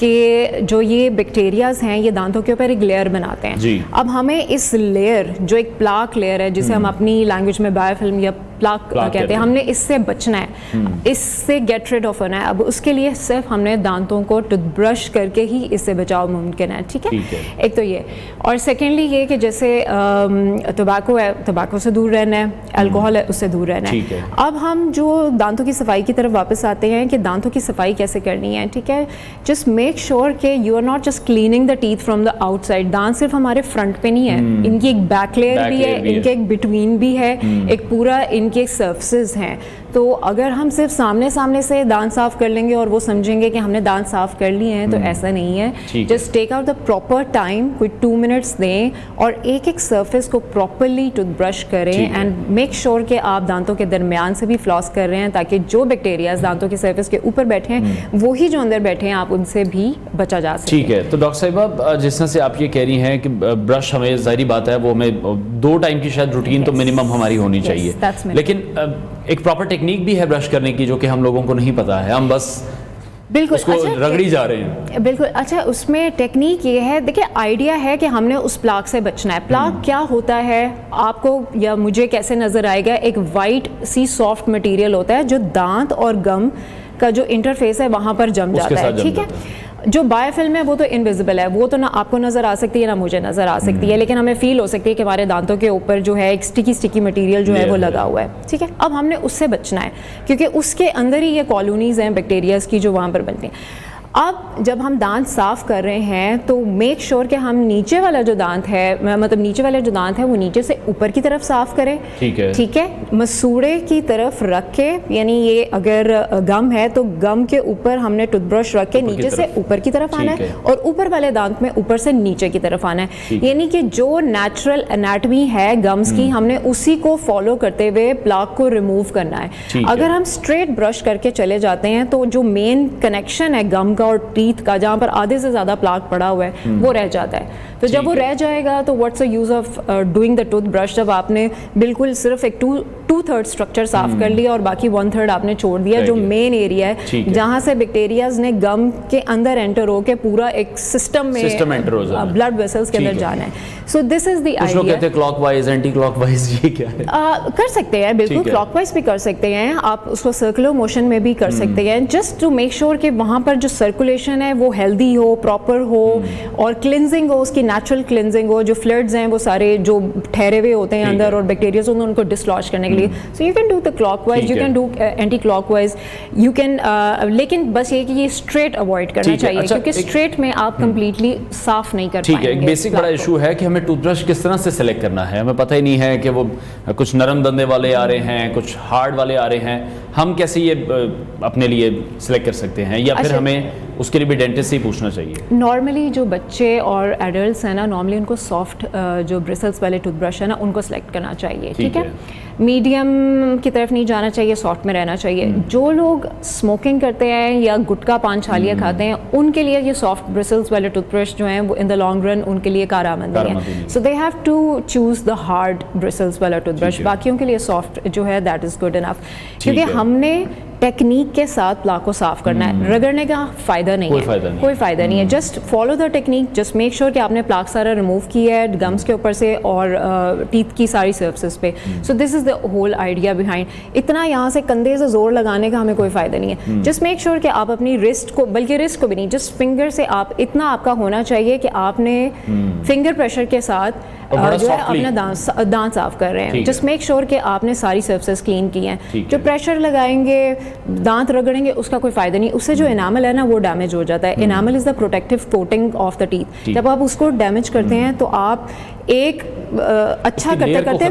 कि जो ये बैक्टीरियाज हैं ये दांतों के ऊपर एक लेयर बनाते हैं। अब हमें इस लेयर जो एक प्लाक लेयर है, जिसे हम अपनी लैंग्वेज में बायोफिल्म या प्लाक कहते हैं, हमने इससे बचना है, इससे गेट रिड ऑफ होना है। अब उसके लिए सिर्फ हमने दांतों को टूथब्रश करके ही इससे बचाव मुमकिन है। ठीक है, एक तो ये, और सेकेंडली ये कि जैसे टोबैको है, टोबैको से दूर रहना है, अल्कोहल है उससे दूर रहना है। अब हम जो दांतों की सफाई की तरफ वापस आते हैं कि दांतों की सफाई कैसे करनी है। ठीक है, जस्ट मेक श्योर कि you are not just cleaning the teeth from the outside. दांत सिर्फ हमारे फ्रंट पे नहीं है, इनकी एक बैक लेयर भी है, इनके एक बिटवीन भी है, एक पूरा इनके सर्फेसेस हैं। तो अगर हम सिर्फ सामने सामने से दांत साफ कर लेंगे और वो समझेंगे कि हमने दांत साफ कर लिए हैं, तो ऐसा नहीं है। Just take out the proper time, कोई 2 मिनट्स दें और एक एक सरफेस को प्रॉपरली टूथब्रश करें एंड मेक श्योर कि आप दांतों के दरमियान से भी फ्लॉस कर रहे हैं, ताकि जो बैक्टीरियाज दांतों के सरफेस के ऊपर बैठे हैं वही जो अंदर बैठे हैं आप उनसे भी बचा जा सके। ठीक है, तो डॉक्टर साहिबा जिस तरह से आप ये कह रही हैं कि ब्रश हमें जाहिर बात है वो हमें 2 टाइम की शायद रूटीन तो मिनिमम हमारी होनी चाहिए, लेकिन एक प्रॉपर टेक्निक भी है ब्रश करने की जो कि हम लोगों को नहीं पता है, हम बस बिल्कुल उसको रगड़ी जा रहे हैं। बिल्कुल, अच्छा उसमें टेक्निक ये है, देखिए आइडिया है कि हमने उस प्लाक से बचना है। प्लाक क्या होता है आपको या मुझे कैसे नज़र आएगा, एक वाइट सी सॉफ्ट मटेरियल होता है जो दांत और गम का जो इंटरफेस है वहाँ पर जम जाता है। ठीक है, जो बायोफिल्म है वो तो इनविजिबल है, वो तो ना आपको नज़र आ सकती है ना मुझे नज़र आ सकती है, लेकिन हमें फील हो सकती है कि हमारे दांतों के ऊपर जो है एक स्टिकी मटेरियल जो है वो लगा हुआ है। ठीक है, अब हमने उससे बचना है क्योंकि उसके अंदर ही ये कॉलोनीज हैं बैक्टीरियाज की जो वहाँ पर बनती हैं। अब जब हम दांत साफ़ कर रहे हैं तो मेक श्योर कि हम नीचे वाला जो दांत है, मतलब नीचे वाला जो दांत है वो नीचे से ऊपर की तरफ साफ़ करें। ठीक है, मसूड़े की तरफ रख के, यानी ये अगर गम है तो गम के ऊपर हमने टूथब्रश रख के नीचे से ऊपर की तरफ आना है और ऊपर वाले दांत में ऊपर से नीचे की तरफ आना है। यानी कि जो नेचुरल एनाटमी है गम्स की, हमने उसी को फॉलो करते हुए प्लाक को रिमूव करना है। अगर हम स्ट्रेट ब्रश करके चले जाते हैं तो जो मेन कनेक्शन है गम और टीथ का, जहां पर आधे से ज्यादा प्लाक पड़ा हुआ है, वो रह जाता है। तो जब वो रह जाएगा तो what's the use of doing the toothbrush, जब आपने बिल्कुल सिर्फ एक 2/3 स्ट्रक्चर साफ कर लिया और बाकी 1/3 आपने छोड़ दिया, जो मेन एरिया है जहां से बैक्टीरियाज ने गम के अंदर एंटर होकर पूरा एक सिस्टम में ब्लड वेसल्स के अंदर जाना है। So this is the idea. कुछ लोग कहते हैं क्लॉकवाइज, एंटी क्लॉकवाइज, ये क्या है? कर सकते हैं, बिल्कुल क्लॉकवाइज भी कर सकते हैं आप, उसको सर्कुलर मोशन में भी कर सकते हैं, जस्ट टू मेक श्योर कि वहां पर जो सर्कुलेशन है वो हेल्दी हो, प्रॉपर हो और क्लिनजिंग हो, उसकी नेचुरल क्लिनजिंग हो, जो फ्लड्स हैं वो सारे जो ठहरे हुए होते हैं अंदर और बैक्टीरिया होंगे उनको डिसलॉज करने के लिए। So you can do the clockwise, you can do anti clockwise, you can, लेकिन बस ये कि ये स्ट्रेट अवॉइड करना चाहिए क्योंकि स्ट्रेट में आप कंप्लीटली साफ नहीं कर पाएंगे। एक बेसिक बड़ा इशू है कि हमें टूथब्रश किस तरह से सेलेक्ट करना है, हमें पता ही नहीं है कि वो कुछ नरम दंदे वाले आ रहे हैं, कुछ हार्ड वाले आ रहे हैं, हम कैसे ये अपने लिए सिलेक्ट कर सकते हैं, या फिर हमें उसके लिए भी डेंटिस्ट से ही पूछना चाहिए? नॉर्मली जो बच्चे और एडल्ट्स हैं ना, नॉर्मली उनको सॉफ्ट जो ब्रिसल्स वाले टूथब्रश है ना उनको सेलेक्ट करना चाहिए। ठीक है, मीडियम की तरफ नहीं जाना चाहिए, सॉफ्ट में रहना चाहिए। जो लोग स्मोकिंग करते हैं या गुटखा पान छालियाँ खाते हैं उनके लिए ये सॉफ्ट ब्रिसल्स वाले टूथब्रश जो हैं वो इन द लॉन्ग रन उनके लिए कारआमद नहीं है। So they have to choose the hard bristles वाला टूथब्रश, बाकियों के लिए सॉफ्ट जो है दैट इज गुड इनफ, क्योंकि हमने टेक्निक के साथ प्लाक को साफ करना है, रगड़ने का फायदा नहीं है, कोई फायदा नहीं है। Just follow the technique, just make sure कि आपने प्लाक सारा रिमूव किया है गम्स के ऊपर से और टीथ की सारी सर्फेसेस पे। So this is the whole idea behind. इतना यहाँ से कंधे से जोर लगाने का हमें कोई फायदा नहीं है। जस्ट मेक श्योर कि आप अपनी रिस्ट को, बल्कि रिस्ट को भी नहीं, जस्ट फिंगर से आप, इतना आपका होना चाहिए कि आपने फिंगर प्रेशर के साथ जो है अपना दांत साफ कर रहे हैं। जस्ट मेक श्योर कि आपने सारी सर्फेसेस क्लीन की हैं। जो प्रेशर लगाएंगे, दांत रगड़ेंगे, उसका कोई फायदा नहीं। उससे जो एनामल है ना वो डैमेज हो जाता है। Enamel is the protective coating of the teeth. जब आप उसको डैमेज करते हैं तो आप एक अच्छा करते करते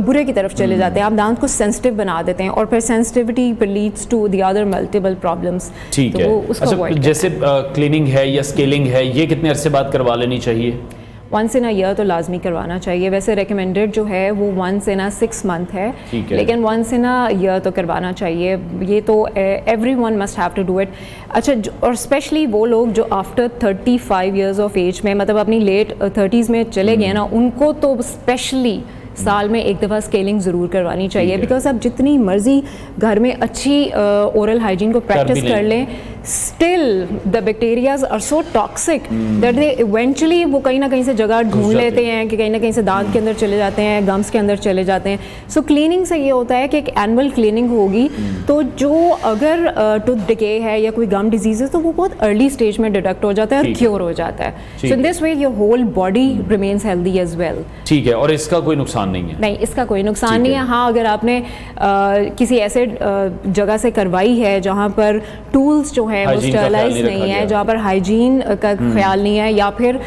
बुरे की तरफ चले जाते हैं। आप दांत को सेंसिटिव बना देते हैं और फिर sensitivity leads to the other multiple problems. ठीक है, अच्छा जैसे क्लीनिंग है या स्केलिंग है, ये कितने अरसे बाद करवा लेनी चाहिए? वंस इन अ ईयर तो लाजमी करवाना चाहिए। वैसे रिकमेंडेड जो है वो वंस इन अ 6 मंथ है, लेकिन वंस इन अ ईयर तो करवाना चाहिए। ये तो everyone must have to do it. अच्छा, और स्पेशली वो लोग जो आफ्टर 35 ईयर्स ऑफ एज में, मतलब अपनी लेट 30s में चले गए ना, उनको तो स्पेशली साल में एक दफ़ा स्केलिंग ज़रूर करवानी चाहिए, बिकॉज आप जितनी मर्जी घर में अच्छी ओरल हाइजीन को प्रैक्टिस कर लें, still the bacterias are so toxic that they eventually वो कहीं ना कहीं से जगह ढूंढ लेते हैं कि कहीं ना कहीं से दांत के अंदर चले जाते हैं, गम्स के अंदर चले जाते हैं। सो क्लीनिंग से ये होता है कि एक एनुअल क्लीनिंग होगी तो जो अगर टूथ डिके है या कोई गम डिजीज है तो वो बहुत अर्ली स्टेज में डिटेक्ट हो जाता है और क्योर हो जाता है। So in this way your whole body remains healthy as well. ठीक है, और इसका कोई नुकसान नहीं है? नहीं, इसका कोई नुकसान नहीं है। हाँ, अगर आपने किसी ऐसे जगह से करवाई है जहाँ पर टूल्स जो है वो स्टरलाइज नहीं है, जहाँ पर हाइजीन का ख्याल नहीं है, या फिर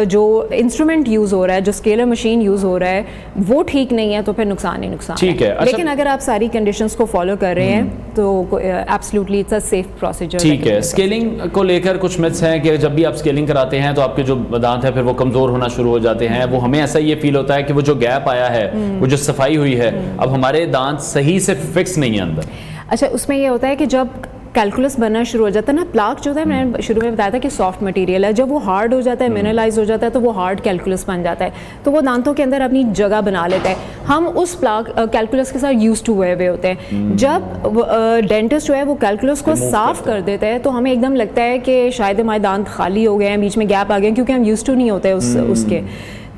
जो इंस्ट्रूमेंट यूज हो रहा है, जो स्केलर मशीन यूज हो रहा है वो ठीक नहीं है, तो फिर नुकसान ही नुकसान ठीक है। लेकिन अगर आप सारी कंडीशंस को फॉलो कर रहे हैं तो absolutely it's a safe procedure. ठीक है। स्केलिंग को लेकर कुछ मिथ्स हैं कि जब भी आप स्केलिंग कराते हैं तो आपके जो दांत है फिर वो कमजोर होना शुरू हो जाते हैं। वो हमें ऐसा ये फील होता है कि वो जो गैप आया है, वो जो सफाई हुई है, अब हमारे दांत सही से फिक्स नहीं है अंदर। अच्छा, उसमें ये होता है कि जब कैलकुलस बनना शुरू हो जाता है ना, प्लाक जो होता है, मैंने शुरू में बताया था कि सॉफ्ट मटेरियल है, जब वो हार्ड हो जाता है, मिनरलाइज हो जाता है, तो वो हार्ड कैलकुलस बन जाता है, तो वो दांतों के अंदर अपनी जगह बना लेता है। हम उस प्लाक कैलकुलस के साथ यूज टू हुए हुए होते हैं। जब डेंटिस्ट जो है वो कैलकुलस को साफ कर देता है तो हमें एकदम लगता है कि शायद हमारे दांत खाली हो गए हैं, बीच में गैप आ गए, क्योंकि हम यूज टू नहीं होते उसके।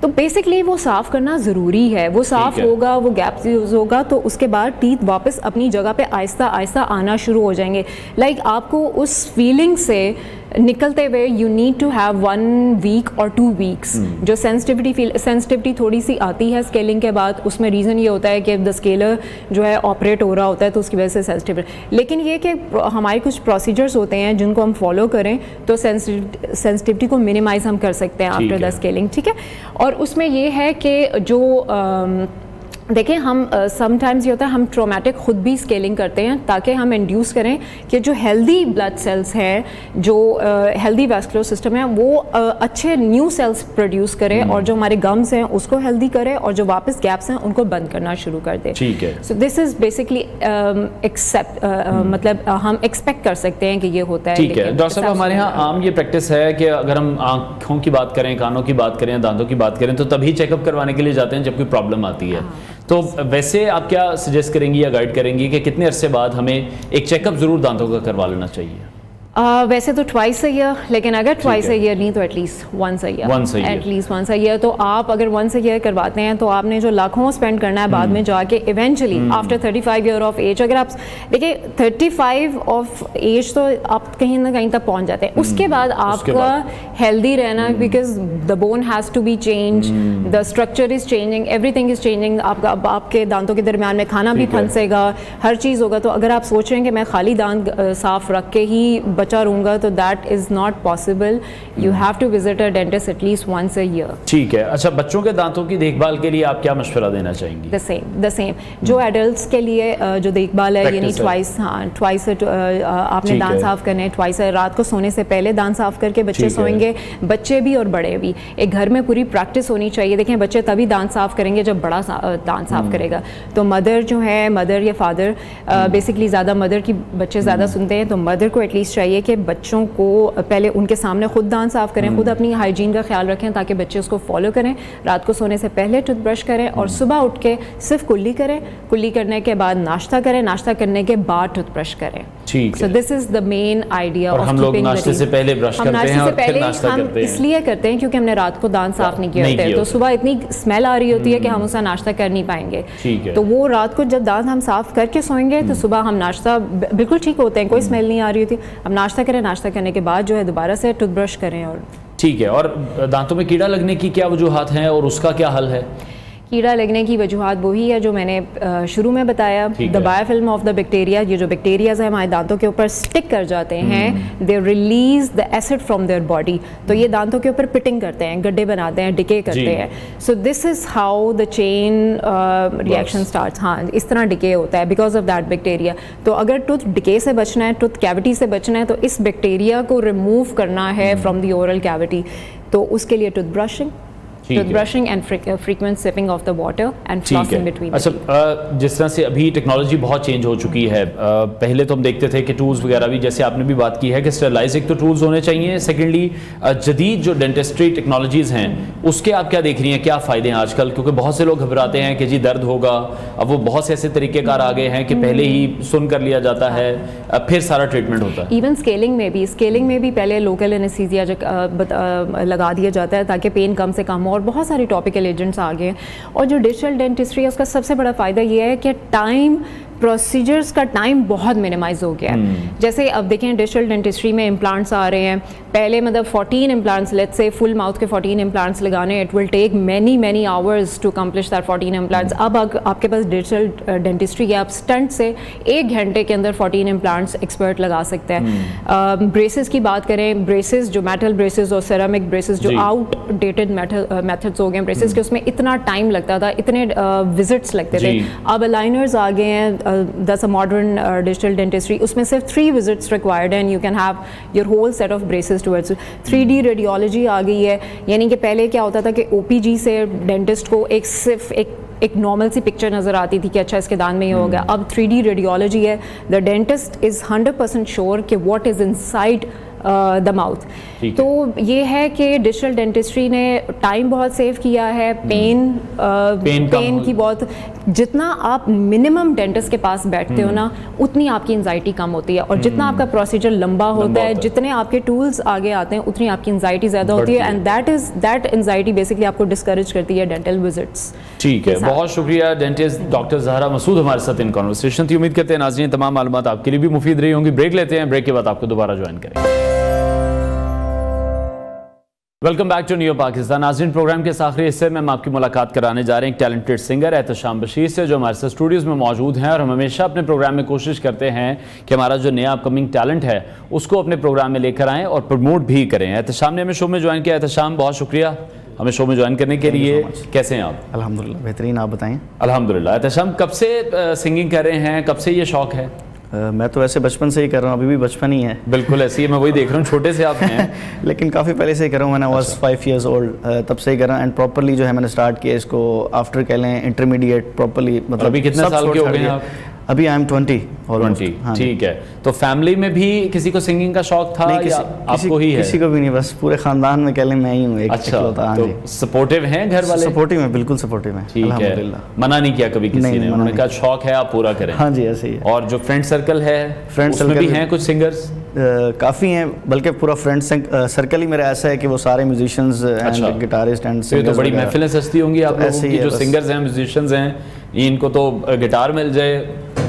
तो बेसिकली वो साफ़ करना ज़रूरी है। वो साफ़ होगा, वो गैप यूज़ होगा, तो उसके बाद टीथ वापस अपनी जगह पे आहिस्ता आहिस्ता आना शुरू हो जाएंगे। लाइक आपको उस फीलिंग से निकलते हुए you need to have 1 week और 2 वीक्स। जो सेंसिटिविटी थोड़ी सी आती है स्केलिंग के बाद, उसमें रीज़न ये होता है कि द स्केलर जो है ऑपरेट हो रहा होता है तो उसकी वजह से सेंसिटिव। लेकिन ये कि हमारे कुछ प्रोसीजर्स होते हैं जिनको हम फॉलो करें तो सेंसिटिविटी को मिनिमाइज हम कर सकते हैं आफ्टर द स्केलिंग। ठीक है, और उसमें ये है कि जो देखिए, हम समटाइम्स ये होता है हम ट्रोमेटिक खुद भी स्केलिंग करते हैं ताकि हम इंड्यूस करें कि जो हेल्दी ब्लड सेल्स हैं, जो हेल्दी वैस्कुलर सिस्टम है, वो अच्छे न्यू सेल्स प्रोड्यूस करे और जो हमारे गम्स हैं उसको हेल्दी करे और जो वापस गैप्स हैं उनको बंद करना शुरू कर दे। ठीक है। So this is basically except मतलब हम एक्सपेक्ट कर सकते हैं कि ये होता है। ठीक है डॉक्टर साहब, हमारे यहाँ आम ये प्रैक्टिस है कि अगर हम आँखों की बात करें, कानों की बात करें, दांतों की बात करें तो तभी चेकअप करवाने के लिए जाते हैं जब कोई प्रॉब्लम आती है। तो वैसे आप क्या सजेस्ट करेंगी या गाइड करेंगी कि कितने अरसे बाद हमें एक चेकअप जरूर दांतों का करवा लेना चाहिए? वैसे तो ट्वाइस अ ईयर, लेकिन अगर ट्वाइस अ ईयर नहीं तो at least once a year, at least once a year. तो आप अगर वंस अ ईयर करवाते हैं तो आपने जो लाखों स्पेंड करना है बाद में जाके eventually after 35 year of age, अगर आप देखिए 35 ऑफ एज तो आप कहीं ना कहीं तक पहुंच जाते हैं। उसके बाद आपका हेल्दी रहना, because the bone has to be change, the structure is changing, everything is changing. आपके दांतों के दरमियान में खाना भी फंसेगा, हर चीज़ होगा। तो अगर आप सोच रहे हैं कि मैं खाली दांत साफ रख के ही बचा रहूंगा तो that is not possible. You have to visit a dentist at least once a year. ठीक है। अच्छा, बच्चों के दांतों की देखभाल के लिए आप क्या मशवरा देना चाहेंगी? द सेम जो एडल्ट्स के लिए जो देखभाल है, यानी ट्वाइस, ट्वाइस आपने दांत साफ करने, ट्वाइस रात को सोने से पहले दांत साफ करके बच्चे सोएंगे, बच्चे भी और बड़े भी। एक घर में पूरी प्रैक्टिस होनी चाहिए। देखें, बच्चे तभी दांत साफ करेंगे जब बड़ा दांत साफ करेगा। तो मदर जो है, मदर या फादर, बेसिकली ज़्यादा मदर की बच्चे ज़्यादा सुनते हैं, तो मदर को एटलीस्ट चाहिए कि बच्चों को पहले उनके सामने खुद दांत साफ करें, खुद अपनी हाइजीन का ख्याल रखें ताकि बच्चे उसको फॉलो करें। रात को सोने से पहले टूथब्रश करें और सुबह उठ के सिर्फ कुल्ली करें, कुल्ली करने के बाद नाश्ता करें, नाश्ता करने के बाद टूथब्रश करें। ठीक है। So this is the main idea of हम लोग नाश्ते से पहले ब्रश करते हैं और फिर नाश्ता करते हैं। इसलिए करते हैं क्योंकि हमने रात को दांत साफ नहीं किए होते हैं, तो सुबह इतनी स्मेल आ रही होती है कि हम उसका नाश्ता कर नहीं पाएंगे। तो वो रात को जब दांत हम साफ करके सोएंगे तो सुबह हम नाश्ता बिल्कुल ठीक होते हैं, कोई स्मेल नहीं आ रही होती। अब नाश्ता करें, नाश्ता करने के बाद जो है दोबारा से टूथब्रश करें। और ठीक है। और दांतों में कीड़ा लगने की क्या वजूहात हैं और उसका क्या हल है? कीड़ा लगने की वजूहात वही है जो मैंने शुरू में बताया, the biofilm of the bacteria. ये जो बैक्टीरियाज है हमारे दांतों के ऊपर स्टिक कर जाते हैं, they release the acid from their body, तो ये दांतों के ऊपर पिटिंग करते हैं, गड्ढे बनाते हैं, डिके करते हैं। सो this is how the chain reaction starts. हाँ, इस तरह डिके होता है बिकॉज ऑफ दैट बैक्टीरिया। तो अगर टूथ डिके से बचना है, टूथ कैविटी से बचना है, तो इस बैक्टीरिया को रिमूव करना है फ्रॉम द ओरल कैविटी। तो उसके लिए tooth brushing, toothbrushing and frequent sipping of the water and flossing between. अच्छा, जिस तरह से अभी टेक्नोलॉजी बहुत चेंज हो चुकी है, पहले तो हम देखते थे कि टूल्स वगैरह भी, जैसे आपने भी बात की है कि स्टरलाइजिंग तो टूल्स होने चाहिए, सेकेंडली जदीद जो डेंटिस्ट्री टेक्नोलॉजीज़ हैं उसके आप क्या देख रही हैं, क्या फ़ायदे हैं आजकल? क्योंकि बहुत से लोग घबराते हैं कि जी दर्द होगा, अब वो बहुत से ऐसे तरीक़ेकार आ गए हैं कि पहले ही सुन कर लिया जाता है, फिर सारा ट्रीटमेंट होता है। इवन स्केलिंग में भी पहले लोकल एनेस्थीसिया लगा दिया जाता है ताकि पेन कम से कम हो, और बहुत सारे टॉपिकल एजेंट्स आ गए हैं। और जो डिजिटल डेंटिस्ट्री है उसका सबसे बड़ा फ़ायदा ये है कि प्रोसीजर्स का टाइम बहुत मिनिमाइज हो गया है। जैसे अब देखें डिजिटल डेंटिस्ट्री में इम्प्लांट्स आ रहे हैं, पहले मतलब 14 इम्प्लांट्स, लेट्स से फुल माउथ के 14 इम्प्लांट्स लगाने, it will take many hours to accomplish that 14 implants. अब आपके पास डिजिटल डेंटिस्ट्री है, आप स्टंट से 1 घंटे के अंदर 14 इम्प्लांट्स एक्सपर्ट लगा सकते हैं। ब्रेसेस की बात करें, ब्रेसेस जो मेटल ब्रेसेस और सेरामिक ब्रेसेस जो आउटडेटेड मेथड्स हो गए ब्रेसेस के, उसमें इतना टाइम लगता था, इतने विजिट्स लगते थे। अब अलाइनर्स आ गए हैं, that's a modern digital dentistry, उसमें सिर्फ 3 visits required and you can have your whole set of braces towards 3D radiology आ गई है। यानी कि पहले क्या होता था कि OPG से डेंटिस्ट को सिर्फ एक नॉर्मल सी पिक्चर नज़र आती थी कि अच्छा इसके दांत में ये हो गया। अब 3D रेडियोलॉजी है, द डेंटिस्ट इज़ 100% श्योर कि what is inside the mouth. तो ये है कि डिजिटल डेंटिस्ट्री ने टाइम बहुत सेव किया है, पेन की बहुत, जितना आप मिनिमम डेंटिस्ट के पास बैठते हो ना उतनी आपकी एंजाइटी कम होती है, और जितना आपका प्रोसीजर लंबा होता है, जितने आपके टूल्स आगे आते हैं उतनी आपकी एंजाइटी ज़्यादा होती है, एंड दैट एंजाइटी बेसिकली आपको डिस्करेज करती है डेंटल विजिट्स। ठीक है, बहुत शुक्रिया डेंटिस्ट डॉक्टर ज़हरा मसूद हमारे साथ इन कॉन्वर्सेशन थी। उम्मीद करते हैं नाज़रीन तमाम मालूमात आपके लिए भी मुफीद रही होंगी। ब्रेक लेते हैं, ब्रेक के बाद आपको दोबारा ज्वाइन करेंगे। Welcome back to new Pakistan. नाज़रीन, प्रोग्राम के आखिरी हिस्से में हम आपकी मुलाकात कराने जा रहे हैं एक टैलेंटेड सिंगर एहतशाम बशीर से, जो हमारे साथ स्टूडियोज़ में मौजूद हैं। और हम हमेशा अपने प्रोग्राम में कोशिश करते हैं कि हमारा जो नया अपकमिंग टैलेंट है उसको अपने प्रोग्राम में लेकर आएँ और प्रमोट भी करें। एहतशाम ने हमें शो में ज्वाइन किया। एहतशाम, बहुत शुक्रिया हमें शो में ज्वाइन करने के लिए। कैसे हैं आप? अल्हम्दुलिल्लाह बेहतरीन, आप बताएं। अल्हम्दुलिल्लाह। एहतशाम, कब से सिंगिंग कर रहे हैं, कब से ये शौक़ है? मैं तो वैसे बचपन से ही कर रहा हूँ, अभी भी बचपन ही है। बिल्कुल ऐसी है, मैं वही देख रहा हूँ, छोटे से आप हैं। लेकिन काफ़ी पहले से ही कर रहा हूँ, मैंने वॉज 5 years old, तब से ही कर रहा हूँ। एंड प्रॉपरली जो है मैंने स्टार्ट किया इसको आफ्टर कह लें इंटरमीडिएट प्रॉपरली, मतलब अभी कितने साल के हो गए हैं आप? अभी आई एम 20 ऑलमोस्ट। ठीक है, तो फैमिली में भी किसी को सिंगिंग का शौक था? नहीं, आपको ही है? किसी को भी नहीं, बस पूरे खानदान में कह लें मैं ही हूँ एक। अच्छा, तो सपोर्टिव हैं घर वाले? सपोर्टिव है, बिल्कुल सपोर्टिव है। ठीक है, मना नहीं किया कभी किसी ने? उन्होंने कहा शौक है आप पूरा करें? हाँ जी, ऐसे ही। और जो फ्रेंड सर्कल है, फ्रेंड सर्कल भी हैं कुछ सिंगर्स? काफ़ी हैं, बल्कि पूरा फ्रेंड सर्कल ही मेरा ऐसा है कि वो सारे musicians and guitarist and singers. तो बड़ी महफिलें सजती होंगी आप लोगों की, जो सिंगर्स हैं म्यूजिशियंस हैं, इनको तो गिटार मिल जाए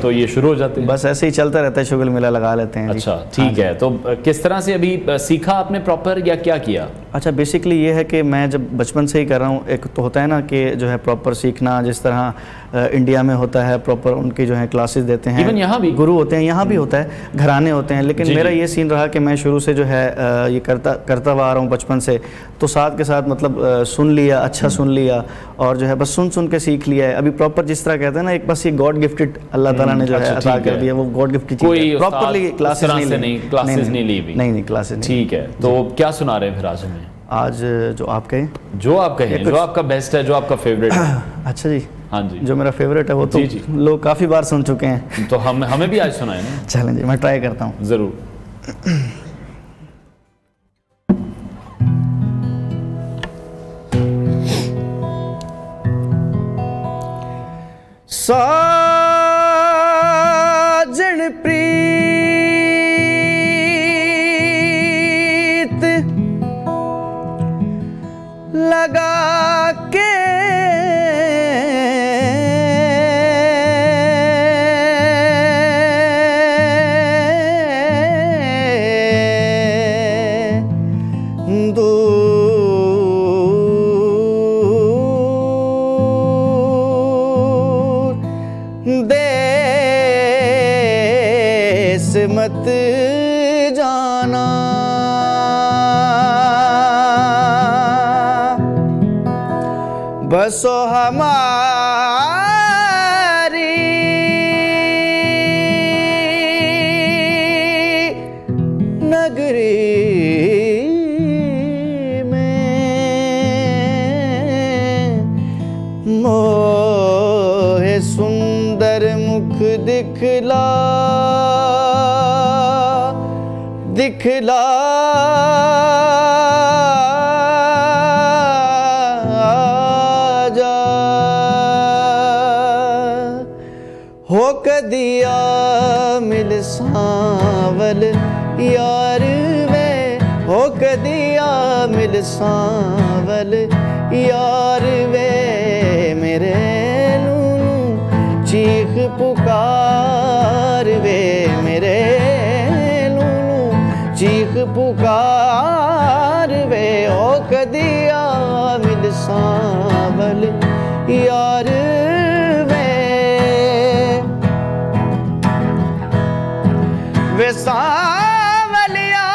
तो ये शुरू हो जाते हैं। बस ऐसे ही चलता रहता है, शुगल मेला लगा लेते हैं। अच्छा, ठीक है। तो किस तरह से अभी सीखा आपने प्रॉपर, या क्या किया? अच्छा, बेसिकली ये है कि मैं जब बचपन से ही कर रहा हूँ, एक तो होता है ना कि जो है प्रॉपर सीखना, जिस तरह इंडिया में होता है प्रॉपर उनकी जो है क्लासेस देते हैं, इवन यहाँ भी गुरु होते हैं, यहाँ भी होता है, घराने होते हैं। लेकिन मेरा ये सीन रहा कि मैं शुरू से जो है ये करता हुआ आ रहा हूँ बचपन से, तो साथ के साथ मतलब सुन लिया, अच्छा सुन लिया, और जो है बस सुन के सीख लिया है। अभी प्रॉपर जिस तरह कहते हैं ना, एक बस ये गॉड गिफ्टेड अल्लाह ताला ने जो है अता कर दिया, वो गॉड गिफ्टेड चीज़ है। प्रॉपरली क्लासेस नहीं ली। नहीं क्लासेस। ठीक है, तो क्या सुना रहे हैं फिर आज हमें? आज जो आप कहें, जो आपका बेस्ट है, जो आपका फेवरेट है। अच्छा जी, हाँ जी, जो मेरा फेवरेट है वो तो लोग काफ़ी बार सुन चुके हैं, तो हमें भी आज सुनाए ना। चलें जी, मैं ट्राई करता हूँ। ज़रूर। साजन प्रीत लगा के मत जाना, बसो हमारी नगरी में, दिखला दिखला जा हो कदिया मिल सांवल यार वे हो कदिया मिल सांवल यार वे मेरे नूनू चीख पुकार वे मेरे नूनू चीख पुकार वे ओ कदिया मिल सांवल यार वे सांवलिया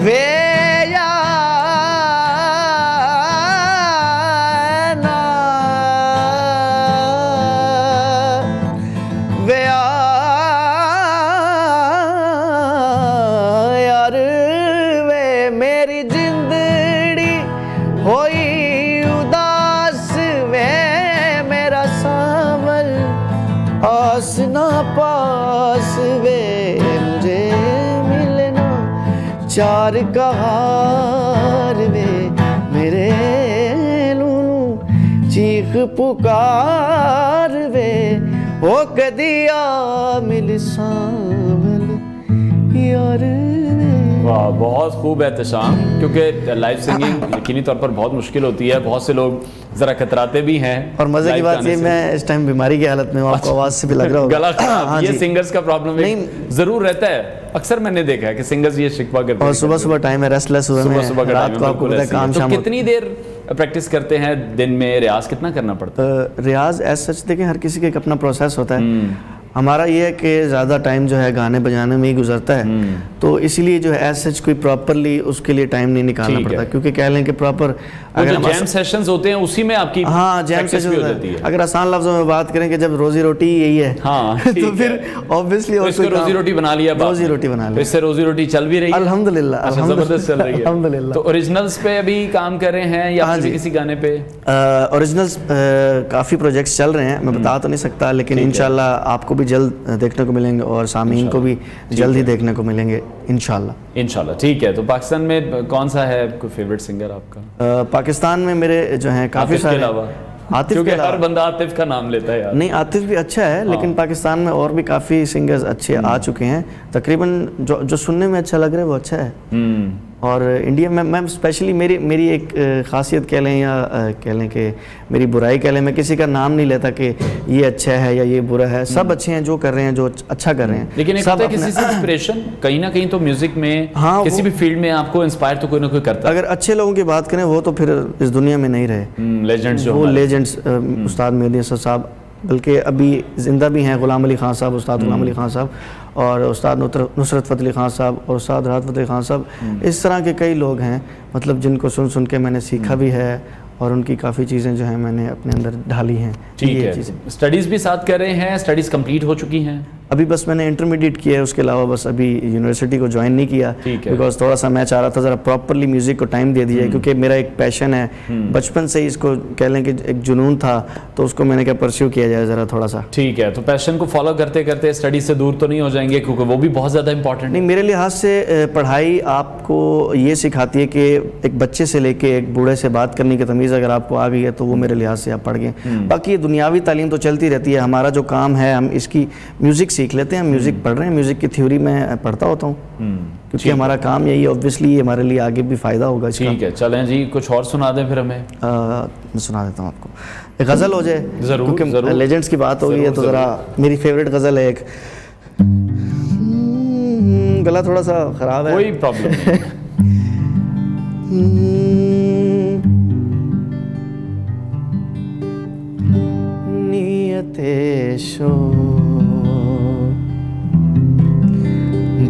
वे पास वे मुझे मिलना चार कहार वे मेरे नूनू चीख पुकार वे हो कदिया मिल सांवल यार वे। वाह, बहुत खूब एहतशाम, क्योंकि लाइव सिंगिंग यकीनी तौर पर बहुत मुश्किल होती है, बहुत से लोग ज़रा कतराते भी हैं। और मज़े की बात ये मैं इस टाइम बीमारी की हालत में हूँ, आपको आवाज़ से भी लग रहा होगा गला खराब। ये सिंगर्स का प्रॉब्लम ज़रूर रहता है, अक्सर मैंने देखा है कि सिंगर्स ये शिकवा करते हैं। और सुबह सुबह टाइम है, रेस्टलेस हुए में, सुबह का रात को आपको पता है काम शाम। कितनी देर प्रैक्टिस करते हैं दिन में, रियाज कितना करना पड़ता है? रियाज एज सच देखें हर किसी का एक अपना प्रोसेस होता है। हमारा ये है कि ज़्यादा टाइम जो है गाने बजाने में ही गुजरता है, तो इसीलिए जो है एज सच कोई प्रॉपरली उसके लिए टाइम नहीं निकालना पड़ता, क्योंकि कह लें कि प्रॉपर अगर जैम सेशंस होते हैं उसी में आपकी हाँ जैम सेशन हो जाती है। अगर आसान लफ्जों में बात करें कि जब रोजी रोटी यही है हाँ तो फिर ऑब्वियसली रोजी रोटी बना लिया, रोजी रोटी बना लिया, इससे रोजी रोटी चल भी रही है अल्हम्दुलिल्लाह, जबरदस्त चल रही है अल्हम्दुलिल्लाह। तो ओरिजिनल्स पे अभी काम कर रहे हैं या किसी गाने पे? ओरिजिनल्स काफ़ी प्रोजेक्ट्स चल रहे हैं, मैं बता तो नहीं सकता, लेकिन इंशाल्लाह आपको भी जल्द देखने को मिलेंगे और सामीन को भी जल्द ही देखने को मिलेंगे इंशाल्लाह। ठीक है, तो पाकिस्तान में कौन सा है कोई फेवरेट सिंगर आपका? पाकिस्तान में मेरे जो हैं काफ़ी सारे, आतिफ के हर बंदा आतिफ का नाम लेता है यार। नहीं, आतिफ भी अच्छा है, लेकिन पाकिस्तान में और भी काफ़ी सिंगर्स अच्छे आ चुके हैं, तकरीबन जो सुनने में अच्छा लग रहा है वो अच्छा है। और इंडिया में मैं स्पेशली मेरी एक खासियत कह लें या कह लें कि मेरी बुराई कह लें, मैं किसी का नाम नहीं लेता कि ये अच्छा है या ये बुरा है, सब अच्छे हैं जो कर रहे हैं, जो अच्छा कर रहे हैं। लेकिन एक होता है किसी से इंस्पिरेशन, कहीं ना कहीं तो म्यूजिक में किसी भी फील्ड में आपको इंस्पायर तो कोई ना कोई करता है। अगर अच्छे लोगों की बात करें वो तो फिर इस दुनिया में नहीं रहे, लेजेंड्स वो लेजेंड्स उस्ताद मेहदी हसन साहब, बल्कि अभी जिंदा भी हैं गुलाम अली खान साहब, उस्ताद गुलाम अली खान साहब, और उस्ताद नुसरत फ़तेह अली खान साहब और उस्ताद राहत फ़तेह खान साहब। इस तरह के कई लोग हैं मतलब जिनको सुन सुन के मैंने सीखा भी है और उनकी काफ़ी चीज़ें जो हैं मैंने अपने अंदर ढाली हैं। ठीक है, स्टडीज़ भी साथ कर रहे हैं, स्टडीज़ कंप्लीट हो चुकी हैं? अभी बस मैंने इंटरमीडिएट किया है, उसके अलावा बस अभी यूनिवर्सिटी को ज्वाइन नहीं किया, बिकॉज थोड़ा सा मैं चाह रहा था ज़रा प्रॉपरली म्यूज़िक को टाइम दे दिया, क्योंकि मेरा एक पैशन है, बचपन से ही इसको कह लें कि एक जुनून था, तो उसको मैंने क्या परस्यू किया जाए ज़रा थोड़ा सा। ठीक है, तो पैशन को फॉलो करते करते स्टडी से दूर तो नहीं हो जाएंगे, क्योंकि वो भी बहुत ज़्यादा इंपॉर्टेंट। नहीं, मेरे लिहाज से पढ़ाई आपको ये सिखाती है कि एक बच्चे से लेके एक बूढ़े से बात करने की तमीज़ अगर आपको आ गई है तो वो मेरे लिहाज से आप पढ़ गए। बाकी ये दुनियावी तालीम तो चलती रहती है, हमारा जो काम है हम इसकी म्यूज़िक सीख लेते हैं, म्यूज़िक पढ़ रहे हैं, म्यूज़िक की थ्योरी में पढ़ता होता हूँ, क्योंकि हमारा काम यही है, ऑब्वियसली हमारे लिए आगे भी फ़ायदा होगा इसका। ठीक है, चलें जी, कुछ और सुना दें फिर हमें। मैं सुना देता हूँ आपको, एक गज़ल हो जाए ज़रूर, क्योंकि लेजेंड्स की बात हो गई है तो ज़रा मेरी फेवरेट गज़ल है एक। गला थोड़ा सा ख़राब है, कोई प्रॉब्लम नहीं। शो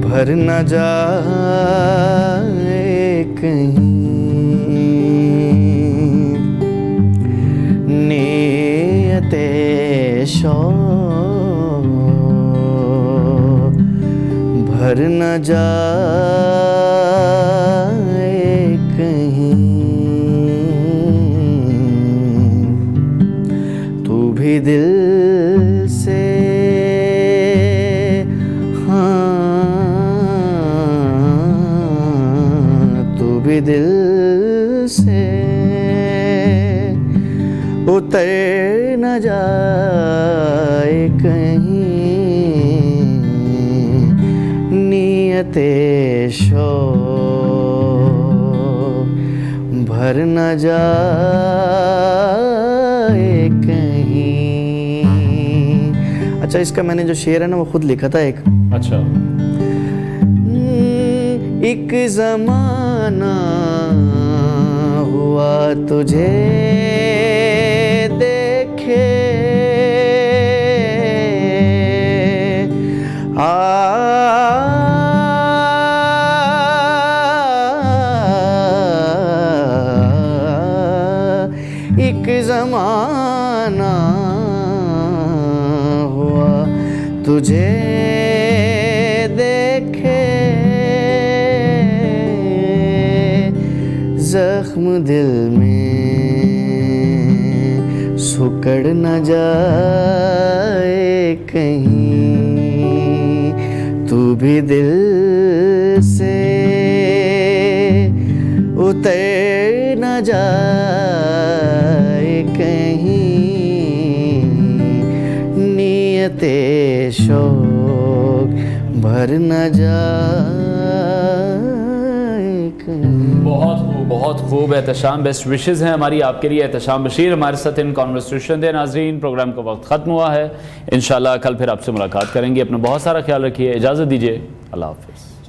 भर न जाए कहीं, नियते शो भर न जाए कहीं, तू भी दिल से, हाँ तू भी दिल से उतर न जाए कहीं, नियते शौक़ भर न जाए कहीं। अच्छा, इसका मैंने जो शेर है ना वो खुद लिखा था एक। अच्छा। एक ज़माना हुआ तुझे देखे, एक ज़माना हुआ तुझे देखे, ज़ख्म दिल में सुकड़ न जाए कहीं, तू भी दिल से उतर न जाए कहीं, नियते शौक़ भर न जाए कहीं। बहुत खूब एहतशाम, बेस्ट विशेज़ हैं हमारी आपके लिए। एहतशाम बशीर हमारे साथ इन कॉन्वर्सेशन थे। नाजरीन, प्रोग्राम का वक्त ख़त्म हुआ है। इंशाल्लाह कल फिर आपसे मुलाकात करेंगे। अपना बहुत सारा ख्याल रखिए, इजाज़त दीजिए, अल्लाह हाफ़िज़।